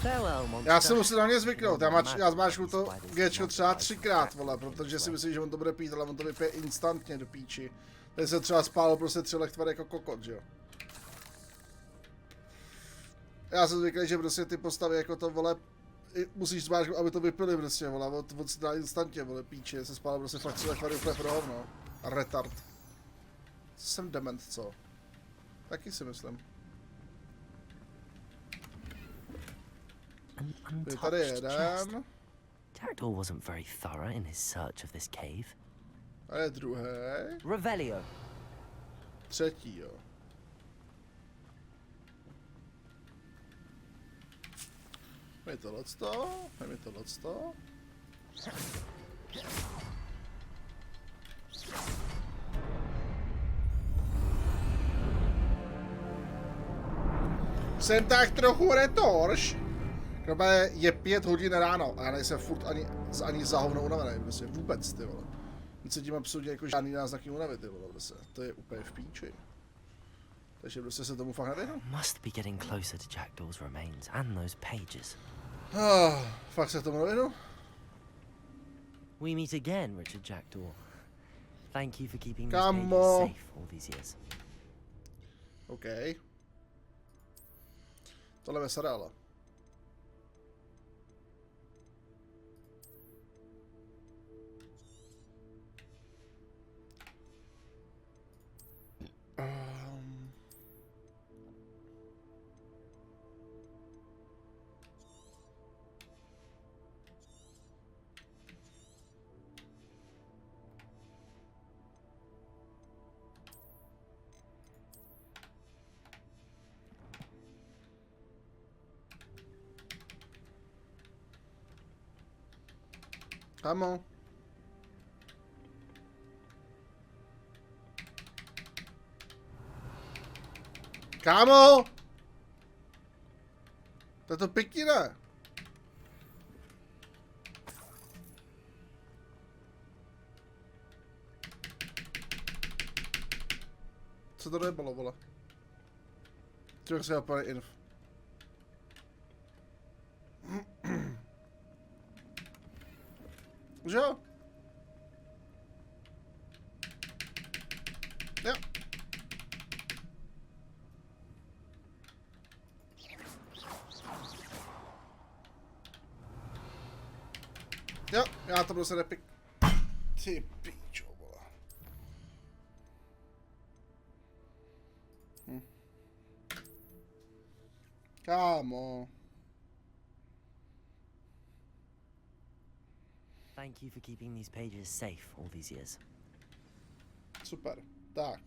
Speaker 2: Farewell, monster.
Speaker 1: Já se musím na ně zvyknout, já zmáčknu to Gčko třeba 3krát, vole, protože si myslím, že on to bude pít, ale on to vypije instantně do píči. Tady se třeba spálil prostě 3 lechtvar jako kokot, že jo. Já jsem zvyklý, že prostě ty postavy jako to, vole, musíš zmáčknout, aby to vypili prostě, vole, od si dá instantně, vole, píči, se spálil prostě fakt 3 lechtvary úplně pro hovno. A retard. Jsem dement, co? Taky si myslím. Tady jeden.
Speaker 2: Jackdaw wasn't very thorough in his search of this cave.
Speaker 1: A je druhý.
Speaker 2: Revelio.
Speaker 1: Třetí, jo. Dej tohleto, dej mi tohleto. Jsem tak trochu retorš. Kromě je 5 hodin ráno a já nejsem furt ani za hovno unavený, prostě vůbec, ty vole. Necítím absolutně jako žádný náznaky únavy, ty vole, prostě. To je úplně v píči. Takže prostě se tomu fakt nevyhnu.
Speaker 2: Must be getting closer to Jackdaw's remains and those pages.
Speaker 1: Fakt se tomu nevyhnu?
Speaker 2: We meet again, Richard Jackdaw. Thank you for keeping these
Speaker 1: Kamo.
Speaker 2: pages safe all these years.
Speaker 1: OK. Tohle je sadála. Kámo. Kámo! To je to pěkný, ne? Co to nebylo, vole? Člověk se opane inf. Že jo? Jo. Jo, já to budu se nepik... Ty píčo, vole. Kámo.
Speaker 2: Thank you for keeping these pages safe all these years.
Speaker 1: Super. Tak.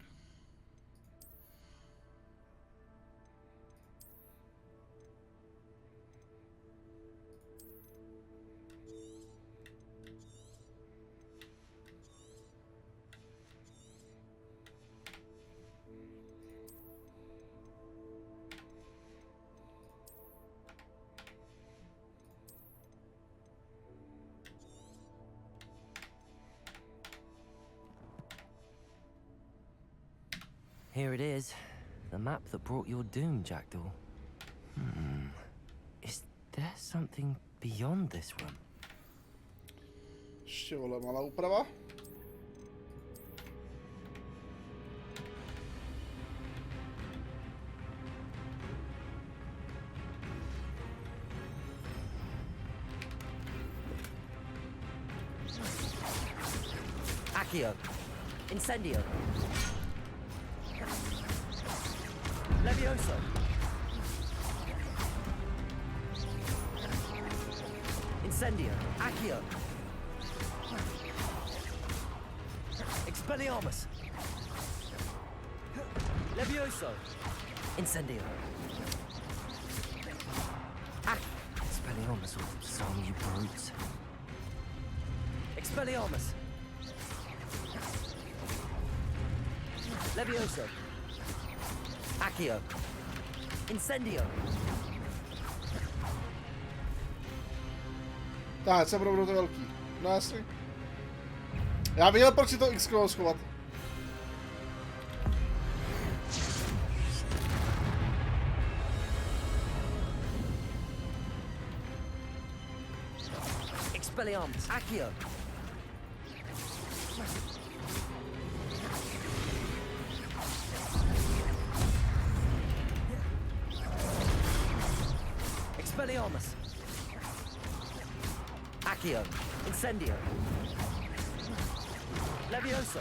Speaker 2: Here it is, the map that brought your doom, Jackdaw. Is there something beyond this room?
Speaker 1: Ještě, vole, malá úprava.
Speaker 2: Accio. Incendio. Levioso. Incendio. Accio. Expelliarmus. Levioso. Incendio. Expelliarmus will disarm you brutes. Expelliarmus. Levioso. Accio. Incendio.
Speaker 1: Tak, se budou to velký. No jasně. Já věděl, proč si to X schovat.
Speaker 2: Expelliarmus. Accio. Expelliarmus. Accio. Incendio. Levioso.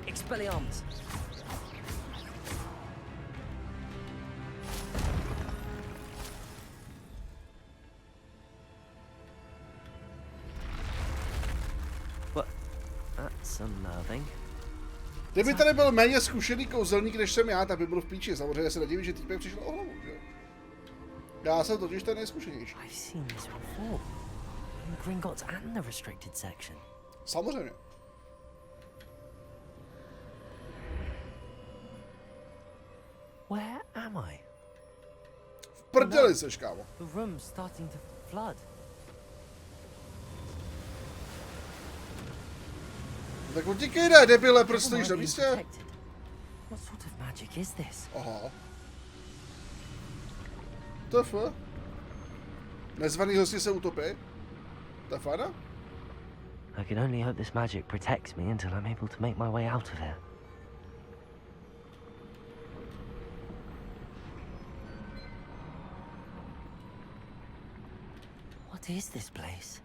Speaker 2: Expelliarmus. What? That's unnerving.
Speaker 1: Kdyby tady byl méně zkušený kouzelník, než jsem já, tak by byl v píči. Samozřejmě se nedivím, že týpek přišel o hlavu, že jo? Já jsem totiž ten nejzkušenější.
Speaker 2: I've seen this before. In Gringotts and the restricted section.
Speaker 1: Samozřejmě.
Speaker 2: Where am I?
Speaker 1: V prdeli seš, kámo.
Speaker 2: The room's starting to flood.
Speaker 1: Tak utíkej, ne, debile, proč stojíš na místě?
Speaker 2: What sort of magic is this?
Speaker 1: Aha. TF? Nezvaný hosti se utopí? To je fajn?
Speaker 2: I can only hope this magic protects me until I'm able to make my way out of here. What is this place?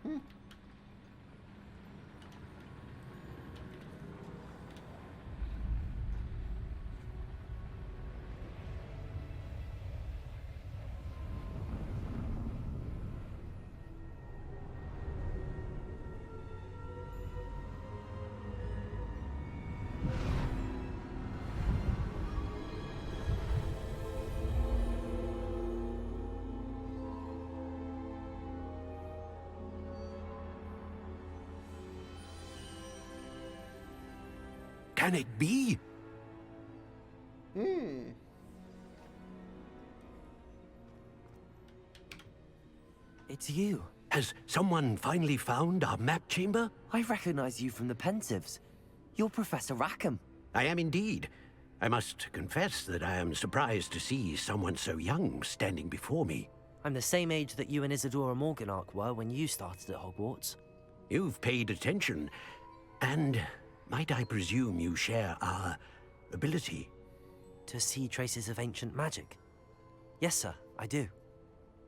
Speaker 10: can it be?
Speaker 2: It's you.
Speaker 10: Has someone finally found our map chamber?
Speaker 2: I recognize you from the Pensieves. You're Professor Rackham.
Speaker 10: I am indeed. I must confess that I am surprised to see someone so young standing before me.
Speaker 2: I'm the same age that you and Isadora Morganach were when you started at Hogwarts.
Speaker 10: You've paid attention, and might I presume you share our ability?
Speaker 2: To see traces of ancient magic? Yes, sir, I do.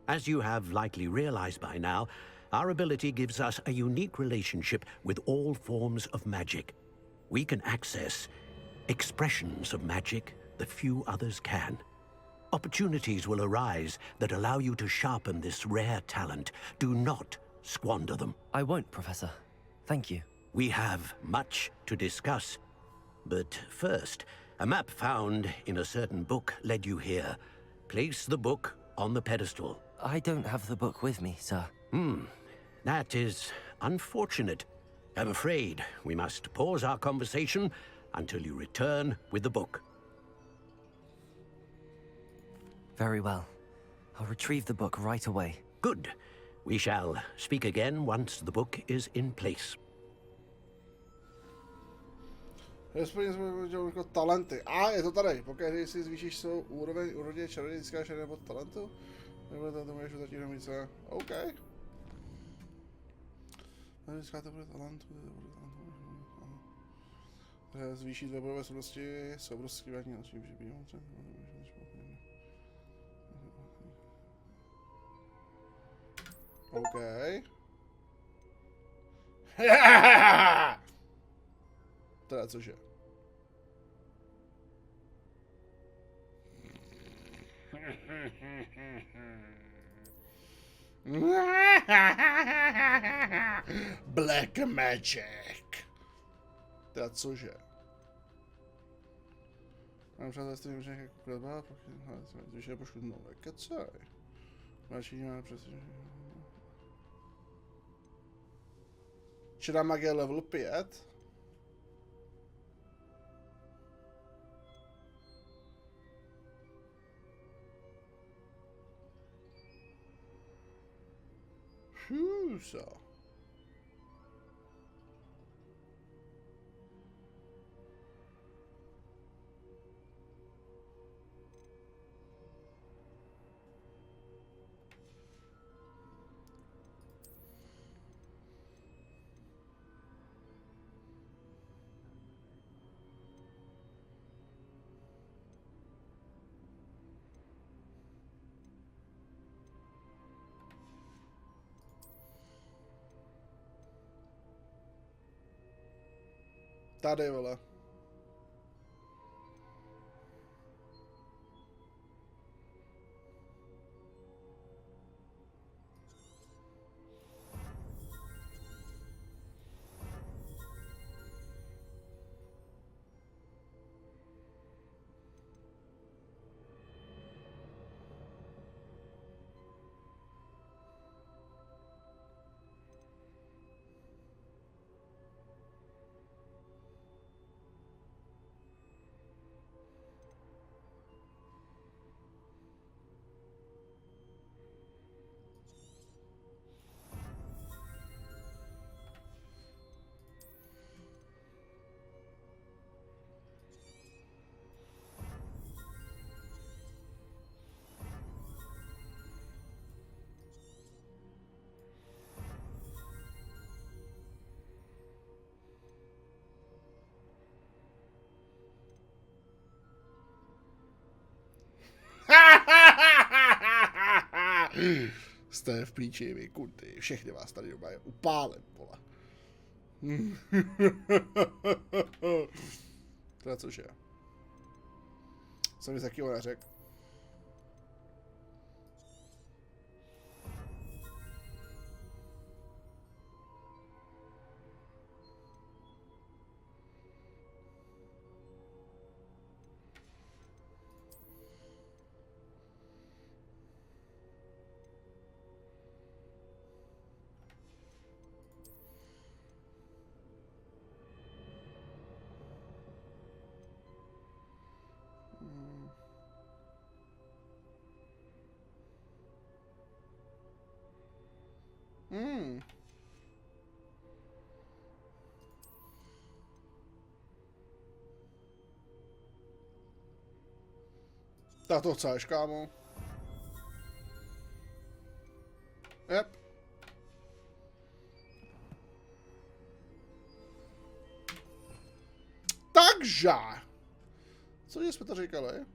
Speaker 10: As you have likely realized by now, our ability gives us a unique relationship with all forms of magic. We can access expressions of magic that few others can. Opportunities will arise that allow you to sharpen this rare talent. Do not squander them.
Speaker 2: I won't, Professor. Thank you.
Speaker 10: We have much to discuss. But first, a map found in a certain book led you here. Place the book on the pedestal.
Speaker 2: I don't have the book with me, sir.
Speaker 10: That is unfortunate. I'm afraid we must pause our conversation until you return with the book.
Speaker 2: Very well. I'll retrieve the book right away.
Speaker 10: Good. We shall speak again once the book is in place.
Speaker 1: Jako talenty. A je to tady. Pokud si zvýšíš svou úroveň úrodě čaroděj, získáš jeden bod talentu. Nebo to můžeš utratit jenom více. OK. Tady získáte bude talentu. Zvýší dvě bojové schopnosti, schopnosti vrátní na svým přibývám. OK. Teda cože? Black Magic. Teda cože? Mám přátelství, může jako kladba, pokud když je poškodnou, kecej. Další máme přesně. Čerá magie level 5. Šusa. Tady, vole. Jste v píči, vy kurty, všechny vás tady doma je upálem, vole. Teda cože? Jsem mi taky ona řekl. Tak to chceš, kámo. Yep. Takže. Co jsme to říkali?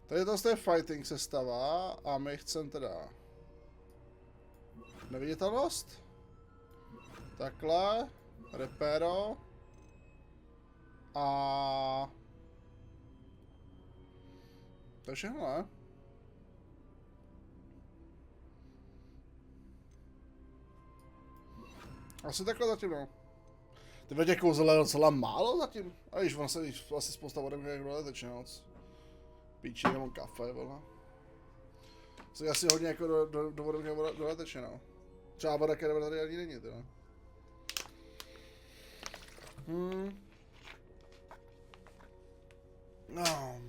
Speaker 1: Tady to je fighting sestava a my chceme teda neviditelnost. Takhle. Repero. A to je všechno, ne? Asi takhle zatím, no. Ty vědě kouzel je docela málo zatím. A již vlastně asi spousta vodem, jak dodatečně moc. Píči, nemám kafe, vole. Jsi asi hodně jako do vodem, jak dodatečně, no. Třeba voda, která tady ani není, teda. No.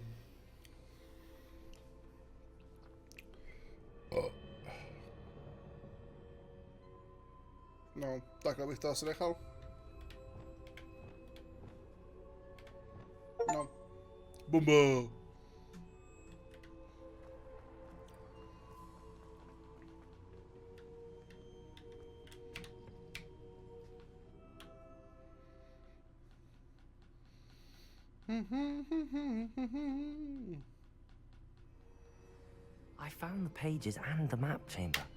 Speaker 1: No, takhle bych to asi nechal. No. Bomba!
Speaker 2: I found the pages and the map chamber.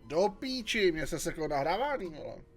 Speaker 1: Do píči, mě se seklo nahrávání, vole.